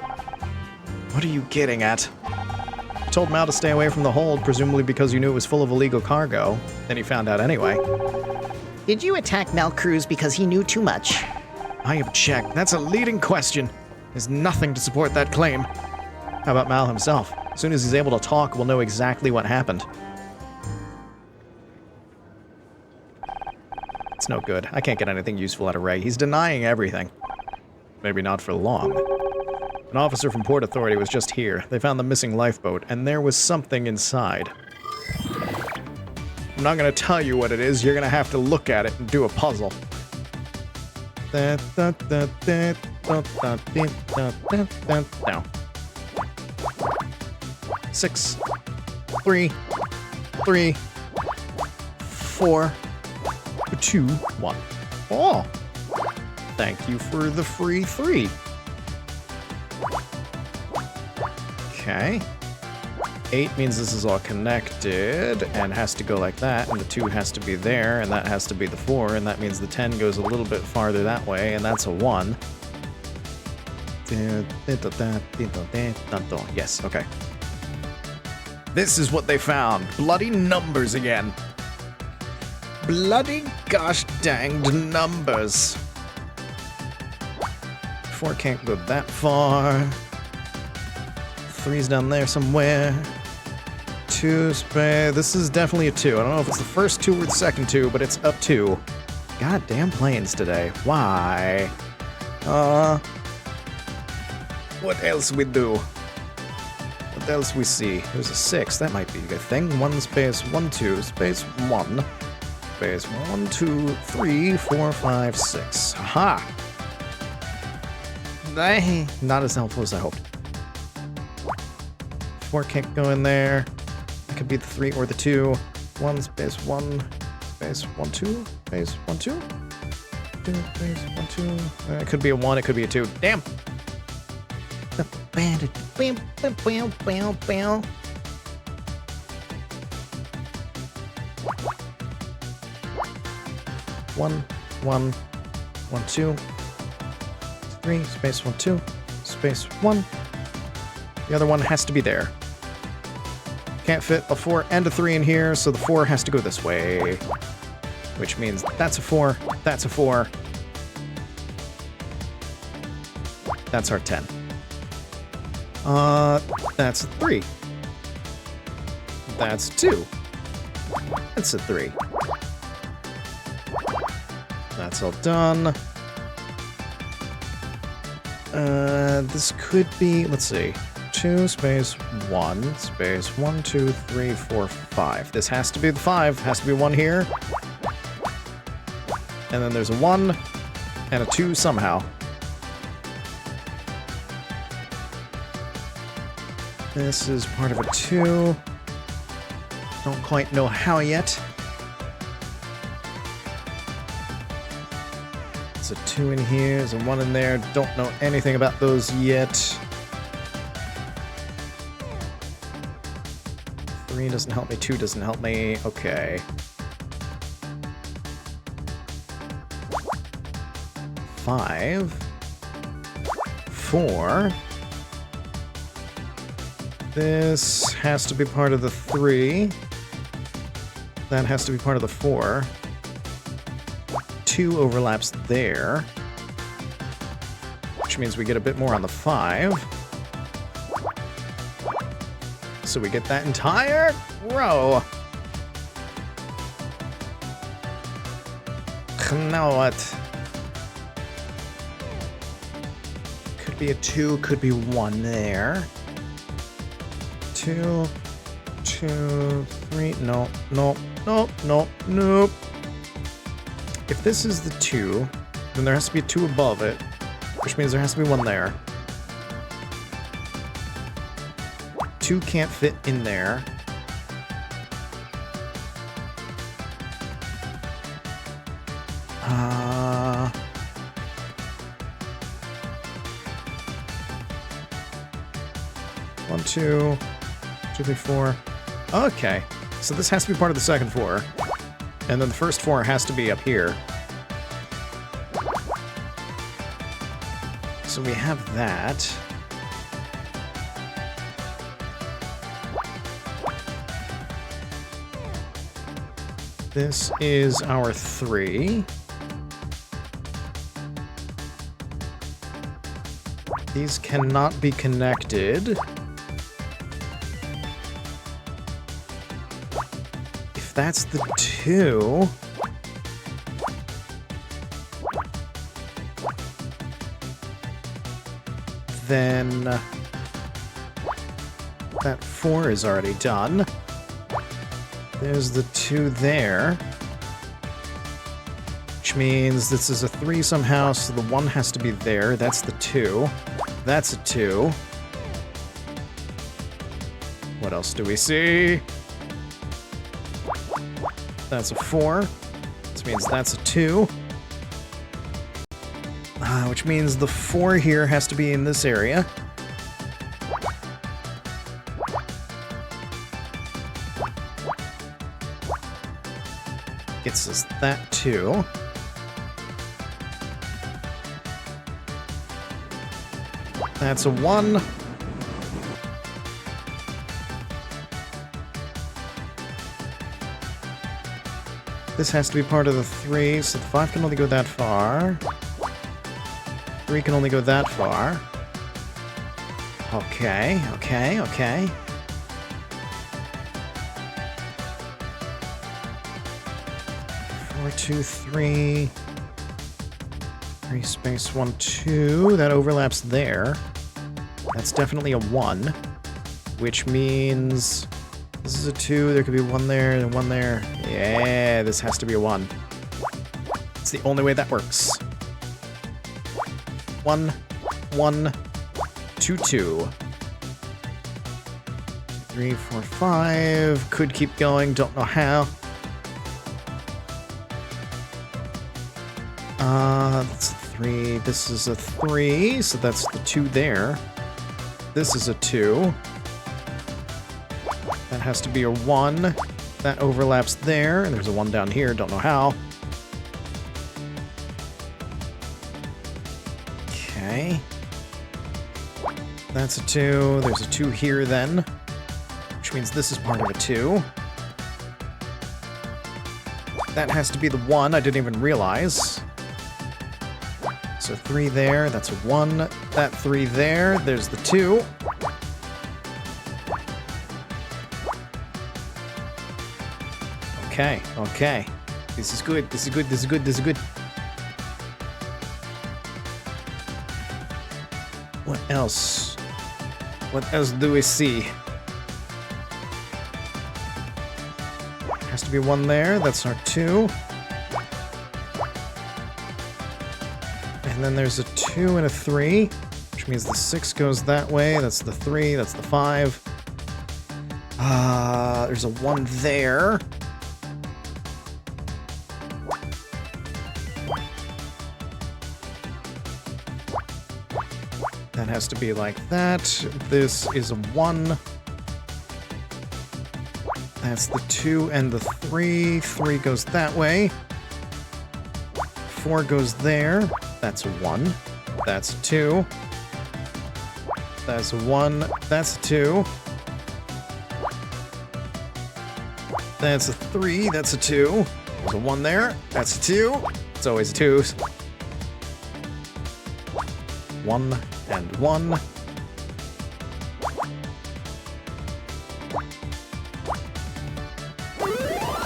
What are you getting at? You told Mal to stay away from the hold, presumably because you knew it was full of illegal cargo. Then he found out anyway.
Did you attack Mel Cruz because he knew too much?
I object. That's a leading question. There's nothing to support that claim. How about Mal himself? As soon as he's able to talk, we'll know exactly what happened. It's no good. I can't get anything useful out of Ray. He's denying everything. Maybe not for long. An officer from Port Authority was just here. They found the missing lifeboat, and there was something inside. I'm not going to tell you what it is. You're going to have to look at it and do a puzzle. Now. 6, 3, 3, 4, 2, 1. Oh! Thank you for the free 3. Okay. 8 means this is all connected and has to go like that, and the 2 has to be there, and that has to be the 4, and that means the 10 goes a little bit farther that way, and that's a 1. Yes, okay. This is what they found. Bloody numbers again. Bloody gosh danged numbers. 4 can't go that far. 3's down there somewhere. 2 space. This is definitely a 2. I don't know if it's the first 2 or the second 2, but it's up 2. Goddamn planes today. Why? What else we do? What else we see? There's a 6. That might be a good thing. 1 space 1 2 space 1 space 1 2 3 4 5 6. Aha! Not as helpful as I hoped. 4 can't go in there. It could be the 3 or the 2. 1 space 1 space 1 2 space 1 2 2 space 1 2. It could be a 1. It could be a 2. Damn. 1 1 1 2 3 space 1 2 space 1. The other one has to be there. Can't fit a 4 and a 3 in here, so the 4 has to go this way. Which means that's a 4, that's a 4. That's our 10. That's a 3. That's 2. That's a 3. That's all done. This could be, let's see. 2 space 1 space 1 2 3 4 5. This has to be the 5. Has to be 1 here. And then there's a 1 and a 2 somehow. This is part of a 2. Don't quite know how yet. There's a 2 in here, there's a 1 in there. Don't know anything about those yet. 3 doesn't help me, 2 doesn't help me. Okay. 5, 4. This has to be part of the 3. That has to be part of the 4. 2 overlaps there, which means we get a bit more on the 5. So we get that entire row. Now what? Could be a 2, could be 1 there. 2, 2, 3. No, no, no, no, nope. If this is the 2, then there has to be a 2 above it, which means there has to be 1 there. 2 can't fit in there. One, 2, 2, 3, 4. Okay, so this has to be part of the second 4. And then the first 4 has to be up here. So we have that. This is our 3. These cannot be connected. If that's the 2... then... that 4 is already done. There's the 2 there. Which means this is a 3 somehow, so the 1 has to be there. That's the 2. That's a 2. What else do we see? That's a 4. This means that's a 2. Which means the 4 here has to be in this area. Gets us that 2. That's a 1. This has to be part of the 3, so the 5 can only go that far. 3 can only go that far. Okay, okay, okay. Four, 2, 3. 3 space 1, 2. That overlaps there. That's definitely a 1. Which means... this is a 2, there could be 1 there, and 1 there. Yeah, this has to be a 1. It's the only way that works. 1, 1, 2, 2. 3, 4, 5. Could keep going, don't know how. That's a 3. This is a 3, so that's the 2 there. This is a 2. That has to be a 1. That overlaps there, and there's a 1 down here, don't know how. Okay. That's a 2. There's a 2 here then, which means this is part of a 2. That has to be the 1, I didn't even realize. So 3 there, that's a 1. That 3 there, there's the 2. Okay, okay. This is good, this is good, this is good, this is good. What else? What else do we see? Has to be 1 there, that's our 2. And then there's a 2 and a 3, which means the 6 goes that way, that's the 3, that's the 5. There's a 1 there. That has to be like that. This is a 1. That's the 2 and the 3. 3 goes that way. 4 goes there. That's 1. That's 2. That's 1. That's 2. That's a 3. That's a 2. There's a 1 there. That's a 2. It's always 2s. 1 and 1.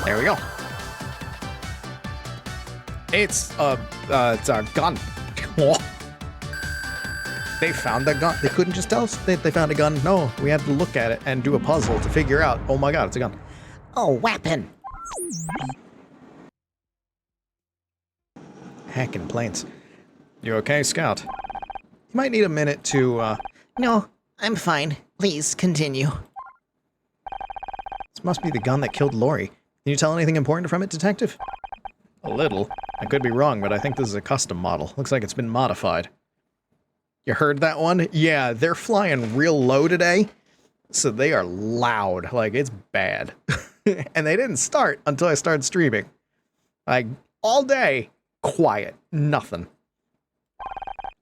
There we go. It's a gun. They found a gun. They couldn't just tell us they found a gun. No, we had to look at it and do a puzzle to figure out, oh my god, it's a gun.
Oh, weapon.
Hacking planes. You okay, Scout? You might need a minute to,
No, I'm fine. Please continue.
This must be the gun that killed Lori. Can you tell anything important from it, Detective? A little. I could be wrong, but I think this is a custom model. Looks like it's been modified. You heard that one? Yeah, they're flying real low today, so they are loud. Like, it's bad. And they didn't start until I started streaming. Like, all day, quiet. Nothing.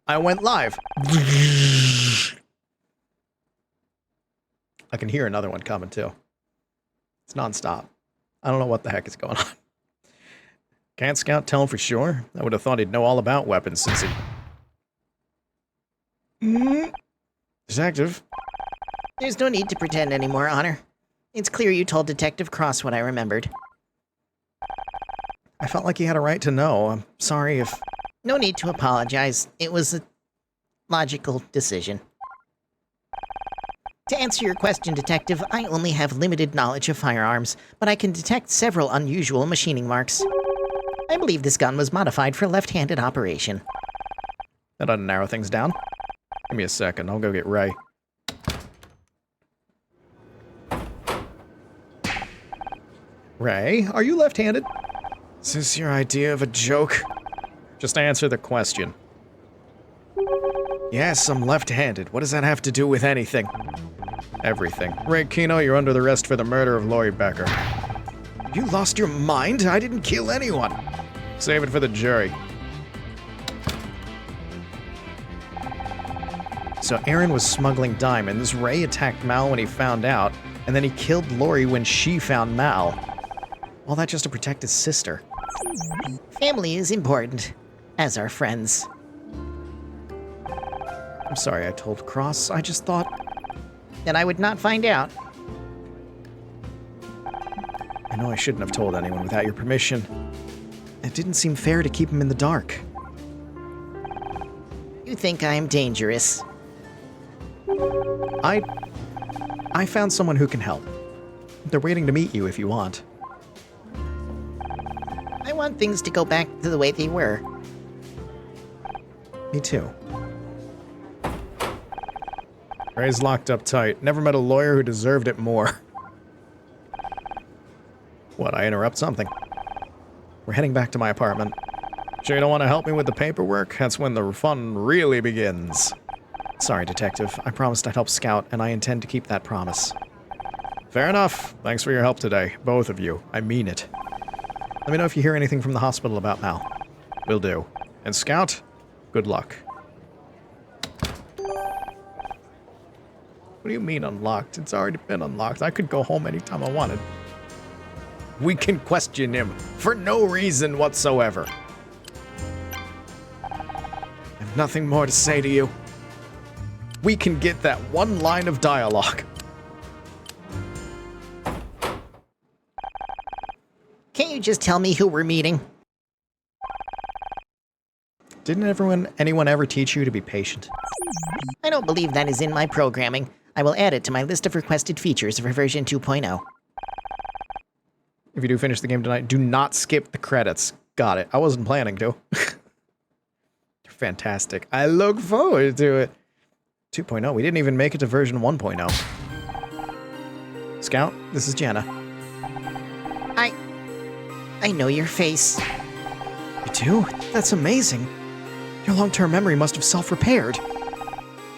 I went live. I can hear another one coming, too. It's nonstop. I don't know what the heck is going on. Can't Scout tell him for sure? I would have thought he'd know all about weapons since he... Detective?
There's no need to pretend anymore, Honor. It's clear you told Detective Cross what I remembered.
I felt like he had a right to know. I'm sorry if...
No need to apologize. It was a logical decision. To answer your question, Detective, I only have limited knowledge of firearms, but I can detect several unusual machining marks. I believe this gun was modified for left-handed operation.
That doesn't narrow things down. Give me a second. I'll go get Ray. Ray, are you left-handed? Is this your idea of a joke? Just answer the question. Yes, I'm left-handed. What does that have to do with anything? Everything. Ray Kino, you're under arrest for the murder of Lori Becker. You lost your mind? I didn't kill anyone. Save it for the jury. So Aaron was smuggling diamonds, Ray attacked Mal when he found out, and then he killed Lori when she found Mal. All that just to protect his sister.
Family is important, as are friends.
I'm sorry I told Cross. I just thought...
That I would not find out.
I know I shouldn't have told anyone without your permission. It didn't seem fair to keep him in the dark.
You think I'm dangerous.
I found someone who can help. They're waiting to meet you if you want.
I want things to go back to the way they were.
Me too. Ray's locked up tight. Never met a lawyer who deserved it more. What, I interrupt something? We're heading back to my apartment. Sure you don't want to help me with the paperwork? That's when the fun really begins. Sorry, Detective. I promised I'd help Scout, and I intend to keep that promise. Fair enough. Thanks for your help today, both of you. I mean it. Let me know if you hear anything from the hospital about Mal. Will do. And Scout, good luck. What do you mean unlocked? It's already been unlocked. I could go home anytime I wanted. We can question him for no reason whatsoever. I have nothing more to say to you. We can get that one line of dialogue.
Can't you just tell me who we're meeting?
Didn't anyone ever teach you to be patient?
I don't believe that is in my programming. I will add it to my list of requested features for version 2.0.
If you do finish the game tonight, do not skip the credits. Got it. I wasn't planning to. Fantastic. I look forward to it. 2.0. We didn't even make it to version 1.0. Scout, this is Jenna.
I know your face.
You do? That's amazing. Your long-term memory must have self-repaired. Do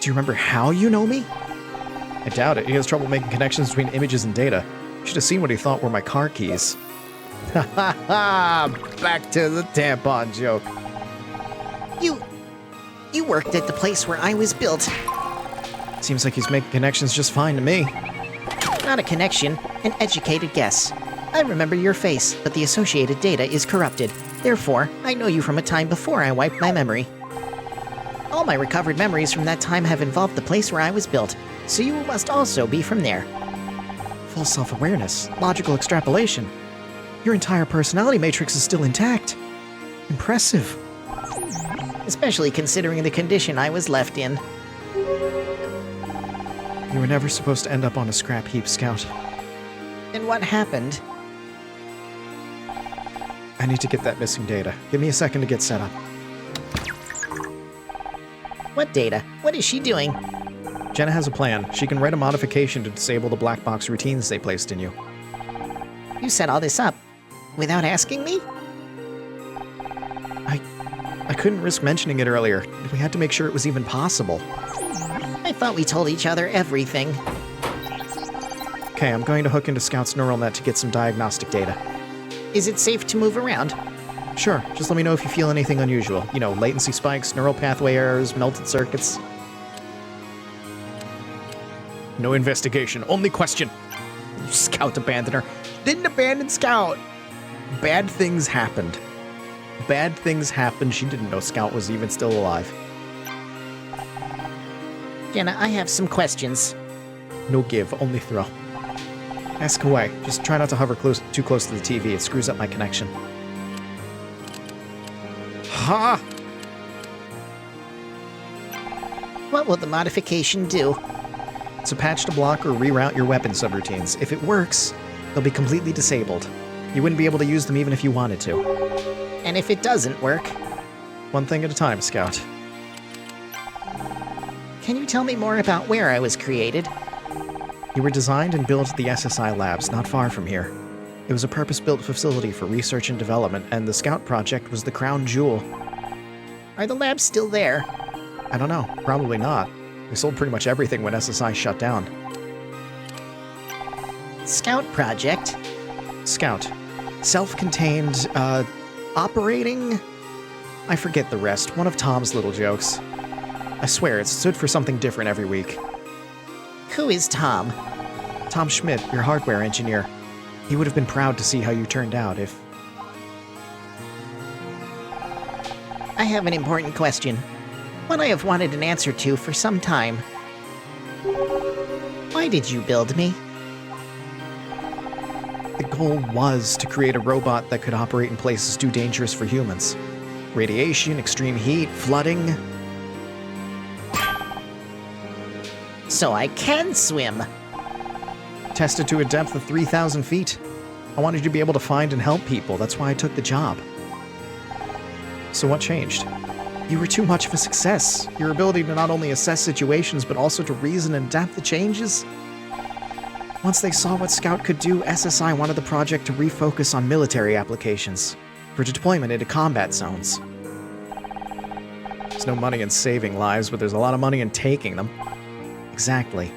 you remember how you know me? I doubt it. He has trouble making connections between images and data. You should have seen what he thought were my car keys. Ha ha ha! Back to the tampon joke.
You You worked at the place where I was built.
Seems like he's making connections just fine to me.
Not a connection, an educated guess. I remember your face, but the associated data is corrupted. Therefore, I know you from a time before I wiped my memory. All my recovered memories from that time have involved the place where I was built, so you must also be from there.
Full self-awareness, logical extrapolation. Your entire personality matrix is still intact. Impressive.
Especially considering the condition I was left in.
You were never supposed to end up on a scrap heap, Scout.
And what happened?
I need to get that missing data. Give me a second to get set up.
What data? What is she doing?
Jenna has a plan. She can write a modification to disable the black box routines they placed in you.
You set all this up without asking me?
I couldn't risk mentioning it earlier. We had to make sure it was even possible.
I thought we told each other everything.
Okay, I'm going to hook into Scout's neural net to get some diagnostic data.
Is it safe to move around?
Sure, just let me know if you feel anything unusual. You know, latency spikes, neural pathway errors, melted circuits. No investigation, only question. Scout abandoner. Didn't abandon Scout. Bad things happened. Bad things happened. She didn't know Scout was even still alive.
Jenna, I have some questions.
No give, only throw. Ask away. Just try not to hover too close to the TV. It screws up my connection. Ha!
What will the modification do?
It's a patch to block or reroute your weapon subroutines. If it works, they'll be completely disabled. You wouldn't be able to use them even if you wanted to.
And if it doesn't work?
One thing at a time, Scout.
Can you tell me more about where I was created?
You were designed and built at the SSI labs, not far from here. It was a purpose-built facility for research and development, and the Scout project was the crown jewel.
Are the labs still there?
I don't know. Probably not. We sold pretty much everything when SSI shut down.
Scout project?
Scout. Self-contained, operating? I forget the rest. One of Tom's little jokes. I swear, it stood for something different every week.
Who is Tom?
Tom Schmidt, your hardware engineer. He would have been proud to see how you turned out if...
I have an important question. One I have wanted an answer to for some time. Why did you build me?
The goal was to create a robot that could operate in places too dangerous for humans. Radiation, extreme heat, flooding...
So I can swim.
Tested to a depth of 3,000 feet. I wanted you to be able to find and help people. That's why I took the job. So what changed? You were too much of a success. Your ability to not only assess situations, but also to reason and adapt the changes. Once they saw what Scout could do, SSI wanted the project to refocus on military applications for deployment into combat zones. There's no money in saving lives, but there's a lot of money in taking them. Exactly.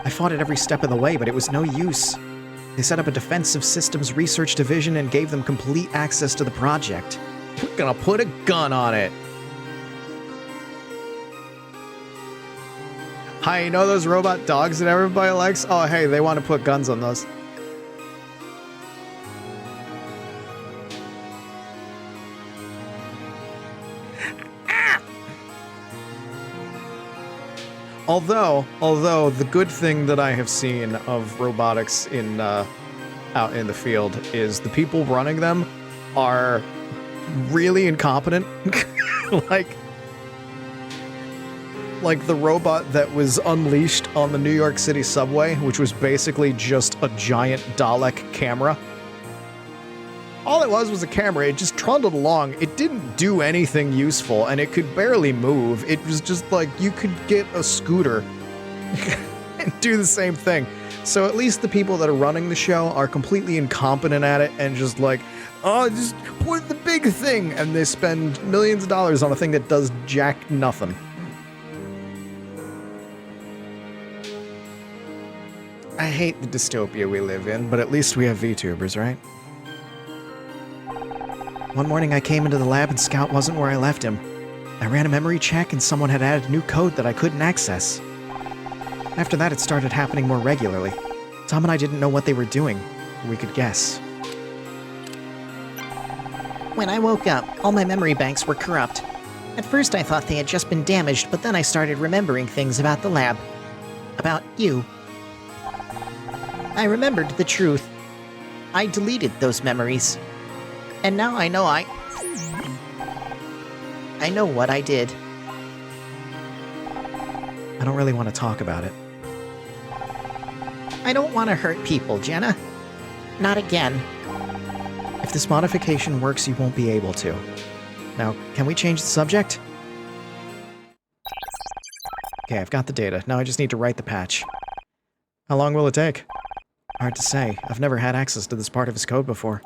I fought it every step of the way, but it was no use. They set up a defensive systems research division and gave them complete access to the project. We're gonna put a gun on it. Hi, you know those robot dogs that everybody likes? Oh, hey, they want to put guns on those. Although the good thing that I have seen of robotics in out in the field is the people running them are really incompetent. like the robot that was unleashed on the New York City subway, which was basically just a giant Dalek camera. All it was a camera. It just trundled along. It didn't do anything useful, and it could barely move. It was just like you could get a scooter and do the same thing. So at least the people that are running the show are completely incompetent at it and just like, oh, just put the big thing, and they spend millions of dollars on a thing that does jack nothing. I hate the dystopia we live in, but at least we have VTubers, right? One morning I came into the lab and Scout wasn't where I left him.
I ran a memory check and someone had added new code that I couldn't access. After that, it started happening more regularly. Tom and I didn't know what they were doing. We could guess.
When I woke up, all my memory banks were corrupt. At first I thought they had just been damaged, but then I started remembering things about the lab. About you. I remembered the truth. I deleted those memories. And now I know I know what I did.
I don't really want to talk about it.
I don't want to hurt people, Jenna. Not again.
If this modification works, you won't be able to. Now, can we change the subject? Okay, I've got the data. Now I just need to write the patch. How long will it take? Hard to say. I've never had access to this part of his code before.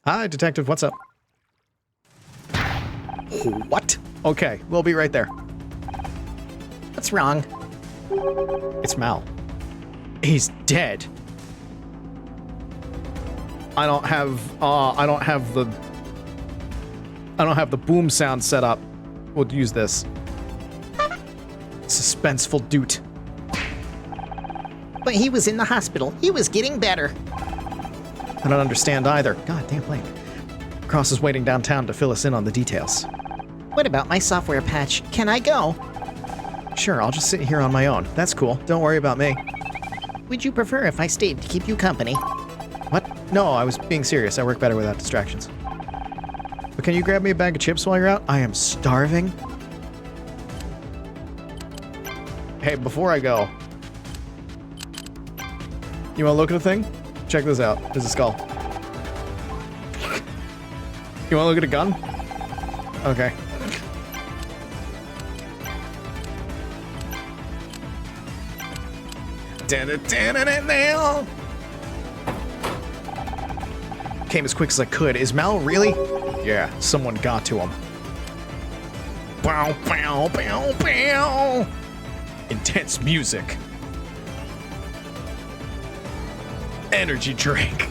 Hi, Detective. What's up? What? Okay, we'll be right there.
What's wrong?
It's Mal. He's dead. I don't have the boom sound set up. We'll use this. Suspenseful doot.
But he was in the hospital. He was getting better.
I don't understand either. God damn blame. Cross is waiting downtown to fill us in on the details.
What about my software patch? Can I go?
Sure, I'll just sit here on my own. That's cool. Don't worry about me.
Would you prefer if I stayed to keep you company?
What? No, I was being serious. I work better without distractions. But can you grab me a bag of chips while you're out? I am starving. Hey, before I go, you want to look at a thing? Check this out. There's a skull. You want to look at a gun? Okay. Came as quick as I could. Is Mal really? Yeah, someone got to him. Bow, bow, bow, bow. Intense music. Energy drink.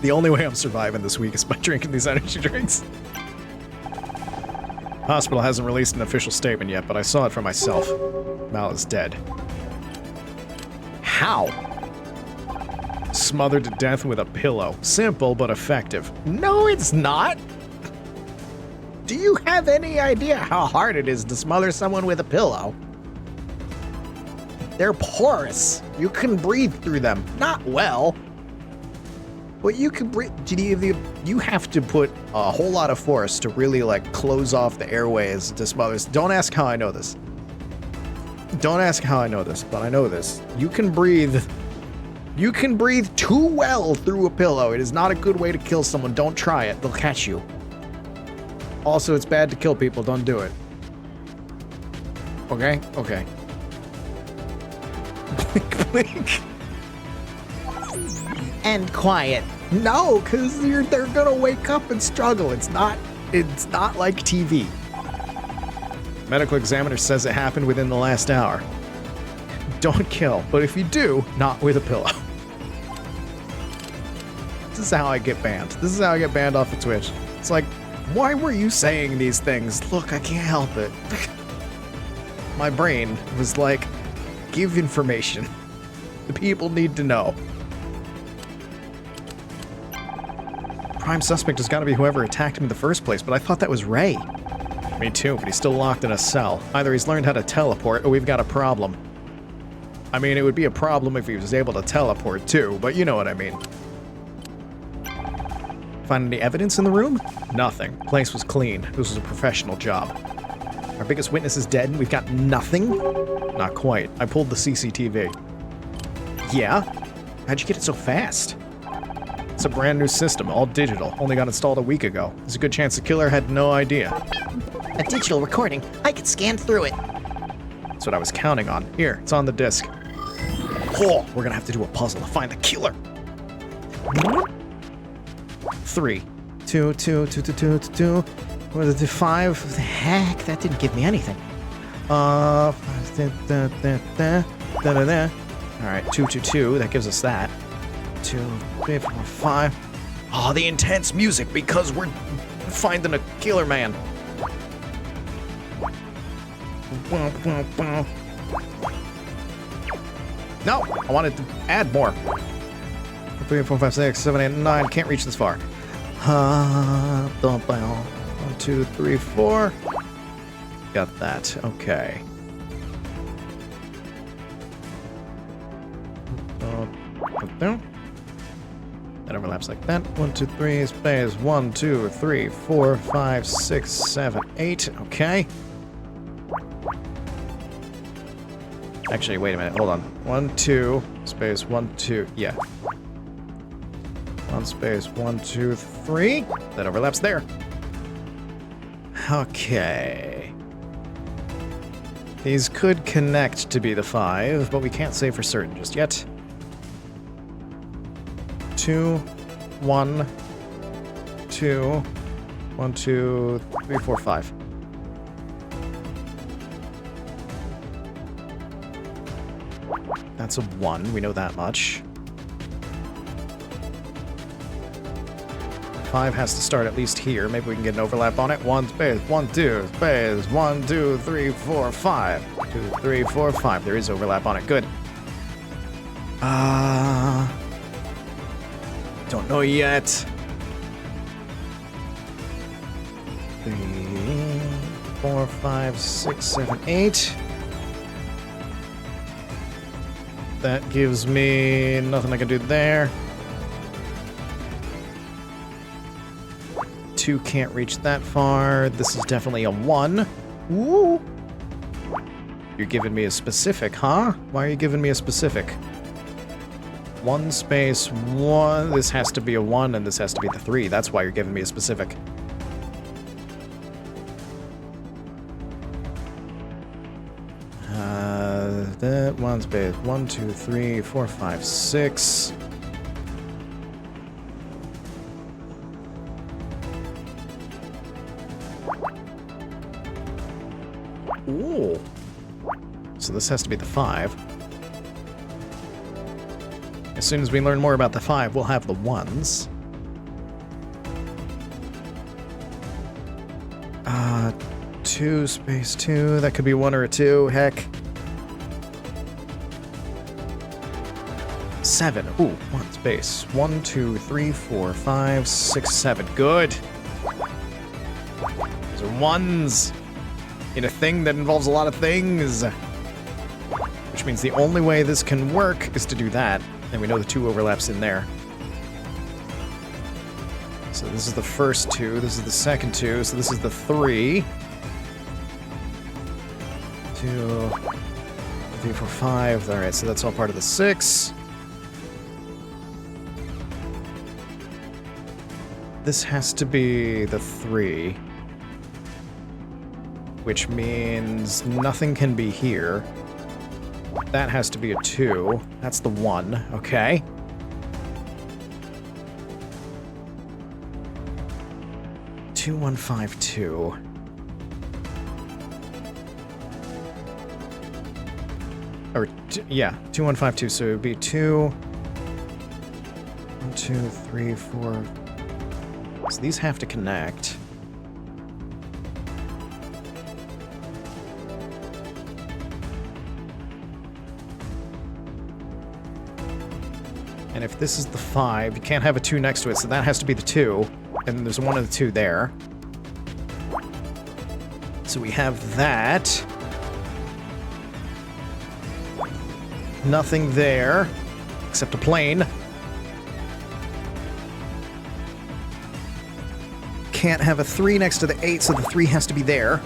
The only way I'm surviving this week is by drinking these energy drinks. Hospital hasn't released an official statement yet, but I saw it for myself. Mal is dead. How? Smothered to death with a pillow. Simple but effective. No, it's not. Do you have any idea how hard it is to smother someone with a pillow? They're porous. You can breathe through them. Not well. But you can breathe. You have to put a whole lot of force to really like close off the airways to smother. Don't ask how I know this. Don't ask how I know this, but I know this. You can breathe. You can breathe too well through a pillow. It is not a good way to kill someone. Don't try it. They'll catch you. Also, it's bad to kill people. Don't do it. Okay? Okay. Blink, blink.
And quiet.
No, because they're gonna wake up and struggle. It's not like TV. Medical examiner says it happened within the last hour. Don't kill, but if you do, not with a pillow. This is how I get banned. This is how I get banned off of Twitch. It's like, why were you saying these things? Look, I can't help it. My brain was like, give information. The people need to know. Prime suspect has got to be whoever attacked him in the first place, but I thought that was Ray. Me too, but he's still locked in a cell. Either he's learned how to teleport, or we've got a problem. I mean, it would be a problem if he was able to teleport too, but you know what I mean. Find any evidence in the room? Nothing. Place was clean. This was a professional job. Our biggest witness is dead and we've got nothing? Not quite. I pulled the CCTV. Yeah? How'd you get it so fast? It's a brand new system, all digital. Only got installed a week ago. There's a good chance the killer had no idea.
A digital recording. I could scan through it.
That's what I was counting on. Here, it's on the disc. Oh, we're gonna have to do a puzzle to find the killer. 3, 2, 2, 2, 2, 2, 2. What is it? 5. What the heck? That didn't give me anything. All right, 2, 2, 2. That gives us that. 2, 3, 4, 5.
Oh, the intense music because we're finding a killer man. No, I wanted to add more. 3, 4, 5, 6, 7, 8, 9. Can't reach this far. 1, 2, 3, 4. Got that. Okay. That overlaps like that. 1, 2, 3, space. 1, 2, 3, 4, 5, 6, 7, 8. Okay. Actually, wait a minute. Hold on. 1, 2, space. 1, 2. Yeah. 1 space. 1, 2, 3. That overlaps there. Okay. These could connect to be the 5, but we can't say for certain just yet. 2, 1, 2, 1, 2, 3, 4, 5. That's a 1, we know that much. 5 has to start at least here. Maybe we can get an overlap on it. 1 space, 1, 2 space, 1, 2, 3, 4, 5. 2, 3, 4, 5. There is overlap on it. Good. Don't know yet. 3, 4, 5, 6, 7, 8. That gives me nothing I can do there. 2 can't reach that far. This is definitely a 1. Woo! You're giving me a specific, huh? Why are you giving me a specific? 1 space 1. This has to be a 1, and this has to be the 3. That's why you're giving me a specific. That 1 space 1, 2, 3, 4, 5, 6. Ooh. So this has to be the 5. As soon as we learn more about the 5, we'll have the 1s. 2 space 2. That could be 1 or a 2. Heck. 7. Ooh, 1 space. 1, 2, 3, 4, 5, 6, 7. Good. Those are 1s. In a thing that involves a lot of things. Which means the only way this can work is to do that. And we know the 2 overlaps in there. So this is the first 2, this is the second 2, so this is the 3. 2, 3, 4, 5. Alright, so that's all part of the 6. This has to be the 3. Which means nothing can be here. That has to be a 2. That's the 1. Okay. Two, 1, 5, 2. Or, yeah, 2, 1, 5, 2. So it would be 2, 1, 2, 3, 4. So these have to connect. And if this is the 5, you can't have a 2 next to it, so that has to be the 2. And then there's 1 of the 2 there. So we have that. Nothing there, except a plane. Can't have a 3 next to the 8, so the 3 has to be there.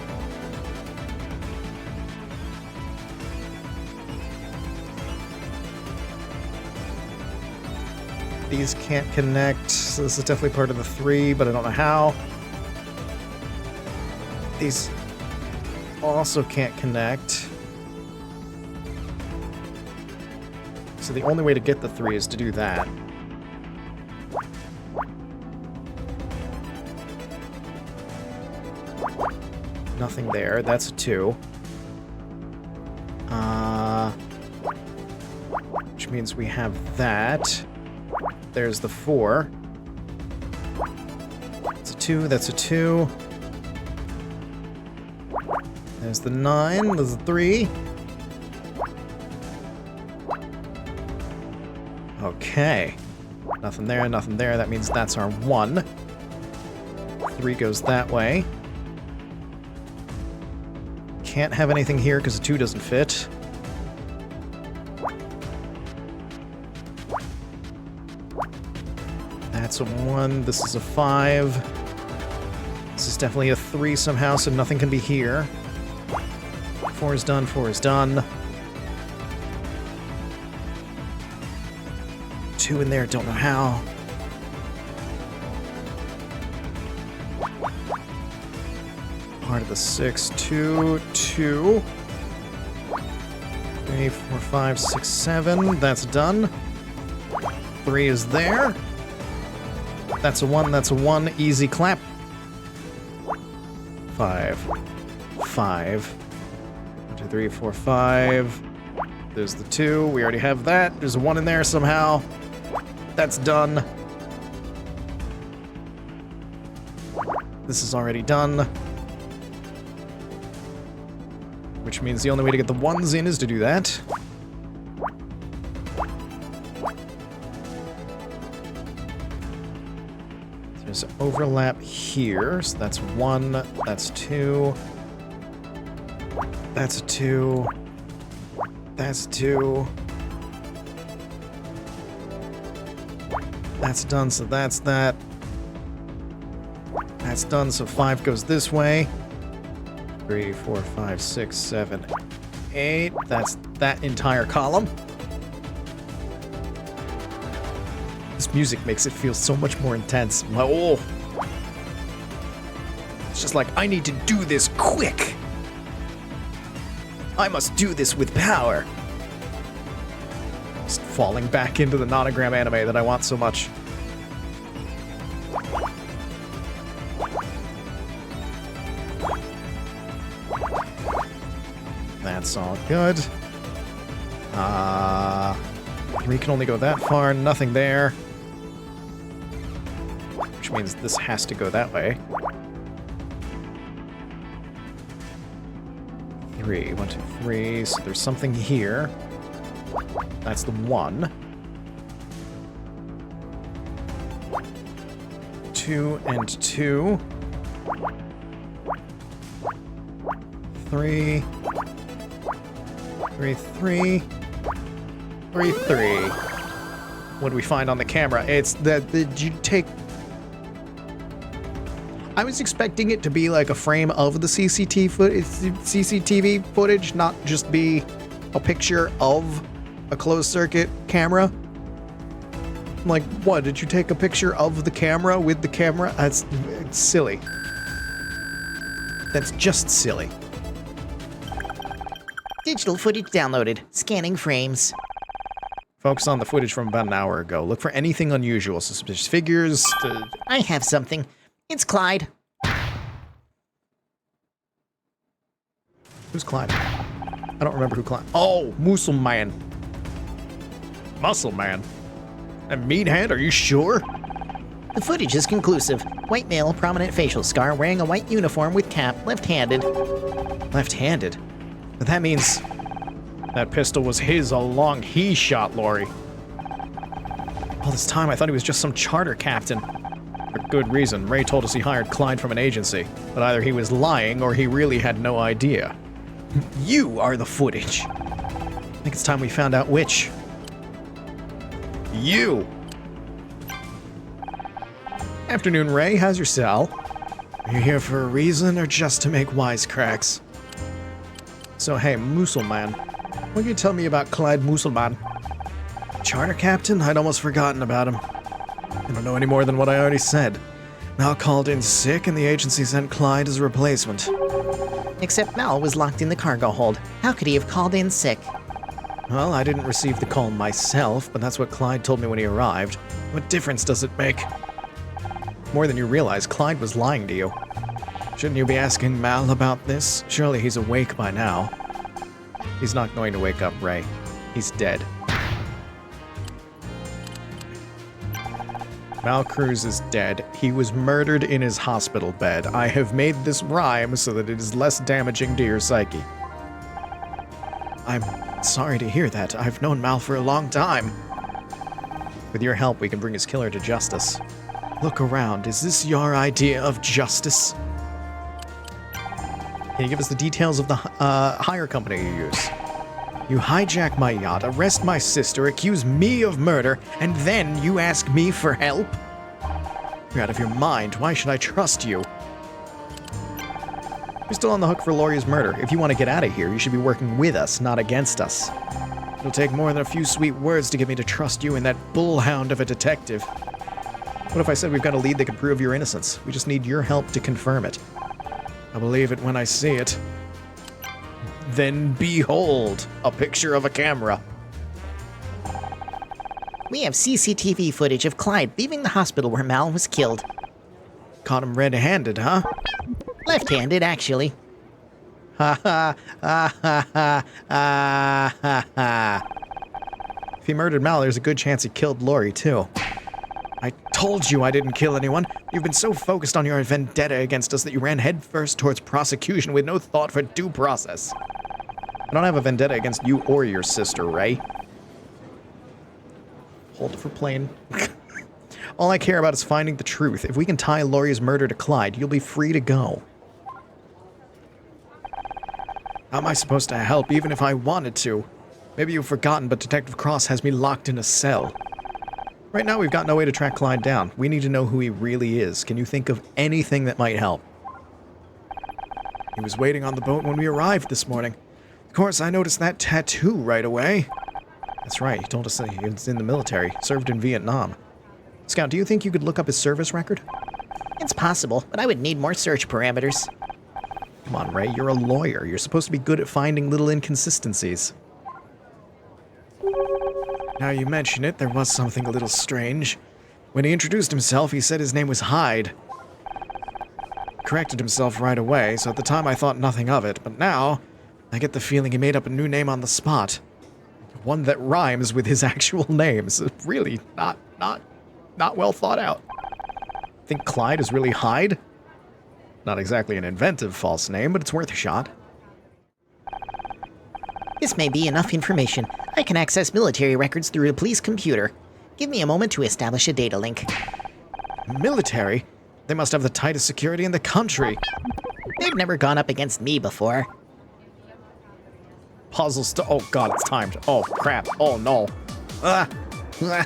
These can't connect, so this is definitely part of the 3, but I don't know how. These also can't connect. So the only way to get the 3 is to do that. Nothing there, that's a 2. Which means we have that. There's the 4. 2, that's a 2. There's the 9, there's the 3. Okay. Nothing there, nothing there. That means that's our 1. 3 goes that way. Can't have anything here because the 2 doesn't fit. That's a 1, this is a 5. This is definitely a 3 somehow, so nothing can be here. 4 is done, 4 is done. 2 in there, don't know how. Part of the 6, 2, 2. 3, 4, 5, 6, 7. That's done. 3 is there. That's a 1, that's a 1. Easy clap. 5. 5. 1, 2, 3, 4, 5. There's the 2. We already have that. There's a 1 in there somehow. That's done. This is already done. Which means the only way to get the 1s in is to do that. There's overlap here, so that's 1, that's 2. That's a 2. That's 2. That's done, so that's that. That's done, so 5 goes this way. 3, 4, 5, 6, 7, 8. That's that entire column. This music makes it feel so much more intense. Oh! It's just like, I need to do this quick! I must do this with power! Just falling back into the nonogram anime that I want so much. That's all good. 3 can only go that far, nothing there. Which means this has to go that way. 3, 1, 2, 3, so there's something here. That's the 1. 2 and 2. 3. 3, 3. 3, 3. What do we find on the camera? It's that, did you take... I was expecting it to be like a frame of the CCTV footage, not just be a picture of a closed circuit camera. I'm like, what? Did you take a picture of the camera with the camera? That's silly. That's just silly.
Digital footage downloaded. Scanning frames.
Focus on the footage from about an hour ago. Look for anything unusual, suspicious figures.
I have something. It's Clyde.
Who's Clyde? I don't remember who Clyde... Oh, Muscle Man. Muscle Man. And Meathead, are you sure?
The footage is conclusive. White male, prominent facial scar, wearing a white uniform with cap, left-handed.
Left-handed? But that means... that pistol was his all along. He shot Lori. All this time, I thought he was just some charter captain. For good reason. Ray told us he hired Clyde from an agency. But either he was lying, or he really had no idea. You are the footage. I think it's time we found out which. You! Afternoon, Ray. How's your cell? Are you here for a reason, or just to make wisecracks? So, hey, Musselman. What can you tell me about Clyde Musselman? Charter captain? I'd almost forgotten about him. I don't know any more than what I already said. Mal called in sick, and the agency sent Clyde as a replacement.
Except Mal was locked in the cargo hold. How could he have called in sick?
Well, I didn't receive the call myself, but that's what Clyde told me when he arrived. What difference does it make? More than you realize, Clyde was lying to you. Shouldn't you be asking Mal about this? Surely he's awake by now. He's not going to wake up, Ray. He's dead. Mal Cruz is dead. He was murdered in his hospital bed. I have made this rhyme so that it is less damaging to your psyche.
I'm sorry to hear that. I've known Mal for a long time.
With your help, we can bring his killer to justice.
Look around. Is this your idea of justice?
Can you give us the details of the hire company you use?
You hijack my yacht, arrest my sister, accuse me of murder, and then you ask me for help? You're out of your mind. Why should I trust you?
You're still on the hook for Laurie's murder. If you want to get out of here, you should be working with us, not against us.
It'll take more than a few sweet words to get me to trust you and that bullhound of a detective.
What if I said we've got a lead that can prove your innocence? We just need your help to confirm it.
I'll believe it when I see it.
Then behold, a picture of a camera.
We have CCTV footage of Clyde leaving the hospital where Mal was killed.
Caught him red-handed, huh?
Left-handed, actually.
Ha ha ha ha ha ha ha. If he murdered Mal, there's a good chance he killed Laurie, too.
I told you I didn't kill anyone. You've been so focused on your vendetta against us that you ran headfirst towards prosecution with no thought for due process.
I don't have a vendetta against you or your sister, Ray. Hold it for plane. All I care about is finding the truth. If we can tie Laurie's murder to Clyde, you'll be free to go.
How am I supposed to help even if I wanted to? Maybe you've forgotten, but Detective Cross has me locked in a cell.
Right now, we've got no way to track Clyde down. We need to know who he really is. Can you think of anything that might help?
He was waiting on the boat when we arrived this morning. Of course, I noticed that tattoo right away.
That's right. He told us that he was in the military, served in Vietnam. Scout, do you think you could look up his service record?
It's possible, but I would need more search parameters.
Come on, Ray. You're a lawyer. You're supposed to be good at finding little inconsistencies.
Now you mention it, there was something a little strange. When he introduced himself, he said his name was Hyde. Corrected himself right away, so at the time I thought nothing of it, but now I get the feeling he made up a new name on the spot.
One that rhymes with his actual name. So really not well thought out. Think Clyde is really Hyde? Not exactly an inventive false name, but it's worth a shot.
This may be enough information. I can access military records through the police computer. Give me a moment to establish a data link.
Military? They must have the tightest security in the country.
They've never gone up against me before.
Puzzles to... Oh god, it's timed. Oh crap. Oh no.
Wait.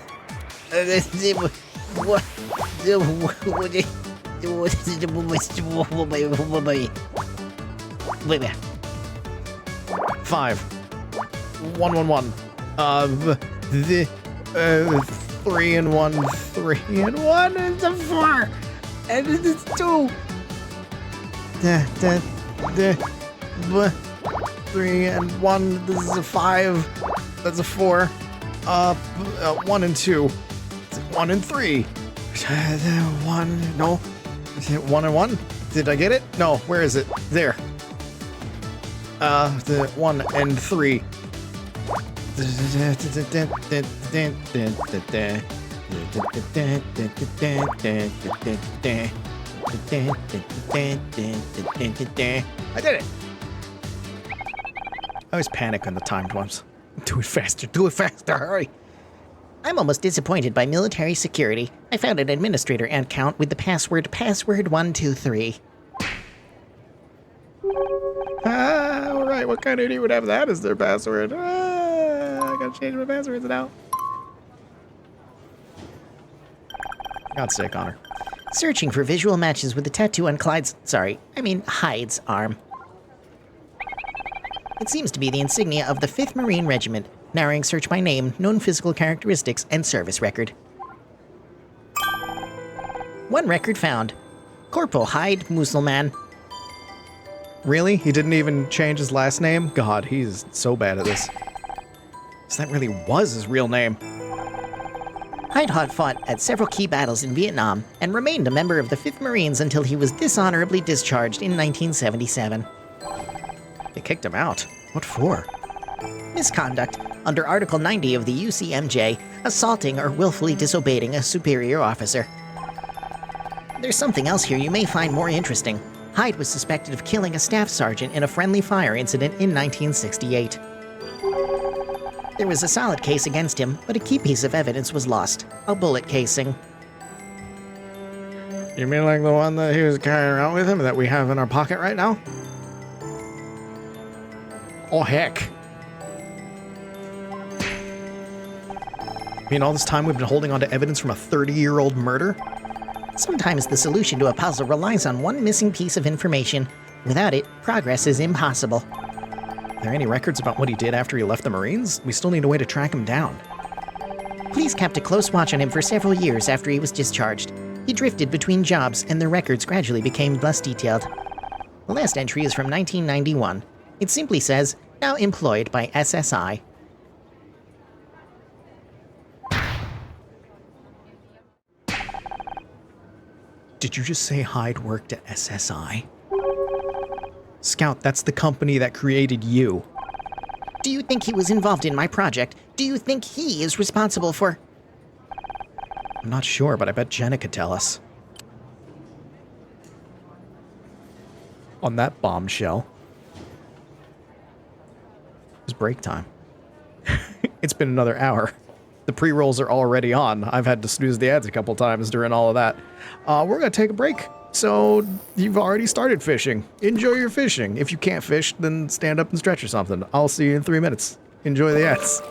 5 1 1 1 3 and 1 3 and 1 is a 4 and it's 2 3 and 1 this is a 5 that's a 4 1 and 2 1 and 3 1 no 1 and 1 did I get it? No, where is it? There. The 1 and 3. I did it! I always panic on the timed ones. Do it faster, hurry!
I'm almost disappointed by military security. I found an administrator account with the password password123.
Alright, what kind of idiot would have that as their password? I gotta change my passwords now. God's sake, Connor.
Searching for visual matches with the tattoo on Hyde's arm. It seems to be the insignia of the 5th Marine Regiment. Narrowing search by name, known physical characteristics, and service record. One record found. Corporal Hyde Muselman.
Really? He didn't even change his last name? God, he's so bad at this. So that really was his real name.
Hyde had fought at several key battles in Vietnam and remained a member of the 5th Marines until he was dishonorably discharged in 1977.
They kicked him out. What for?
Misconduct. Under Article 90 of the UCMJ, assaulting or willfully disobeying a superior officer. There's something else here you may find more interesting. Hyde was suspected of killing a staff sergeant in a friendly fire incident in 1968. There was a solid case against him, but a key piece of evidence was lost, a bullet casing.
You mean like the one that he was carrying around with him that we have in our pocket right now?
Oh, heck. I mean, all this time we've been holding on to evidence from a 30-year-old murder?
Sometimes the solution to a puzzle relies on one missing piece of information. Without it, progress is impossible.
Are there any records about what he did after he left the Marines? We still need a way to track him down.
Police kept a close watch on him for several years after he was discharged. He drifted between jobs, and their records gradually became less detailed. The last entry is from 1991. It simply says, now employed by SSI.
Did you just say Hyde worked at SSI? Scout, that's the company that created you.
Do you think he was involved in my project? Do you think he is responsible for...
I'm not sure, but I bet Jenna could tell us. On that bombshell. It's break time. It's been another hour. The pre-rolls are already on. I've had to snooze the ads a couple times during all of that. We're going to take a break. So, you've already started fishing. Enjoy your fishing. If you can't fish, then stand up and stretch or something. I'll see you in 3 minutes. Enjoy the ads.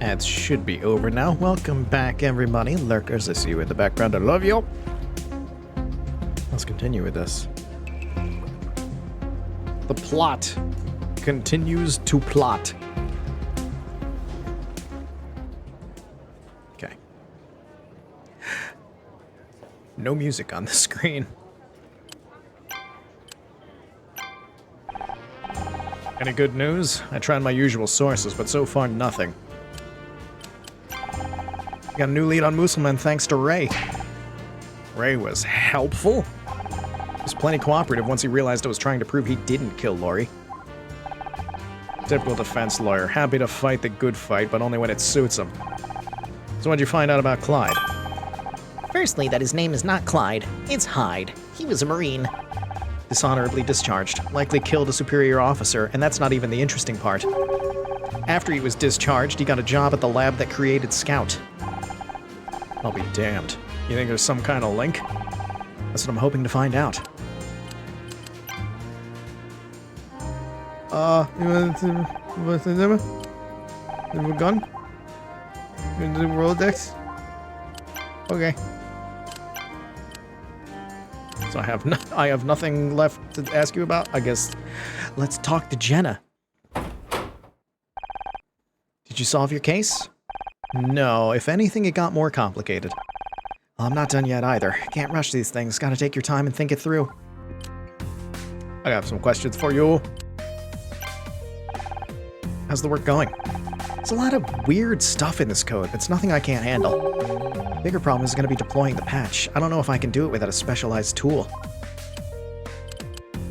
Ads should be over now. Welcome back, everybody. Lurkers, I see you in the background. I love you. let's continue with this. The plot continues to plot. Okay. No music on the screen. Any good news? I tried my usual sources, but so far nothing. Got a new lead on Musselman thanks to Ray. Ray was helpful? He was plenty cooperative once he realized I was trying to prove he didn't kill Lori. Typical defense lawyer, happy to fight the good fight, but only when it suits him. So what'd you find out about Clyde?
Firstly, that his name is not Clyde, it's Hyde. He was a Marine.
Dishonorably discharged, likely killed a superior officer, and that's not even the interesting part. After he was discharged, he got a job at the lab that created Scout. I'll be damned. You think there's some kind of link? That's what I'm hoping to find out.
You want to do a gun? You want to do Rolodex?
Okay. So I have nothing left to ask you about. I guess let's talk to Jenna. Did you solve your case? No, if anything, it got more complicated. Well, I'm not done yet either. Can't rush these things. Gotta take your time and think it through. I have some questions for you. How's the work going? There's a lot of weird stuff in this code. It's nothing I can't handle. The bigger problem is going to be deploying the patch. I don't know if I can do it without a specialized tool.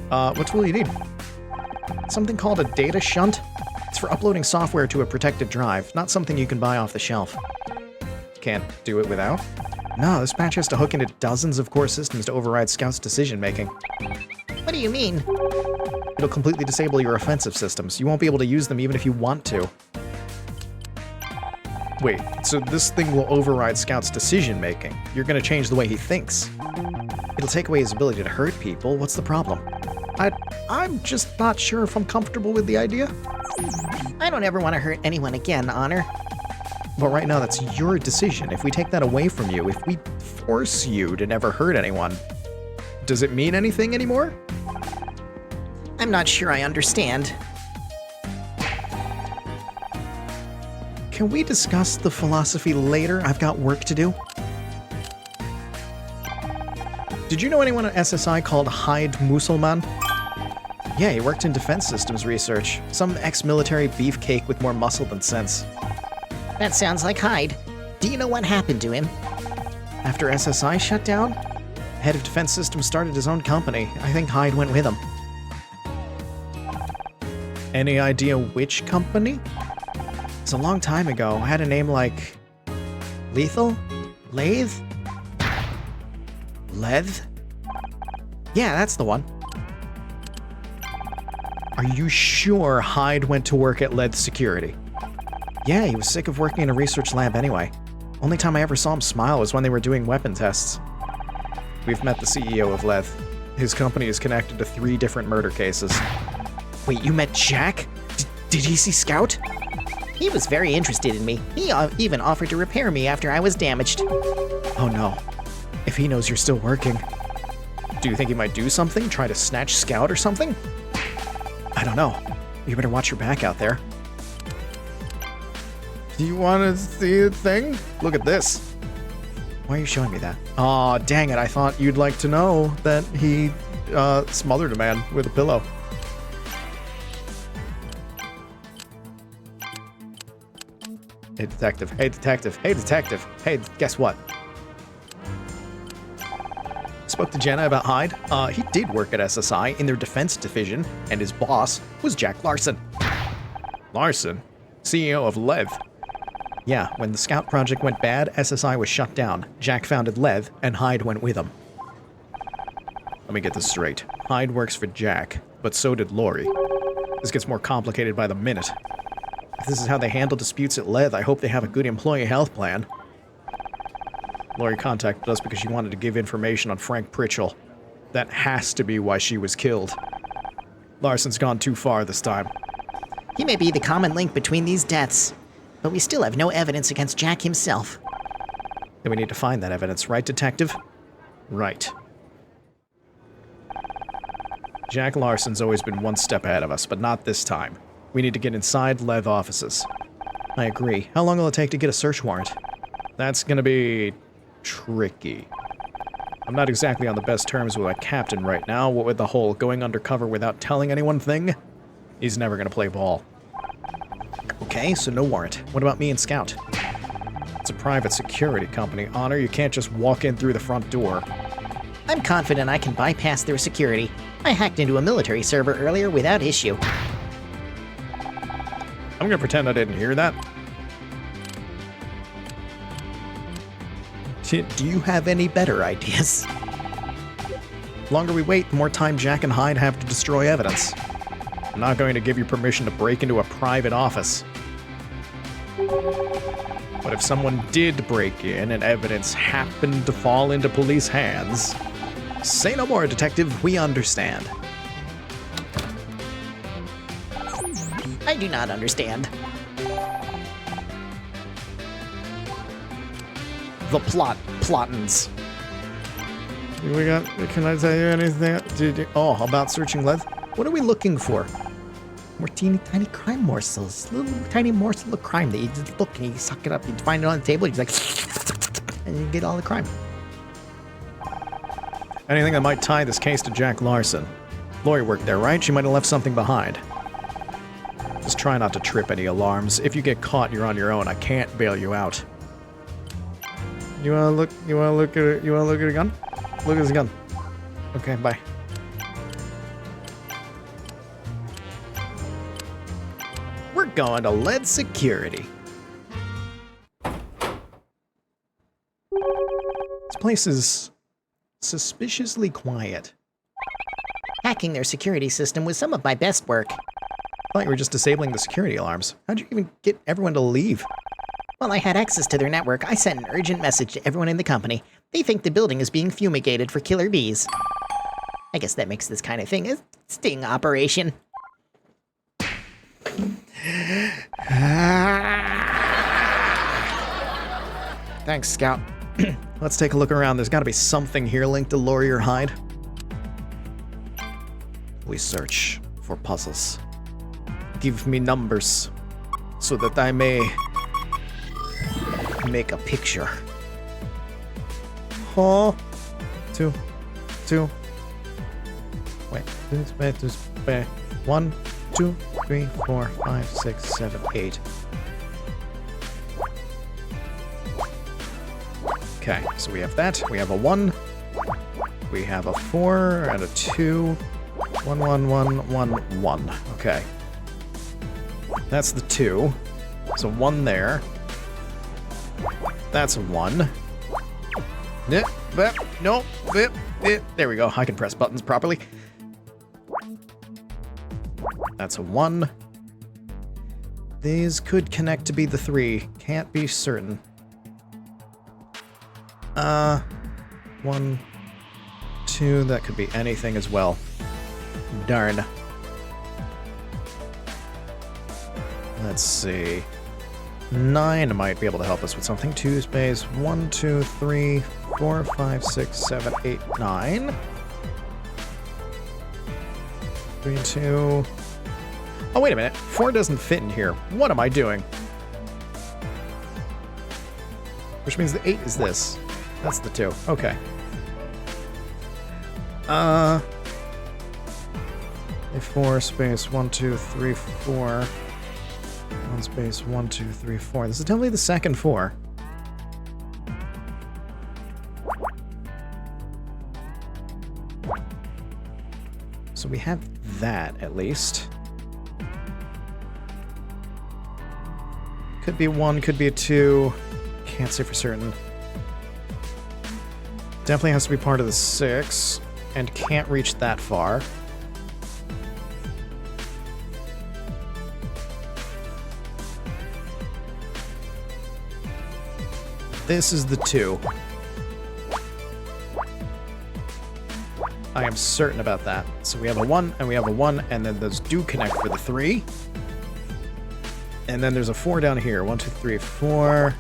What tool do you need? Something called a data shunt. It's for uploading software to a protected drive, not something you can buy off the shelf. Can't do it without? No, this patch has to hook into dozens of core systems to override Scout's decision-making.
What do you mean?
It'll completely disable your offensive systems. You won't be able to use them even if you want to. Wait, so this thing will override Scout's decision-making. You're gonna change the way he thinks. It'll take away his ability to hurt people. What's the problem? I'm just not sure if I'm comfortable with the idea.
I don't ever want to hurt anyone again, Honor.
But right now, that's your decision. If we take that away from you, if we force you to never hurt anyone, does it mean anything anymore?
I'm not sure I understand.
Can we discuss the philosophy later? I've got work to do. Did you know anyone at SSI called Hyde Musselman? Yeah, he worked in defense systems research. Some ex-military beefcake with more muscle than sense.
That sounds like Hyde. Do you know what happened to him?
After SSI shut down, head of defense systems started his own company. I think Hyde went with him. Any idea which company? It's a long time ago. I had a name like... Lethal? Lathe? Leth? Yeah, that's the one. Are you sure Hyde went to work at Leth Security? Yeah, he was sick of working in a research lab anyway. Only time I ever saw him smile was when they were doing weapon tests. We've met the CEO of Leth. His company is connected to 3 different murder cases. Wait, you met Jack? Did he see Scout?
He was very interested in me. He even offered to repair me after I was damaged.
Oh no. If he knows you're still working. Do you think he might do something? Try to snatch Scout or something? I don't know. You better watch your back out there.
Do you want to see the thing?
Look at this. Why are you showing me that? Aw, dang it. I thought you'd like to know that he smothered a man with a pillow. Hey, detective. Hey, detective. Hey, detective. Hey, guess what? Spoke to Jenna about Hyde. He did work at SSI in their defense division, and his boss was Jack Larson. Larson? CEO of Leth. Yeah, when the Scout project went bad, SSI was shut down. Jack founded Leth, and Hyde went with him. Let me get this straight. Hyde works for Jack, but so did Lori. This gets more complicated by the minute. If this is how they handle disputes at Leth, I hope they have a good employee health plan. Lori contacted us because she wanted to give information on Frank Pritchell. That has to be why she was killed. Larson's gone too far this time.
He may be the common link between these deaths, but we still have no evidence against Jack himself.
Then we need to find that evidence, right, detective? Right. Jack Larson's always been one step ahead of us, but not this time. We need to get inside Lev offices. I agree. How long will it take to get a search warrant? That's gonna be tricky. I'm not exactly on the best terms with my captain right now. What with the whole going undercover without telling anyone thing? He's never gonna play ball. Okay, so no warrant. What about me and Scout? It's a private security company, Honor. You can't just walk in through the front door.
I'm confident I can bypass their security. I hacked into a military server earlier without issue.
I'm gonna pretend I didn't hear that.
Do you have any better ideas?
The longer we wait, the more time Jack and Hyde have to destroy evidence. I'm not going to give you permission to break into a private office. But if someone did break in and evidence happened to fall into police hands, say no more, detective, we understand.
I do not understand.
The plottins.
We got. Can I tell you anything?
Oh, about searching Lev? What are we looking for?
More teeny tiny crime morsels. Little tiny morsel of crime that you just look and you suck it up. You find it on the table, you just like, and you get all the crime.
Anything that might tie this case to Jack Larson. Lori worked there, right? She might have left something behind. Just try not to trip any alarms. If you get caught, you're on your own. I can't bail you out.
You wanna look at it? You wanna look at a gun?
Look at his gun. Okay, bye. We're going to lead security. This place is suspiciously quiet.
Hacking their security system was some of my best work.
I thought you were just disabling the security alarms. How'd you even get everyone to leave?
While I had access to their network, I sent an urgent message to everyone in the company. They think the building is being fumigated for killer bees. I guess that makes this kind of thing a sting operation.
Thanks, Scout. Let's take a look around. There's got to be something here linked to Lori or Hyde. We search for puzzles. Give me numbers so that I may make a picture. Oh, two. Wait, 1, 2, 3, 4, 5, 6, 7, 8. Okay, so we have that. We have a 1. We have a 4 and a 2. 1, 1, 1, 1, 1. Okay. That's the 2. So 1 there. That's a 1. No. There we go. I can press buttons properly. That's a 1. These could connect to be the 3. Can't be certain. 1, 2. That could be anything as well. Darn. Let's see. 9 might be able to help us with something. 2 space 1, 2, 3, 4, 5, 6, 7, 8, 9. 3, 2. Oh, wait a minute. 4 doesn't fit in here. What am I doing? Which means the 8 is this. That's the 2. Okay. 4 space 1, 2, 3, 4. 1 space 1, 2, 3, 4. This is definitely the second 4. So we have that at least. Could be a 1, could be a 2. Can't say for certain. Definitely has to be part of the 6, and can't reach that far. This is the 2. I am certain about that. So we have a 1, and we have a 1, and then those do connect for the 3. And then there's a 4 down here. 1, 2, 3, 4.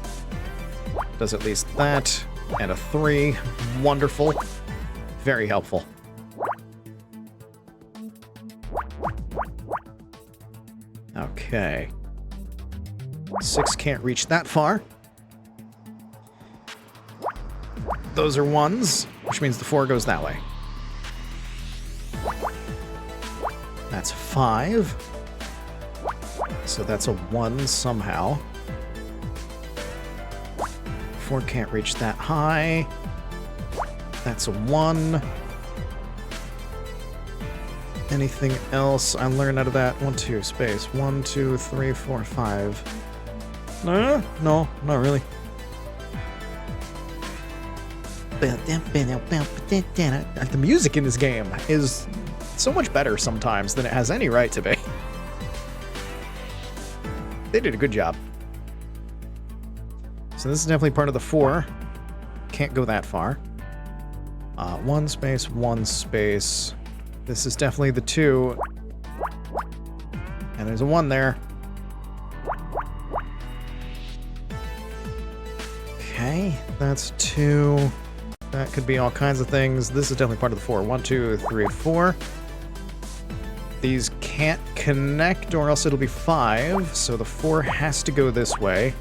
Does at least that. And a 3. Wonderful. Very helpful. Okay. 6 can't reach that far. Those are 1s, which means the 4 goes that way. That's 5. So that's a 1 somehow. 4 can't reach that high. That's a 1. Anything else I learned out of that? 1, 2, space. 1, 2, 3, 4, 5. No, not really. The music in this game is so much better sometimes than it has any right to be. They did a good job. So this is definitely part of the 4. Can't go that far. 1 space, 1 space. This is definitely the 2. And there's a 1 there. Okay, that's 2. That could be all kinds of things. This is definitely part of the 4. 1, 2, 3, 4. These can't connect or else it'll be 5. So the 4 has to go this way.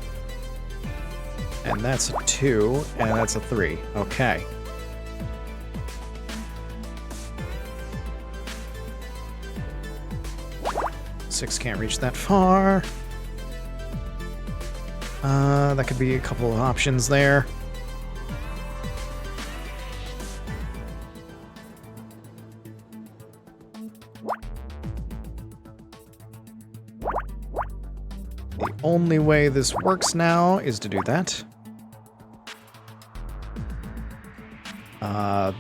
And that's a 2. And that's a 3. Okay. Six can't reach that far. That could be a couple of options there. The only way this works now is to do that.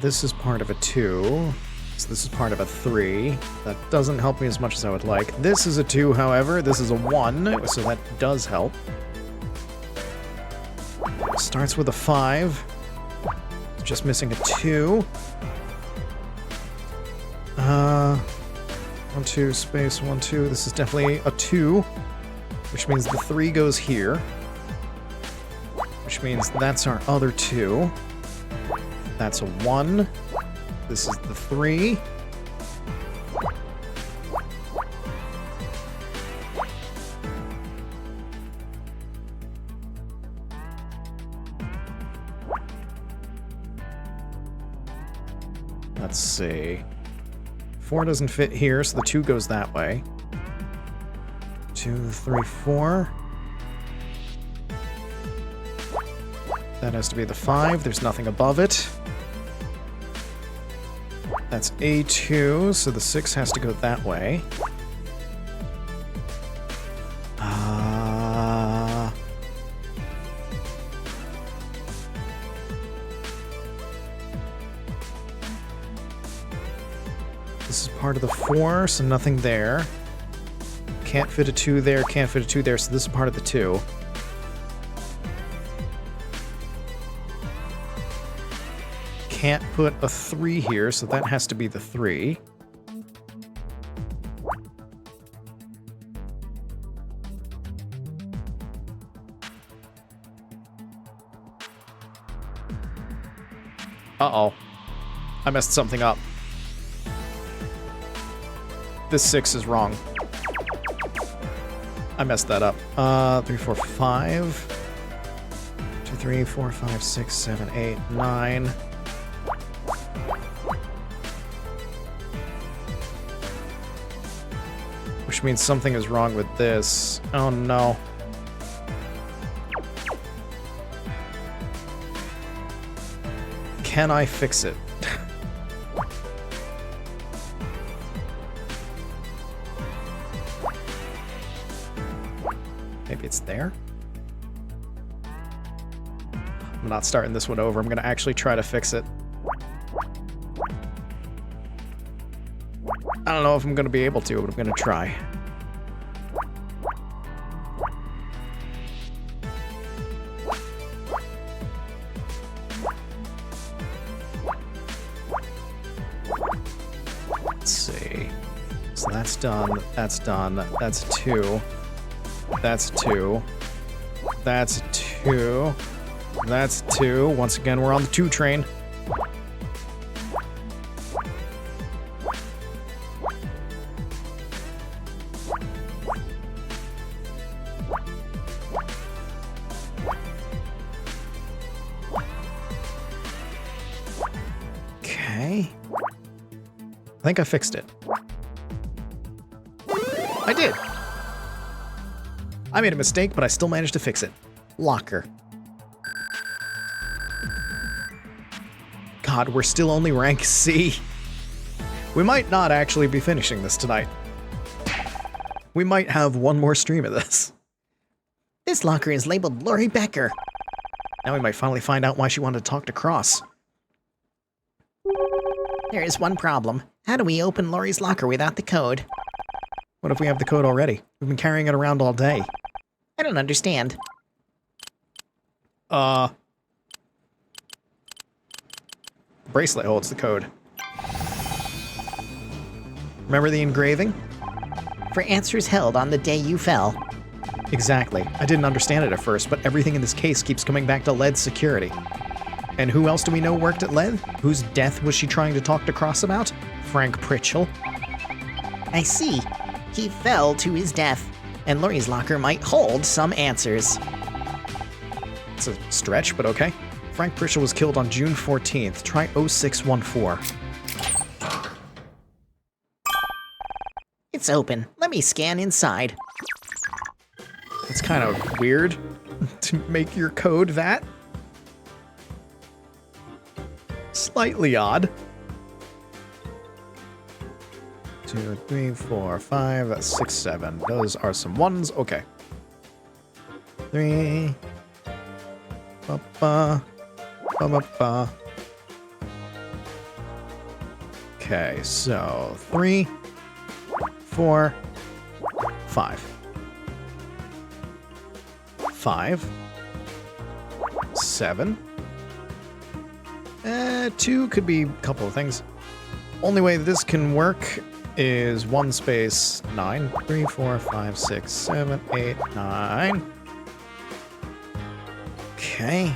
This is part of a 2. So this is part of a 3. That doesn't help me as much as I would like. This is a 2, however. This is a 1, so that does help. Starts with a 5. Just missing a 2. 1, 2, space, 1, 2. This is definitely a 2, which means the 3 goes here. Which means that's our other 2. That's a 1. This is the 3. Let's see. 4 doesn't fit here, so the 2 goes that way. 2, 3, 4. That has to be the 5. There's nothing above it. That's A2, so the 6 has to go that way. This is part of the 4, so nothing there. Can't fit a 2 there, can't fit a 2 there, so this is part of the 2. Can't put a 3 here, so that has to be the 3. Uh-oh. I messed something up. This 6 is wrong. I messed that up. 3, 4, 5. 2, 3, 4, 5, 6, 7, 8, 9. Which means something is wrong with this. Oh no. Can I fix it? Maybe it's there? I'm not starting this one over. I'm gonna actually try to fix it. I don't know if I'm going to be able to, but I'm going to try. Let's see. So that's done. That's done. That's 2. That's 2. That's 2. That's 2. Once again, we're on the 2 train. I think I fixed it. I did. I made a mistake, but I still managed to fix it. Locker. God, we're still only rank C. We might not actually be finishing this tonight. We might have one more stream of this.
This locker is labeled Lori Becker.
Now we might finally find out why she wanted to talk to Cross.
There is one problem. How do we open Lori's locker without the code?
What if we have the code already? We've been carrying it around all day.
I don't understand.
The bracelet holds the code. Remember the engraving?
For answers held on the day you fell.
Exactly. I didn't understand it at first, but everything in this case keeps coming back to Led's security. And who else do we know worked at Led? Whose death was she trying to talk to Cross about? Frank Pritchell.
I see. He fell to his death, and Lori's locker might hold some answers.
It's a stretch, but okay. Frank Pritchell was killed on June 14th. Try 0614.
It's open. Let me scan inside.
It's kind of weird to make your code that. Slightly odd. 2, 3, 4, 5, 6, 7. Those are some ones. Okay. 3. Ba-ba. Ba-ba-ba. Okay, so 3, 4, 5. 5. 7. 2 could be a couple of things. Only way this can work is 1 space 9. 3, 4, 5, 6, 7, 8, 9. Okay.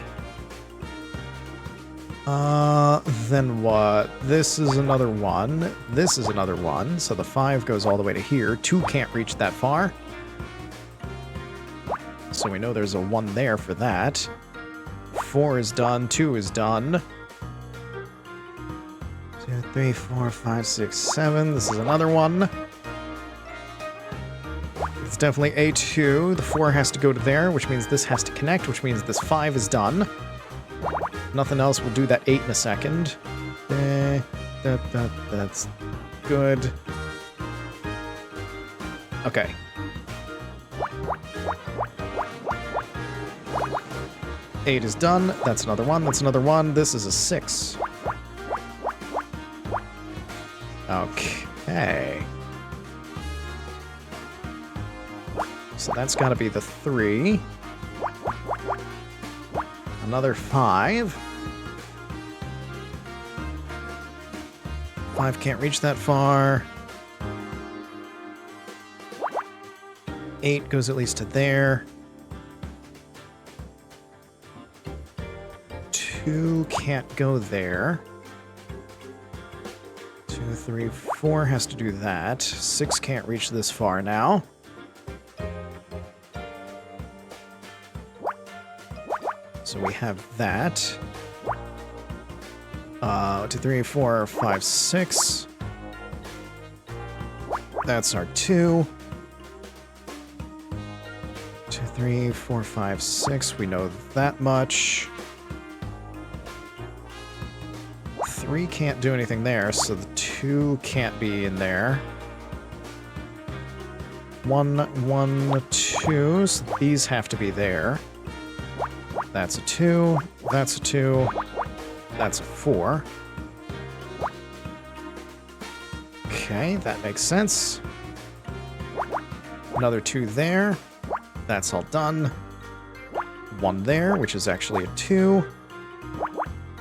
Then what? This is another 1. This is another 1. So the 5 goes all the way to here. 2 can't reach that far. So we know there's a 1 there for that. 4 is done. 2 is done. 2, 3, 4, 5, 6, 7. This is another 1. It's definitely A2. The 4 has to go to there, which means this has to connect, which means this 5 is done. Nothing else will do that 8 in a second. That's good. Okay. Eight is done. That's another 1. That's another 1. This is a 6. Okay. So that's got to be the 3. Another 5. 5 can't reach that far. 8 goes at least to there. 2 can't go there. 2, 3, 4 has to do that. 6 can't reach this far now. So we have that. 2, 3, 4, 5, 6. That's our 2. 2, 3, 4, 5, 6. We know that much. 3 can't do anything there, so the 2 can't be in there. 1, 1, 2. So these have to be there. That's a 2. That's a 2. That's a 4. Okay, that makes sense. Another 2 there. That's all done. 1 there, which is actually a 2.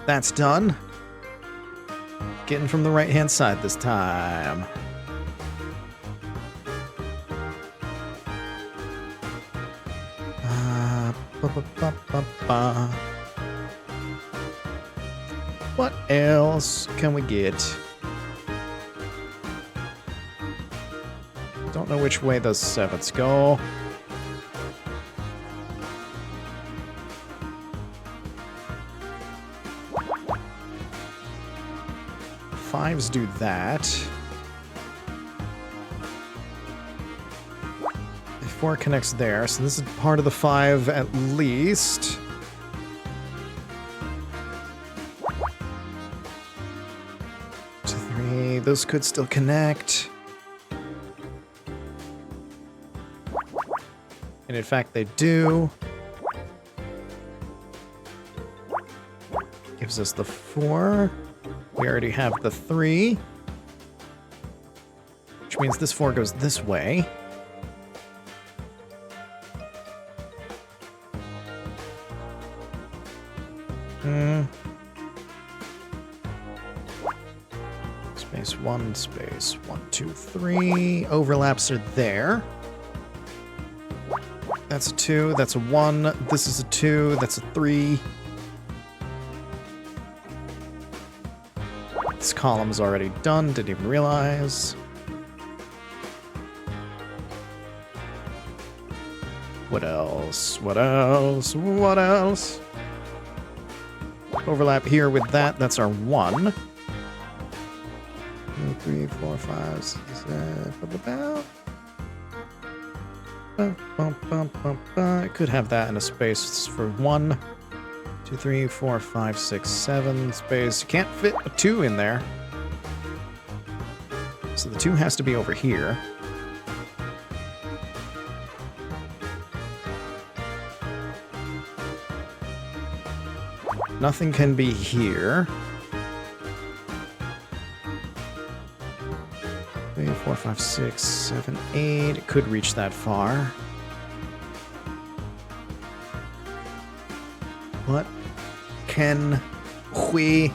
That's done. Getting from the right-hand side this time. What else can we get? Don't know which way those 7s go. Fives do that. 4 connects there, so this is part of the 5 at least. So 3, those could still connect. And in fact, they do. Gives us the 4. We already have the 3. Which means this 4 goes this way. Space 1, space 1, 2, 3. Overlaps are there. That's a 2, that's a 1. This is a 2, that's a 3. This column is already done, didn't even realize. What else? What else? What else? Overlap here with that, that's our 1. 2, 3, 4, 5, 6, 7, it could have that in a space for 1. 2, 3, 4, 5, 6, 7 space. You can't fit a 2 in there. So the 2 has to be over here. Nothing can be here. 3, 4, 5, 6, 7, 8. It could reach that far. What can we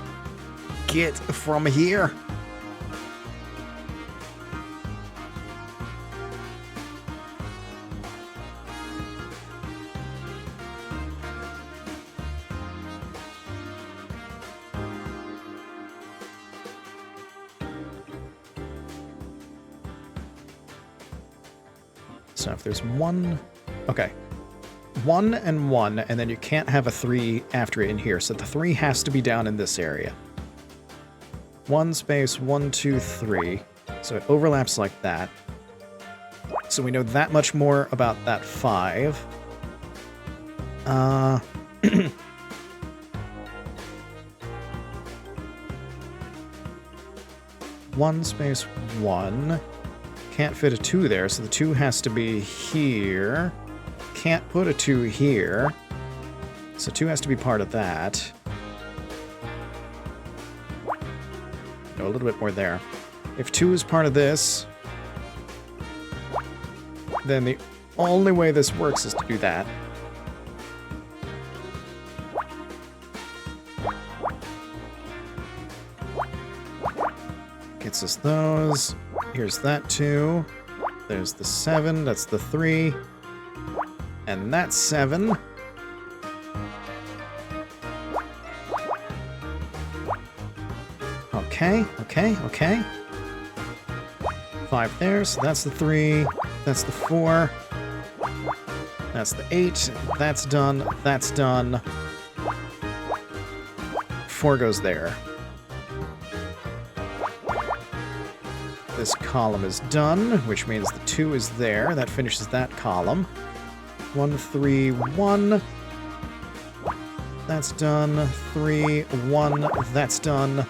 get from here? So if there's 1... Okay. 1 and 1, and then you can't have a 3 after it in here, so the 3 has to be down in this area. 1 space 1, 2, 3. So it overlaps like that. So we know that much more about that 5. 1 space 1. Can't fit a 2 there, so the 2 has to be here. Can't put a 2 here. So 2 has to be part of that. No, a little bit more there. If 2 is part of this, then the only way this works is to do that. Gets us those. Here's that 2. There's the 7. That's the 3. And that's 7. Okay, okay, okay. 5 there, so that's the 3. That's the 4. That's the 8. That's done. That's done. 4 goes there. This column is done, which means the 2 is there. That finishes that column. 1, 3, 1. That's done. 3, 1. That's done.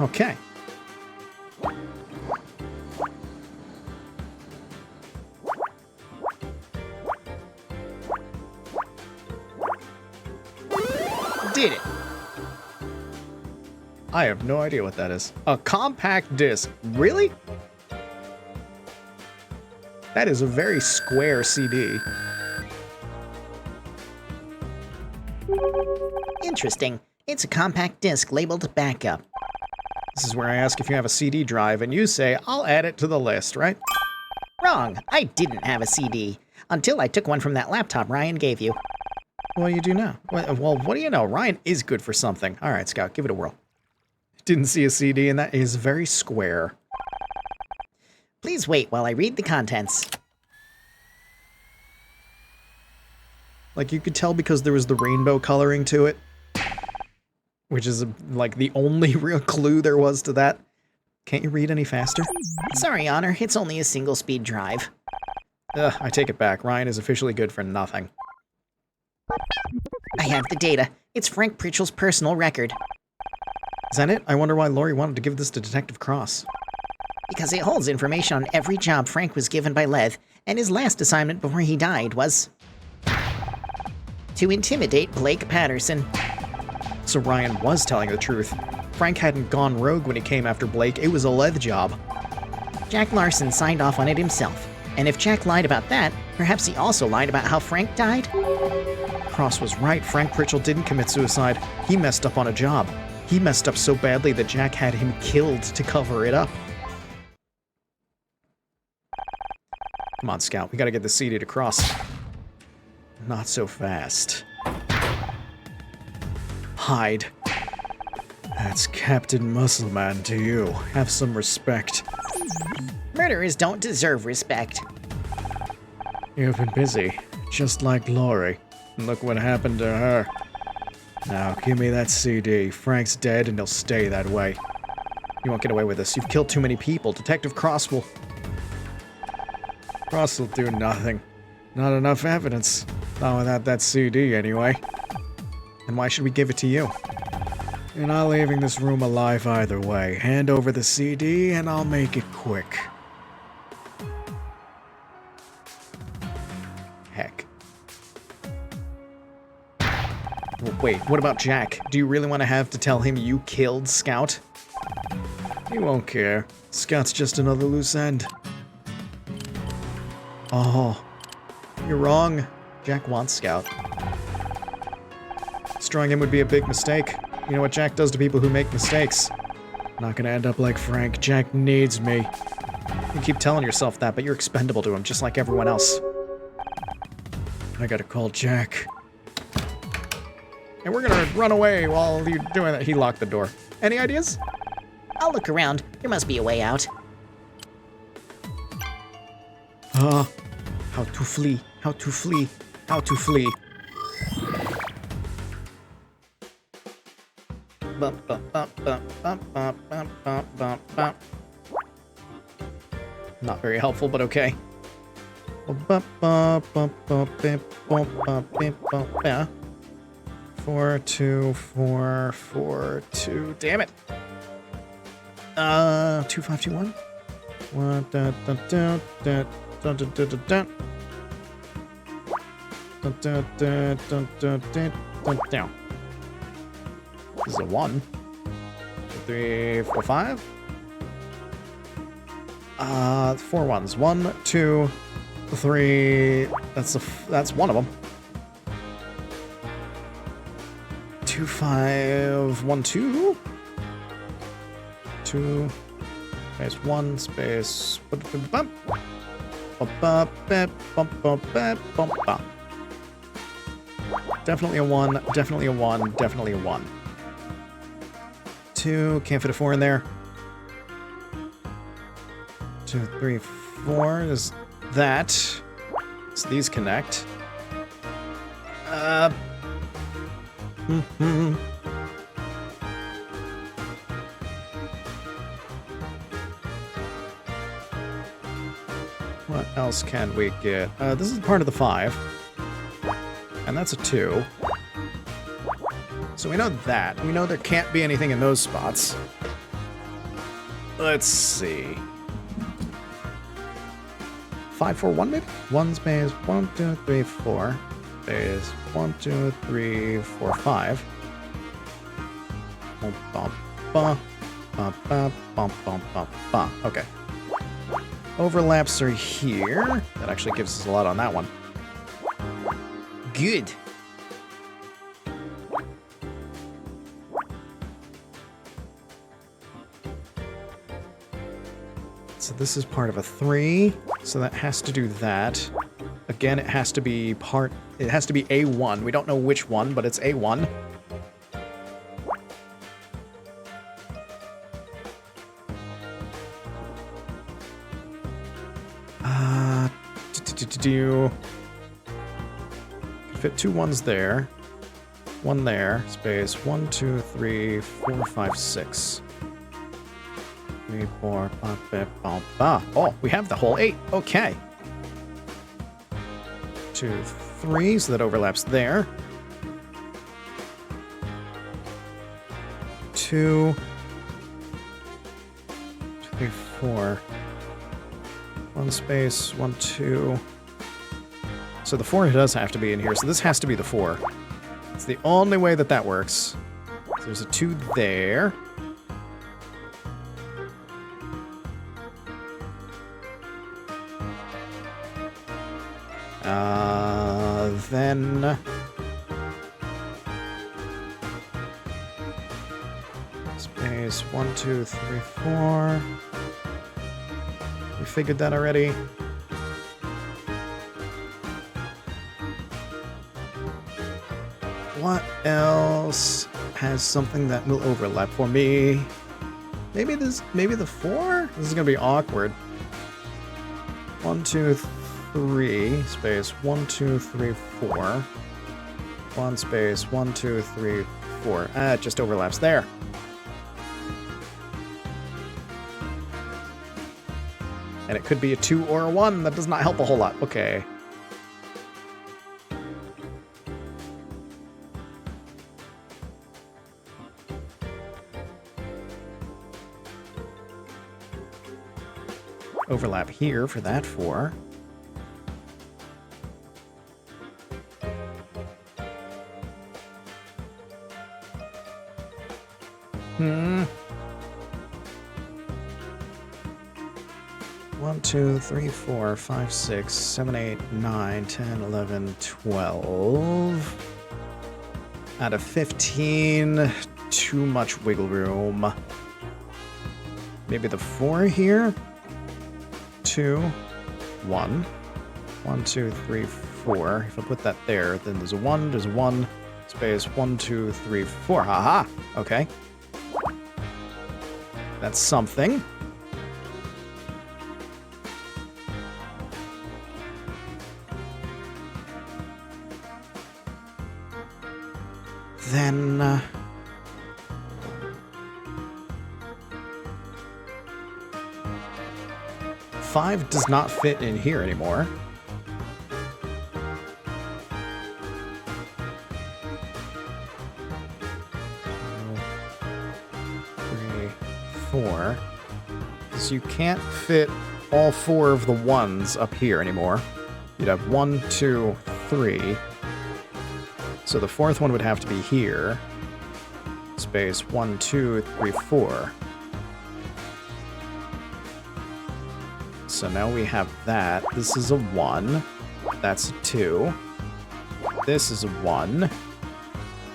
Okay. Did it. I have no idea what that is. A compact disc. Really? That is a very square CD.
Interesting. It's a compact disc labeled backup.
This is where I ask if you have a CD drive, and you say, I'll add it to the list, right?
Wrong. I didn't have a CD. Until I took one from that laptop Ryan gave you.
Well, you do now. Well, what do you know? Ryan is good for something. All right, Scout, give it a whirl. Didn't see a CD, and that is very square.
Please wait while I read the contents.
Like, you could tell because there was the rainbow coloring to it. Which is, like, the only real clue there was to that. Can't you read any faster?
Sorry, Honor, it's only a single-speed drive.
Ugh, I take it back. Ryan is officially good for nothing.
I have the data. It's Frank Pritchell's personal record.
Is that it? I wonder why Lori wanted to give this to Detective Cross.
Because it holds information on every job Frank was given by Lev, and his last assignment before he died was to intimidate Blake Patterson.
So Ryan was telling the truth. Frank hadn't gone rogue when he came after Blake. It was a Lev job.
Jack Larson signed off on it himself. And if Jack lied about that, perhaps he also lied about how Frank died?
Cross was right. Frank Pritchell didn't commit suicide. He messed up on a job. He messed up so badly that Jack had him killed to cover it up. Come on, Scout. We gotta get the CD to Cross. Not so fast. Hide. That's Captain Muscleman to you. Have some respect.
Murderers don't deserve respect.
You've been busy, just like Lori. And look what happened to her. Now, give me that CD. Frank's dead and he'll stay that way. You won't get away with this. You've killed too many people. Detective Cross will... Cross will do nothing. Not enough evidence. Not without that CD, anyway. And why should we give it to you? You're not leaving this room alive either way. Hand over the CD and I'll make it quick. Heck. Well, wait, what about Jack? Do you really want to have to tell him you killed Scout? He won't care. Scout's just another loose end. Oh, you're wrong. Jack wants Scout. Destroying him would be a big mistake. You know what Jack does to people who make mistakes. Not gonna end up like Frank. Jack needs me. You keep telling yourself that, but you're expendable to him, just like everyone else. I gotta call Jack. And we're gonna run away while you're doing that. He locked the door. Any ideas?
I'll look around. There must be a way out.
How to flee, how to flee, how to flee. Not very helpful, but okay. 4, 2, 4, 4, 2. Damn it. 2, 5, 2, 1. 1, da, da, da, da, da, da, da, da, da. Da, da, da, da, da, da, da, da. This is a 1. 3, 4, 5. 4 ones. 1, 2, 3. That's one of them. 2, 5, 1, 2. 2. Space 1. Space. Bump. Definitely a 1. Definitely a 1. Definitely a 1. 2. Can't fit a 4 in there. 2, 3, 4. There's that. So these connect. What else can we get? This is part of the 5. And that's a 2. So we know that. We know there can't be anything in those spots. Let's see. 5, 4, 1 maybe? 1 space 1, 2, 3, 4. Space 1, 2, 3, 4, 5. Bum, bum, bum. Bum, bum, bum, bum, bum, bum. Okay. Overlaps are here. That actually gives us a lot on that one. Good. So this is part of a 3. So that has to do that. Again, it has to be A1. We don't know which one, but it's A1. Fit 2 ones there. 1 there. Space 1, 2, 3, 4, 5, 6. 3, 4, 5, 5, 5, 5. Oh, we have the whole 8. Okay. 2, 3, so that overlaps there. 2, 3, 4. 1 space, 1, 2. So the 4 does have to be in here, so this has to be the 4. It's the only way that that works. So there's a 2 there. Then... Space, 1, 2, 3, 4. We figured that already. What else has something that will overlap for me? Maybe the 4? This is gonna be awkward. 1, 2, 3, space, 1, 2, 3, 4. 1 space, 1, 2, 3, 4. Ah, it just overlaps there. And it could be a 2 or a 1. That does not help a whole lot. Okay. Overlap here for that 4. Hmm. 1, 2, 3, 4, 5, 6, 7, 8, 9, 10, 11, 12. Out of 15, too much wiggle room. Maybe the 4 here? 2, 1. 1, 2, 3, 4. If I put that there, then there's a 1, space, 1, 2, 3, 4. Haha! Okay. That's something. Then... 5 does not fit in here anymore. 3, 4. Because you can't fit all 4 of the 1s up here anymore. You'd have 1, 2, 3. So the 4th one would have to be here. Space 1, 2, 3, 4. So now we have that. This is a 1. That's a 2. This is a 1.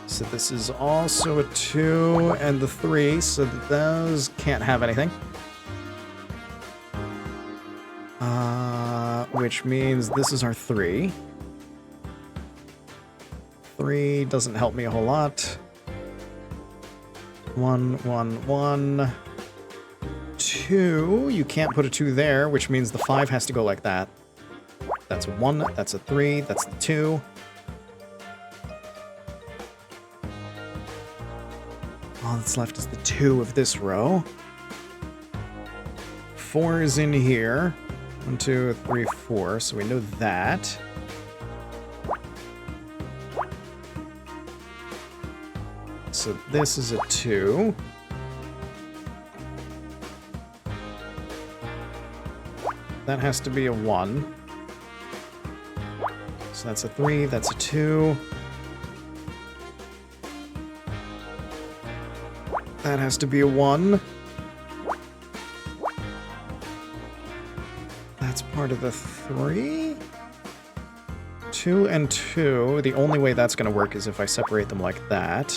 So this is also a 2 and the 3, so those can't have anything. Which means this is our 3. 3 doesn't help me a whole lot. 1, 1, 1. 2, you can't put a 2 there, which means the 5 has to go like that. That's a 1, that's a 3, that's the 2. All that's left is the 2 of this row. 4 is in here. 1, 2, 3, 4, so we know that. So this is a 2. That has to be a 1. So that's a 3, that's a 2. That has to be a 1. That's part of the 3? 2 and 2. The only way that's going to work is if I separate them like that.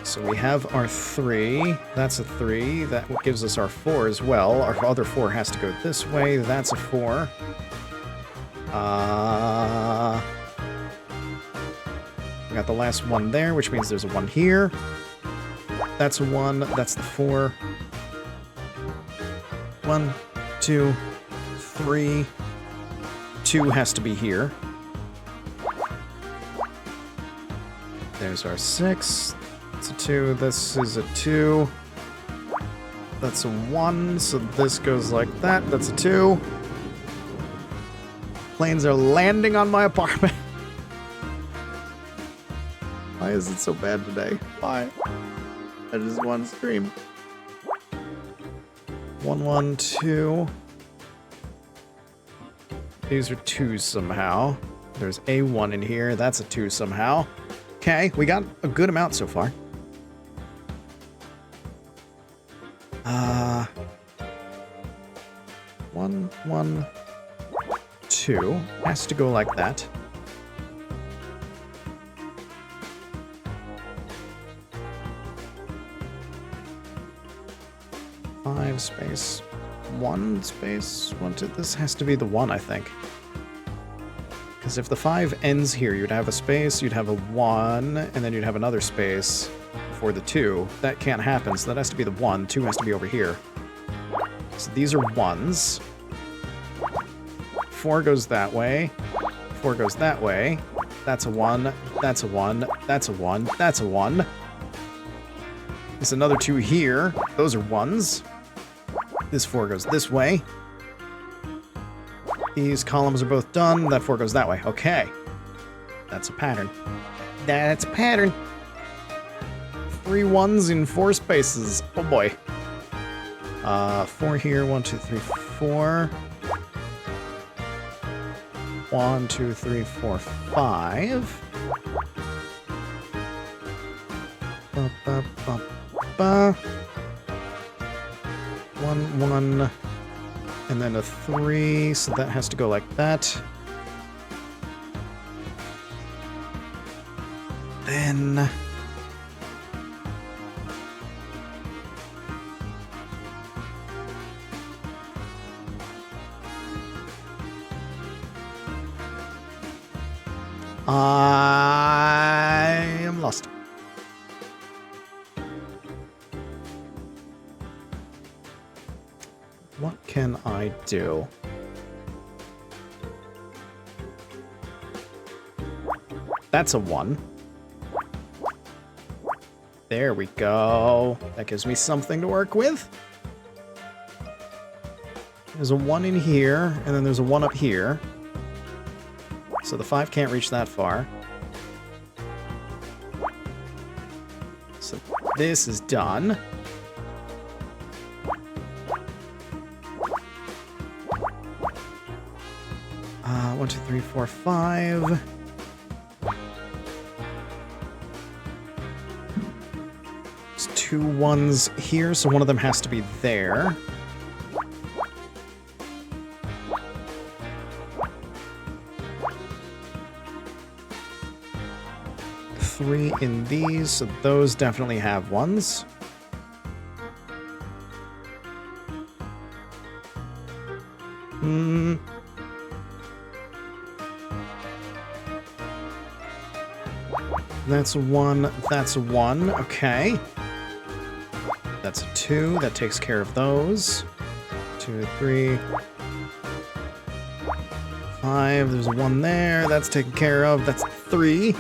So we have our 3. That's a 3. That gives us our 4 as well. Our other 4 has to go this way. That's a 4. We got the last 1 there, which means there's a 1 here. That's a 1. That's the 4. 1, 2, 3, 2 has to be here. There's our 6. It's a 2. This is a 2. That's a 1, so this goes like that. That's a 2. Planes are landing on my apartment. Why is it so bad today? Why? I just want to scream. 1, 1, 2. These are 2s somehow. There's a 1 in here. That's a 2 somehow. Okay, we got a good amount so far. 1, 1, 2. Has to go like that. Space 1 space 1 2. This has to be the 1, I think. Because if the 5 ends here, you'd have a space, you'd have a 1, and then you'd have another space for the 2. That can't happen, so that has to be the 1. 2 has to be over here. So these are 1s. 4 goes that way. 4 goes that way. That's a 1. That's a 1. That's a 1. That's a 1. There's another 2 here. Those are 1s. This 4 goes this way. These columns are both done. That 4 goes that way. Okay. That's a pattern. That's a pattern. 3 1s in 4 spaces. Oh boy. 4 here. 1, 2, 3, 4. 1, 2, 3, 4, 5. Ba, ba, ba, ba. 1, 1, and then a 3, so that has to go like that. Then... I am lost. What can I do? That's a 1. There we go. That gives me something to work with. There's a 1 in here, and then there's a 1 up here. So the 5 can't reach that far. So this is done. 1, 2, 3, 4, 5. There's 2 1s here, so one of them has to be there. Three in these, so those definitely have 1s. That's a 1, that's a 1, okay. That's a 2, that takes care of those. 2, 3, 5, there's a 1 there, that's taken care of, that's 3.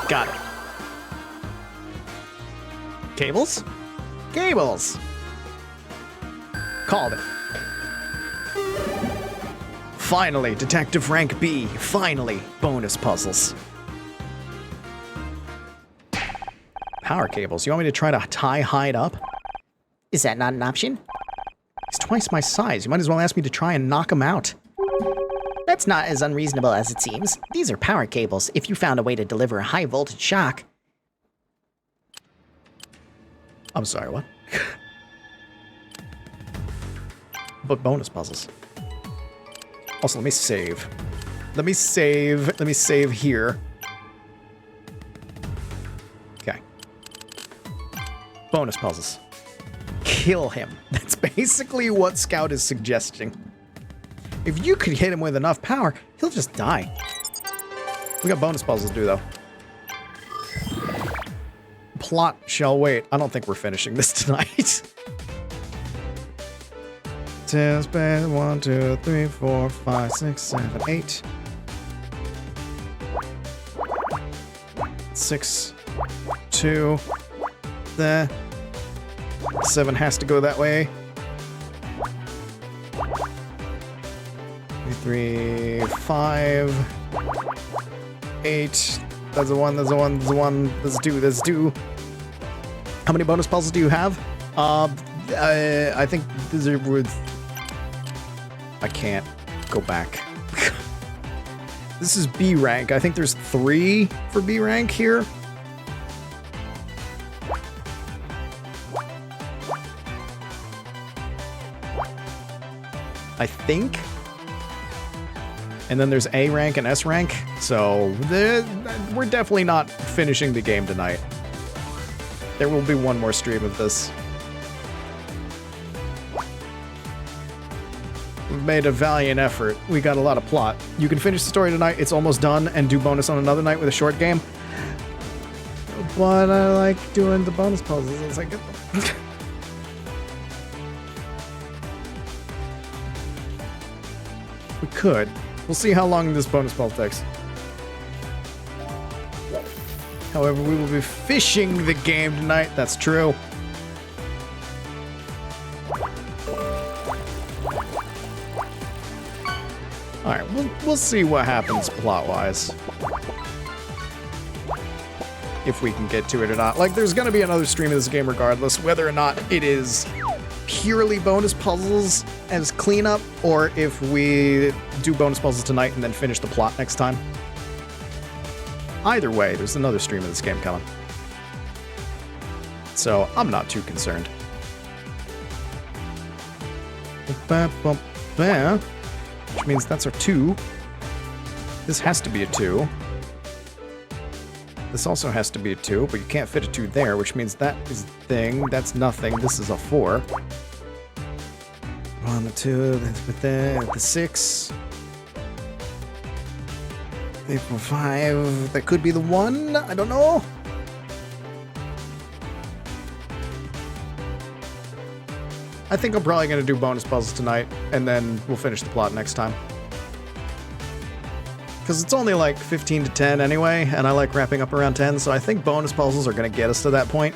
Got it. Cables? Cables! Called it. Finally, Detective Rank B. Finally, bonus puzzles. Power cables. You want me to try to tie Hyde up?
Is that not an option?
He's twice my size. You might as well ask me to try and knock him out.
That's not as unreasonable as it seems. These are power cables. If you found a way to deliver a high voltage shock...
I'm sorry, what? But bonus puzzles. Also, let me save. Let me save here. Okay. Bonus puzzles. Kill him. That's basically what Scout is suggesting. If you could hit him with enough power, he'll just die. We got bonus puzzles to do, though. plot shall wait. I don't think we're finishing this tonight. 10 space 1, 2, 3, 4, 5, 6, 7, 8. 6, 2. There. 7 has to go that way. 3, 5, 8. That's a 1, that's a 1, that's a 1, that's a 2, that's a 2. How many bonus puzzles do you have? I think these are with... I can't go back. This is B rank. I think there's 3 for B rank here. I think. And then there's A rank and S rank. So we're definitely not finishing the game tonight. There will be one more stream of this. We've made a valiant effort. We got a lot of plot. You can finish the story tonight. It's almost done, and do bonus on another night with a short game. But I like doing the bonus puzzles as I get them. We could. We'll see how long this bonus puzzle takes. However, we will be fishing the game tonight. That's true. Alright, we'll see what happens plot-wise. If we can get to it or not. Like, there's gonna be another stream of this game regardless, whether or not it is purely bonus puzzles as cleanup, or if we do bonus puzzles tonight and then finish the plot next time. Either way, there's another stream of this game coming. So, I'm not too concerned. Which means that's our 2. This has to be a 2. This also has to be a 2, but you can't fit a 2 there, which means that is a thing. That's nothing. This is a 4. 1, the 2, the 6. 3, 4, 5. That could be the 1. I don't know. I think I'm probably going to do bonus puzzles tonight, and then we'll finish the plot next time. Because it's only like 15 to 10 anyway, and I like wrapping up around 10, so I think bonus puzzles are going to get us to that point.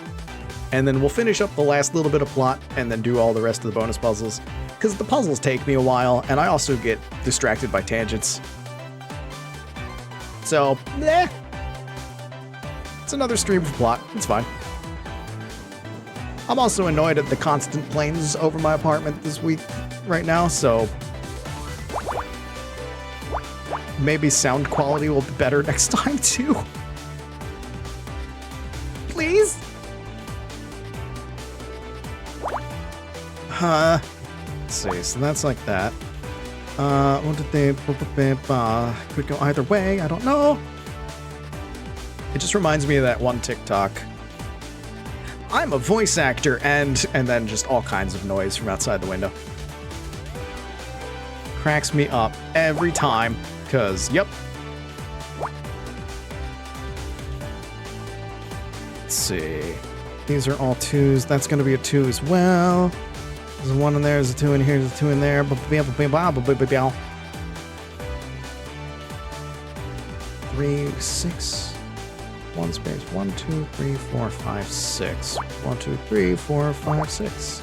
And then we'll finish up the last little bit of plot, and then do all the rest of the bonus puzzles. Because the puzzles take me a while, and I also get distracted by tangents. So, it's another stream of plot. It's fine. I'm also annoyed at the constant planes over my apartment this week right now, so maybe sound quality will be better next time too. Please? Let's see, so that's like that. What did they could go either way, I don't know. It just reminds me of that one TikTok. I'm a voice actor, and then just all kinds of noise from outside the window. Cracks me up every time, cause yep. Let's see. These are all 2s. That's gonna be a 2 as well. There's a 1 in there, there's a 2 in here, there's a 2 in there. 3, 6. 1 space. 1, 2, 3, 4, 5, 6. 1, 2, 3, 4, 5, 6.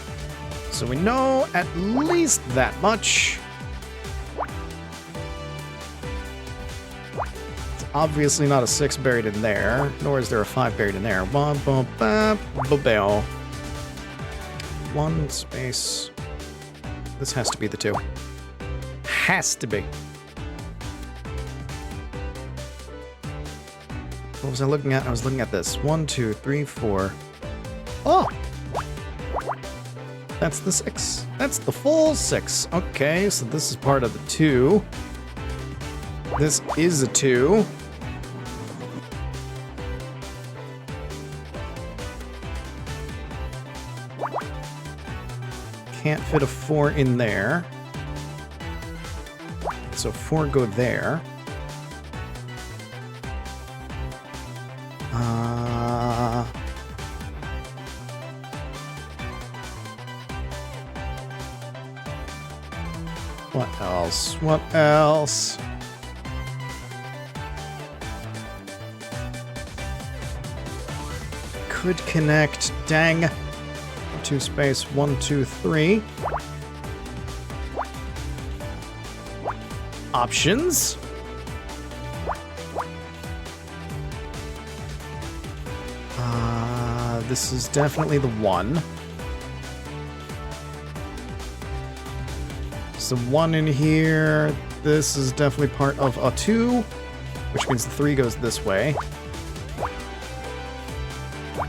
So we know at least that much. It's obviously not a 6 buried in there, nor is there a 5 buried in there. 1 space. This has to be the 2. Has to be. What was I looking at? I was looking at this. 1, 2, 3, 4. Oh! That's the 6. That's the full 6. Okay, so this is part of the 2. This is a 2. Can't fit a 4 in there. So 4 go there. What else? What else? Could connect. Dang. 2 space 1, 2, 3. Options. This is definitely the 1. So 1 in here. This is definitely part of a 2, which means the 3 goes this way.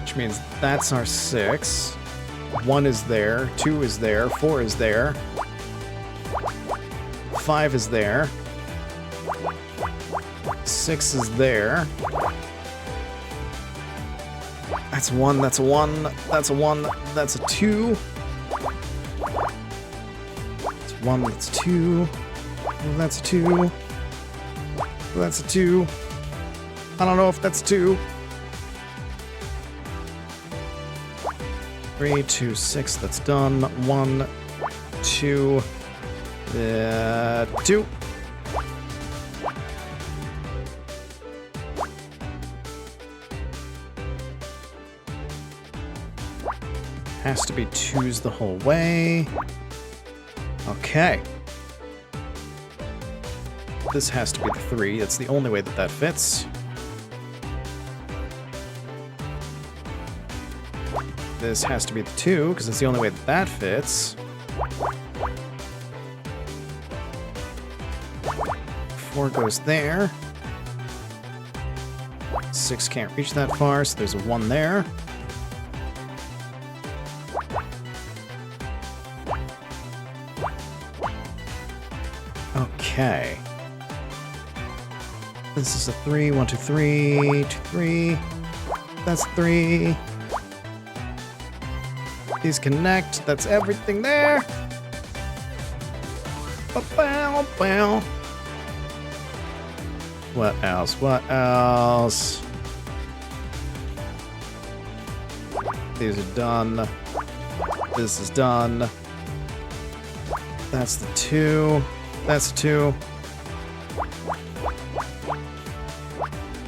Which means that's our 6. 1 is there, 2 is there, 4 is there. 5 is there. 6 is there. That's 1, that's a 1, that's a 1, that's a 2. That's 1, that's 2. That's a 2. That's a 2. I don't know if that's 2. 3, 2, 6, that's done. 1, 2, 2. Has to be 2s the whole way. Okay. This has to be the 3. That's the only way that that fits. This has to be the 2, because it's the only way that that fits. 4 goes there. 6 can't reach that far, so there's a 1 there. Okay. This is a 3, 1, 2, 3, 2, 3. That's 3. These connect. That's everything there. Ba-bow, bow. What else? What else? These are done. This is done. That's the 2. That's 2.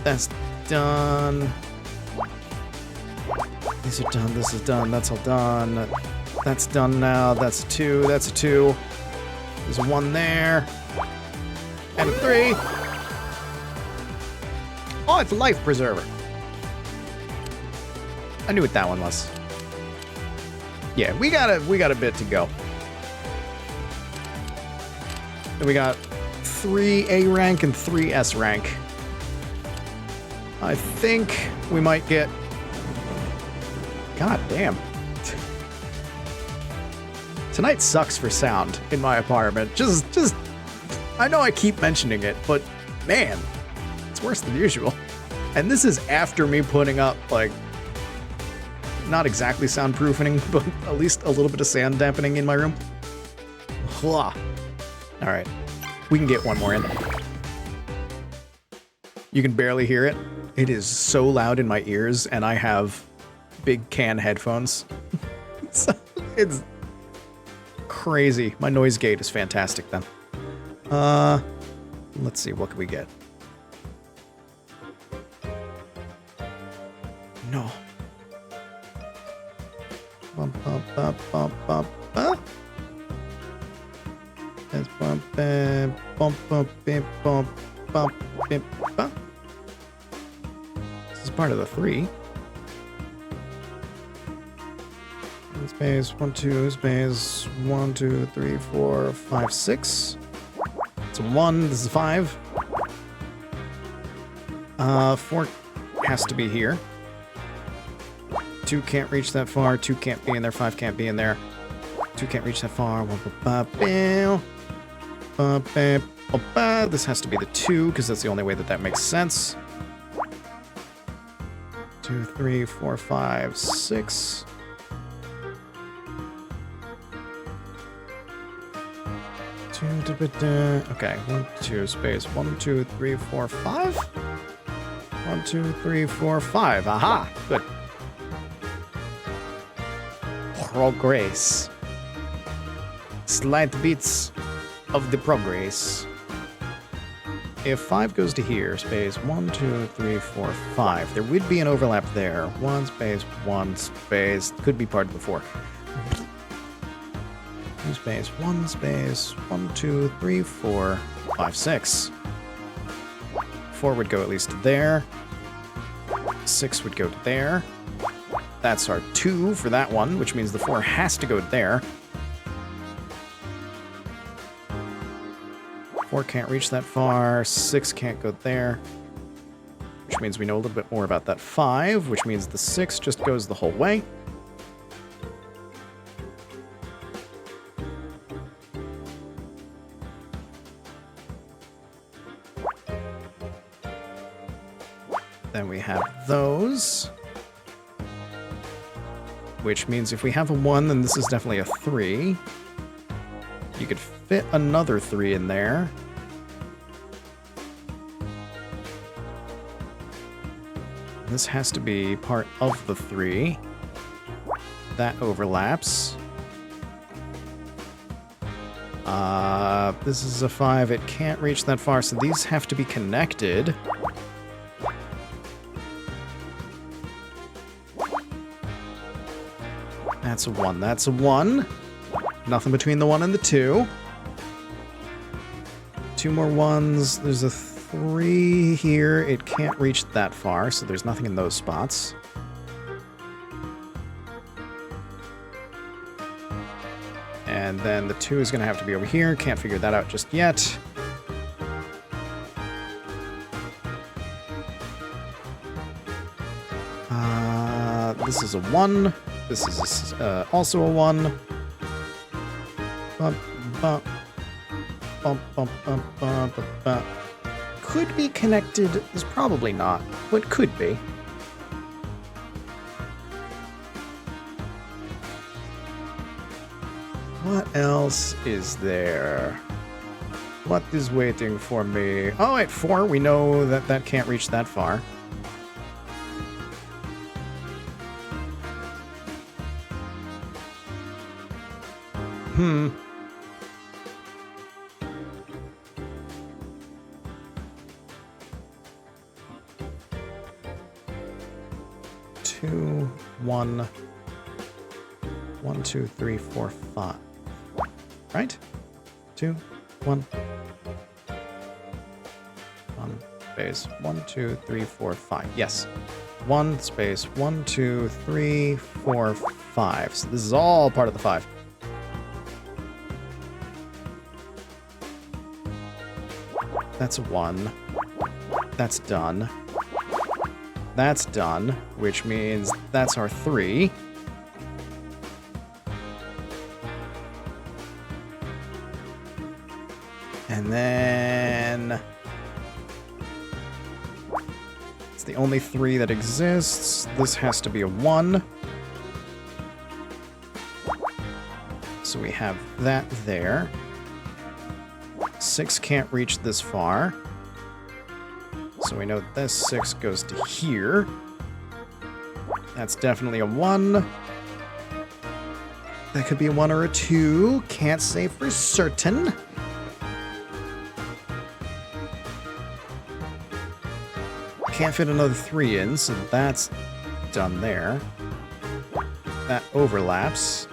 That's done. These are done. This is done. That's all done. That's done now. That's a 2. That's a 2. There's a 1 there. And a 3. Oh, it's a life preserver. I knew what that one was. Yeah, we got a bit to go. And we got 3 A rank and 3 S rank. I think we might get... God damn. Tonight sucks for sound in my apartment. Just I know I keep mentioning it, but man, it's worse than usual. And this is after me putting up, like, not exactly soundproofing, but at least a little bit of sound dampening in my room. All right, we can get one more in. You can barely hear it. It is so loud in my ears, and I have big can headphones. It's crazy. My noise gate is fantastic then. Let's see, what can we get? No. Bump, bump, bump, bump, bump, bump. Let's bump, bump, bump, bump, bump, bump, bump. This is part of the 3. Space 1, 2, space 1, 2, 3, 4, 5, 6. It's a 1. This is 5. 4 has to be here. 2 can't reach that far. 2 can't be in there. 5 can't be in there. 2 can't reach that far. This has to be the 2 because that's the only way that that makes sense. 2, 3, 4, 5, 6. Okay, 1, 2, space 1, 2, 3, 4, 5. 1, 2, 3, 4, 5. Aha! Good. Progress. Slight bits of the progress. If 5 goes to here, space 1, 2, 3, 4, 5, there would be an overlap there. 1 space, could be part of the 4. 2 space, 1 space, 1, 2, 3, 4, 5, 6. 4 would go at least to there. 6 would go to there. That's our 2 for that one, which means the 4 has to go there. 4 can't reach that far, 6 can't go there, which means we know a little bit more about that 5, which means the 6 just goes the whole way. Then we have those, which means if we have a 1, then this is definitely a 3. You could fit another 3 in there. This has to be part of the 3. That overlaps. This is a 5. It can't reach that far, so these have to be connected. That's a 1. That's a 1. Nothing between the 1 and the 2. 2 more 1s. There's a 3 here. It can't reach that far, so there's nothing in those spots. And then the 2 is going to have to be over here. Can't figure that out just yet. This is a 1. This is also a 1. Bump, bump, bump, bump, bump, bump, bump, bump. Could be connected. Is probably not, but could be. What else is there? What is waiting for me? Oh, at 4, we know that that can't reach that far. Hmm. Two, 1, 1, 2, 3, 4, 5. Right? 2, 1. 1 space 1, 2, 3, 4, 5. Yes. 1 space 1, 2, 3, 4, 5. So this is all part of the 5. That's a 1. That's done. That's done, which means that's our 3. And then it's the only 3 that exists. This has to be a 1. So we have that there. 6 can't reach this far. So we know this 6 goes to here. That's definitely a 1. That could be a 1 or a 2. Can't say for certain. Can't fit another 3 in, so that's done there. That overlaps.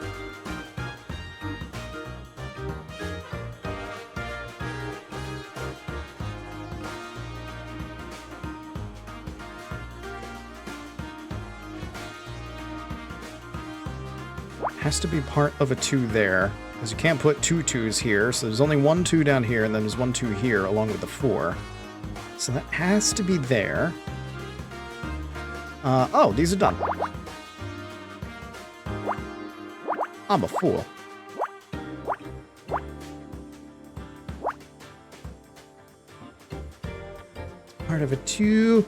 Has to be part of a 2 there, because you can't put 2 2s here, so there's only 1 2 down here, and then there's 1 2 here, along with the 4. So that has to be there. Oh, these are done. I'm a fool. Part of a 2.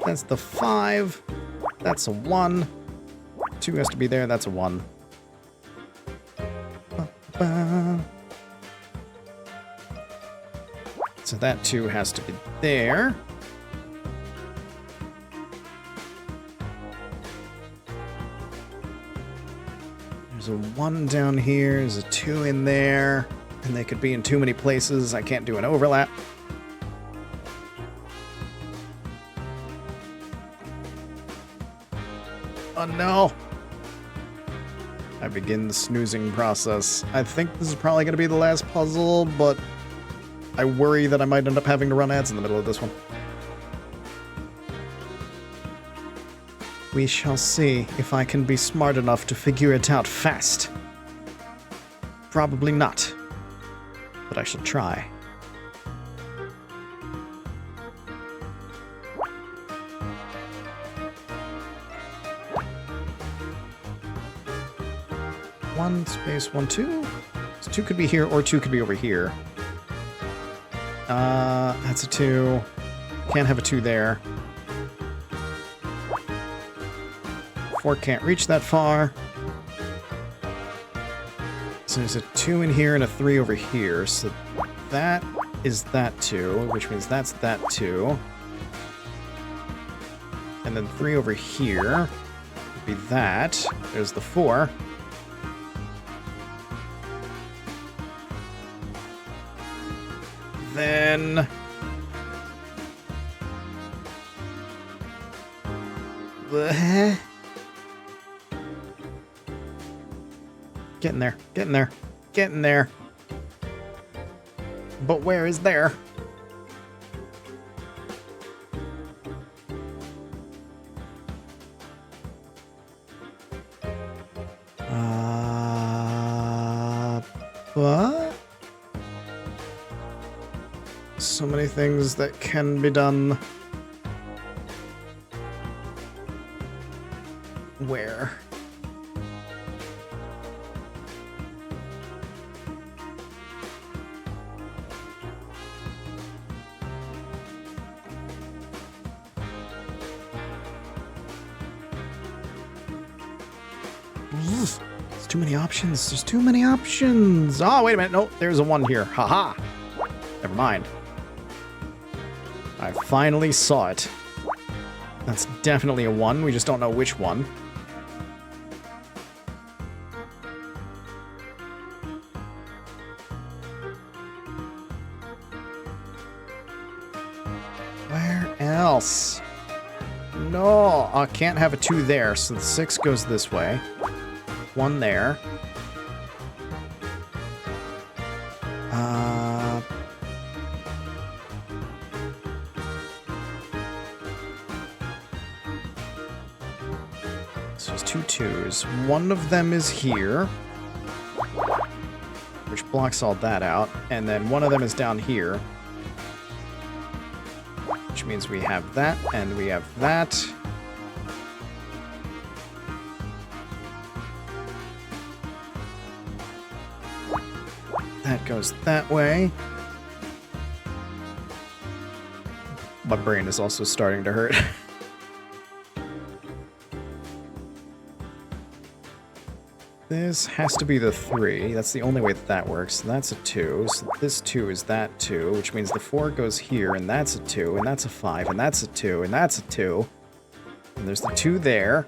That's the 5. That's a 1. 2 has to be there, that's a 1. So that 2 has to be there. There's There's a 1 down here, there's a 2 in there, and they could be in too many places. I can't do an overlap. Oh no! I begin the snoozing process. I think this is probably going to be the last puzzle, but I worry that I might end up having to run ads in the middle of this one. We shall see if I can be smart enough to figure it out fast. Probably not, but I shall try. One space, 1, 2. So 2 could be here, or 2 could be over here. That's a 2. Can't have a 2 there. 4 can't reach that far. So there's a 2 in here and a 3 over here. So that is that 2, which means that's that 2. And then 3 over here would be that. There's the 4. Then getting there, getting there, getting there. But where is there? What? So many things that can be done. Where? There's too many options. There's too many options. Oh, wait a minute. No, there's a 1 here. Haha. Never mind. I finally saw it. That's definitely a 1. We just don't know which one. Where else? No, I can't have a 2 there, so the 6 goes this way. 1 there. So there's 2 2s. One of them is here, which blocks all that out, and then one of them is down here, which means we have that, and we have that. That goes that way. My brain is also starting to hurt. This has to be the 3. That's the only way that that works. That's a 2. So this 2 is that 2, which means the 4 goes here, and that's a 2, and that's a 5, and that's a 2, and that's a 2. And there's the 2 there.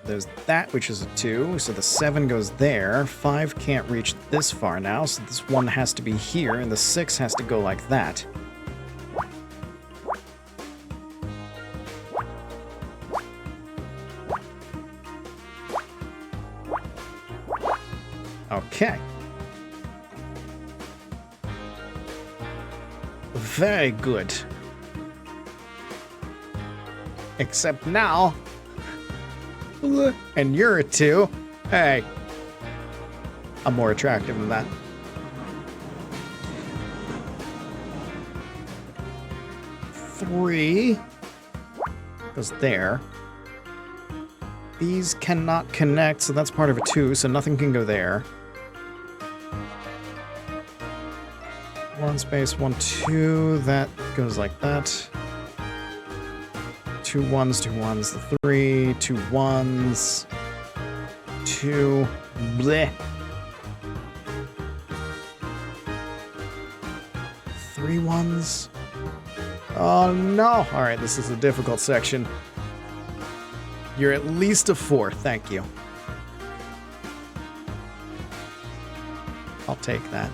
There's that, which is a 2, so the 7 goes there. 5 can't reach this far now, so this 1 has to be here, and the 6 has to go like that. Okay. Very good. Except now... And you're a 2. Hey. I'm more attractive than that. Three goes there. These cannot connect, so that's part of a 2, so nothing can go there. 1 space, 1 2. That goes like that. 2 1s, 2 1s, the 3, 2 1s, 2, bleh. 3 1s. Oh no! Alright, this is a difficult section. You're at least a 4. Thank you. I'll take that.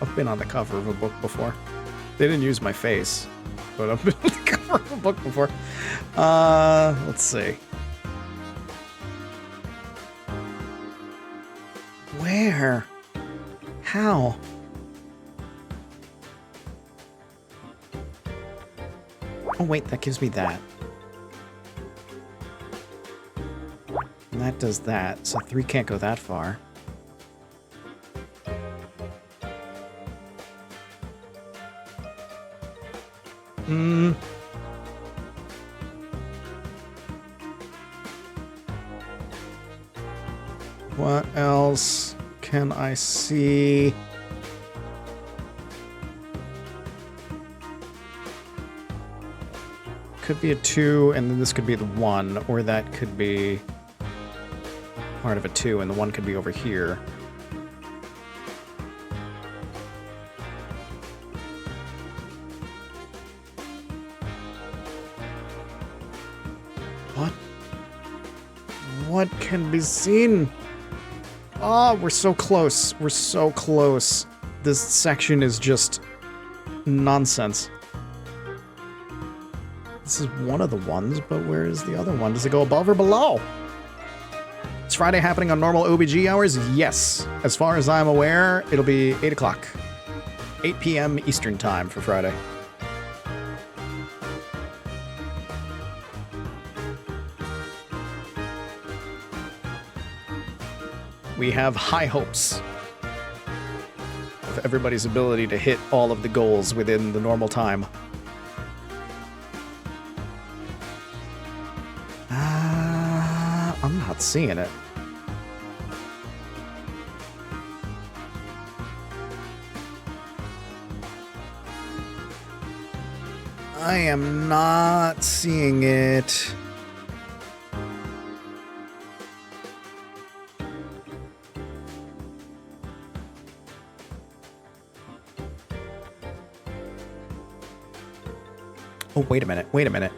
I've been on the cover of a book before. They didn't use my face, but I've been on the cover of a book before. Let's see. Where? How? Oh wait, that gives me that. And that does that, so 3 can't go that far. What else can I see? Could be a 2, and then this could be the 1, or that could be part of a 2, and the 1 could be over here. What can be seen? Oh, we're so close. We're so close. This section is just nonsense. This is one of the ones, but where is the other one? Does it go above or below? Is Friday happening on normal OBG hours? Yes. As far as I'm aware, it'll be 8 o'clock. 8 p.m. Eastern time for Friday. We have high hopes of everybody's ability to hit all of the goals within the normal time. I'm not seeing it. I am not seeing it. Oh, wait a minute, wait a minute.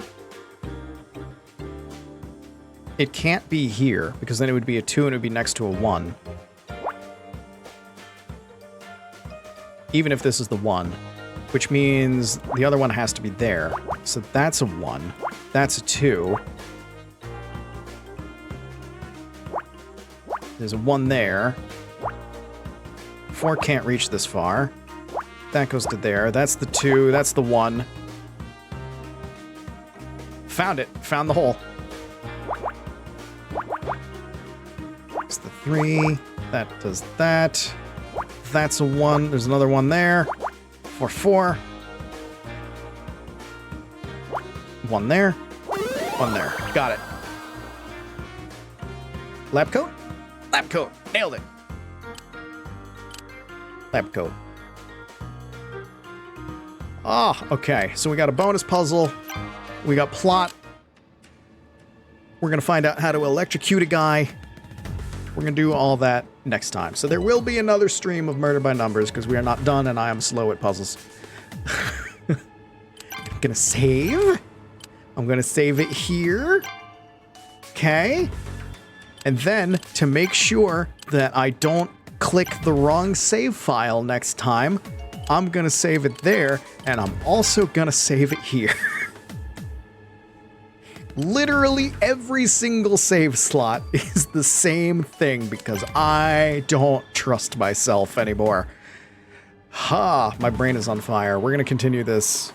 It can't be here, because then it would be a 2 and it would be next to a 1. Even if this is the 1, which means the other one has to be there. So that's a 1. That's a 2. There's a 1 there. 4 can't reach this far. That goes to there. That's the 2. That's the 1. Found it. Found the hole. It's the 3. That does that. That's a 1. There's another 1 there. 4, 4. 1 there. 1 there. Got it. Lab coat? Lab coat. Nailed it. Lab coat. Ah, okay. So we got a bonus puzzle. We got plot. We're going to find out how to electrocute a guy. We're going to do all that next time. So there will be another stream of Murder by Numbers because we are not done and I am slow at puzzles. I'm going to save. I'm going to save it here. Okay. And then to make sure that I don't click the wrong save file next time, I'm going to save it there and I'm also going to save it here. Literally every single save slot is the same thing because I don't trust myself anymore. Ha, my brain is on fire. We're going to continue this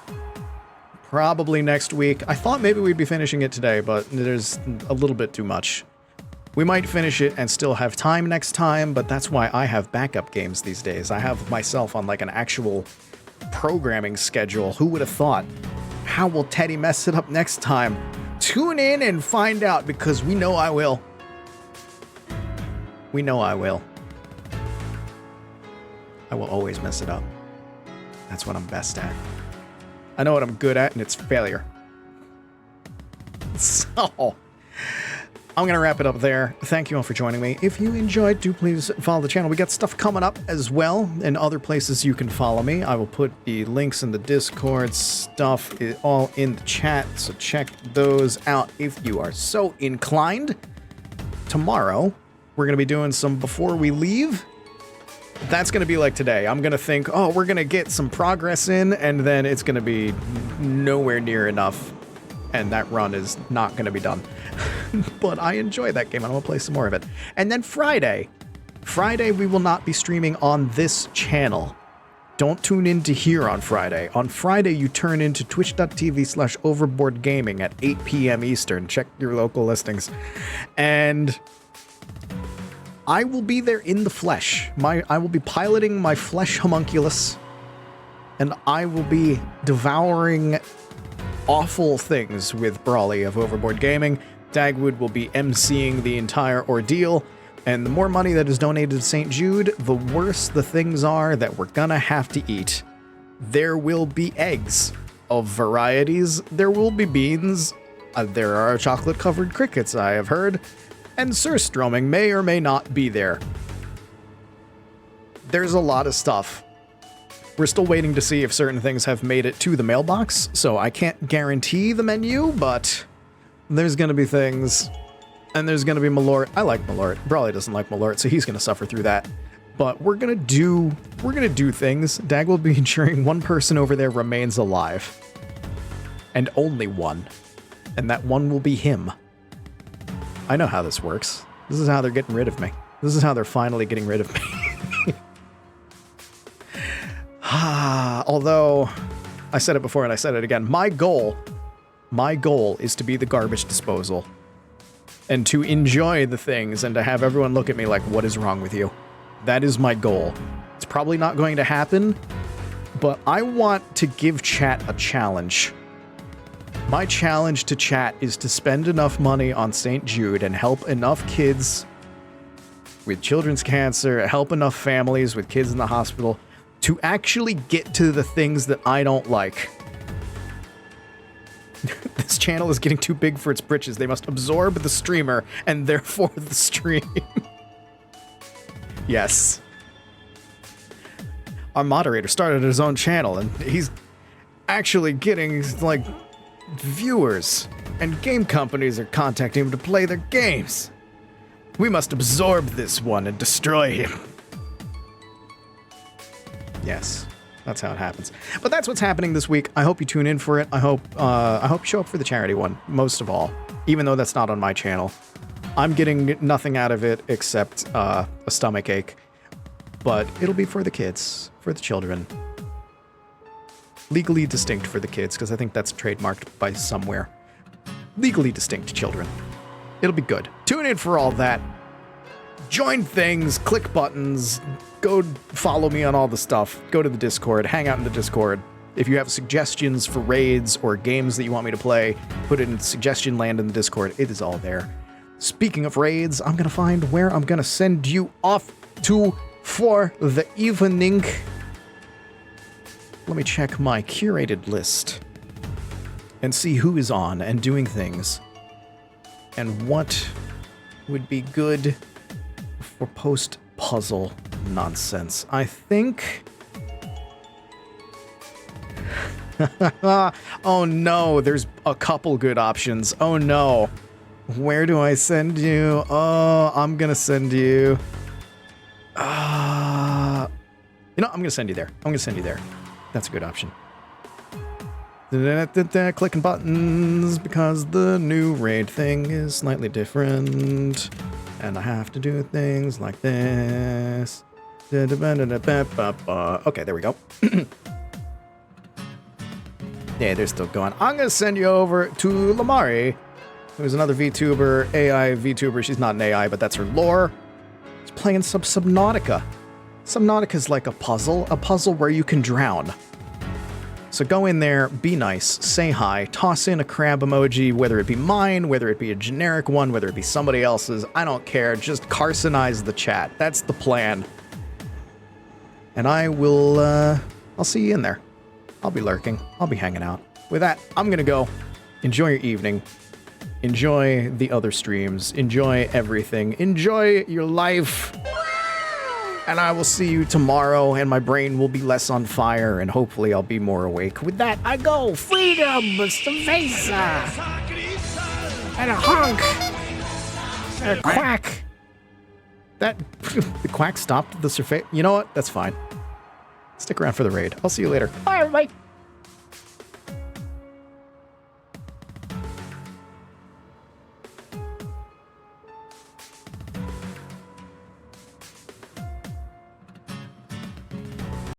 probably next week. I thought maybe we'd be finishing it today, but there's a little bit too much. We might finish it and still have time next time, but that's why I have backup games these days. I have myself on like an actual programming schedule. Who would have thought? How will Teddy mess it up next time? Tune in and find out because we know I will. We know I will. I will always mess it up. That's what I'm best at. I know what I'm good at, and it's failure. So, I'm going to wrap it up there. Thank you all for joining me. If you enjoyed, do please follow the channel. We got stuff coming up as well in other places you can follow me. I will put the links in the Discord stuff all in the chat, so check those out if you are so inclined. Tomorrow, we're going to be doing some Before We Leave. That's going to be like today. I'm going to think, oh, we're going to get some progress in, and then it's going to be nowhere near enough, and that run is not going to be done. But I enjoy that game. I want to play some more of it. And then Friday, we will not be streaming on this channel. Don't tune in to here on Friday. On Friday, you turn into twitch.tv/overboardgaming at 8 p.m. Eastern. Check your local listings. And I will be there in the flesh. I will be piloting my flesh homunculus, and I will be devouring awful things with Brawley of Overboard Gaming. Dagwood will be emceeing the entire ordeal, and the more money that is donated to St. Jude, the worse the things are that we're gonna have to eat. There will be eggs of varieties, there will be beans, there are chocolate-covered crickets, I have heard, and surströmming may or may not be there. There's a lot of stuff. We're still waiting to see if certain things have made it to the mailbox, so I can't guarantee the menu, but there's gonna be things, and there's gonna be Malort. I like Malort. Brawley doesn't like Malort, so he's gonna suffer through that. But we're gonna do things. Dag will be ensuring one person over there remains alive. And only one. And that one will be him. I know how this works. This is how they're getting rid of me. This is how they're finally getting rid of me. Although, I said it before and I said it again, my goal is to be the garbage disposal. And to enjoy the things and to have everyone look at me like, what is wrong with you? That is my goal. It's probably not going to happen, but I want to give chat a challenge. My challenge to chat is to spend enough money on St. Jude and help enough kids with children's cancer, help enough families with kids in the hospital to actually get to the things that I don't like. This channel is getting too big for its britches. They must absorb the streamer and therefore the stream. Yes. Our moderator started his own channel and he's actually getting, like, viewers. And game companies are contacting him to play their games. We must absorb this one and destroy him. Yes. That's how it happens. But that's what's happening this week. I hope you tune in for it. I hope you show up for the charity one, most of all, even though that's not on my channel. I'm getting nothing out of it except a stomach ache. But it'll be for the kids, for the children. Legally distinct for the kids, because I think that's trademarked by somewhere. Legally distinct children. It'll be good. Tune in for all that. Join things, click buttons, go follow me on all the stuff, go to the Discord, hang out in the Discord. If you have suggestions for raids or games that you want me to play, put it in suggestion land in the Discord. It is all there. Speaking of raids, I'm going to find where I'm going to send you off to for the evening. Let me check my curated list and see who is on and doing things and what would be good for post-puzzle nonsense. I think... oh no, there's a couple good options. Oh no. Where do I send you? Oh, I'm gonna send you... you know, I'm gonna send you there. I'm gonna send you there. That's a good option. Clicking buttons because the new raid thing is slightly different. And I have to do things like this. Okay, there we go. Yeah, they're still going. I'm going to send you over to Lamari, who's another VTuber, AI VTuber. She's not an AI, but that's her lore. She's playing some Subnautica. Subnautica's like a puzzle where you can drown. So go in there, be nice, say hi, toss in a crab emoji, whether it be mine, whether it be a generic one, whether it be somebody else's, I don't care, just Carsonize the chat. That's the plan. And I will, I'll see you in there. I'll be lurking, I'll be hanging out. With that, I'm gonna go. Enjoy your evening. enjoy the other streams, enjoy everything, enjoy your life. And I will see you tomorrow, and my brain will be less on fire, and hopefully I'll be more awake. With that, I go. Freedom, cerveza, and a honk, and a quack. That the quack stopped the surface. You know what? That's fine. Stick around for the raid. I'll see you later. Bye, everybody.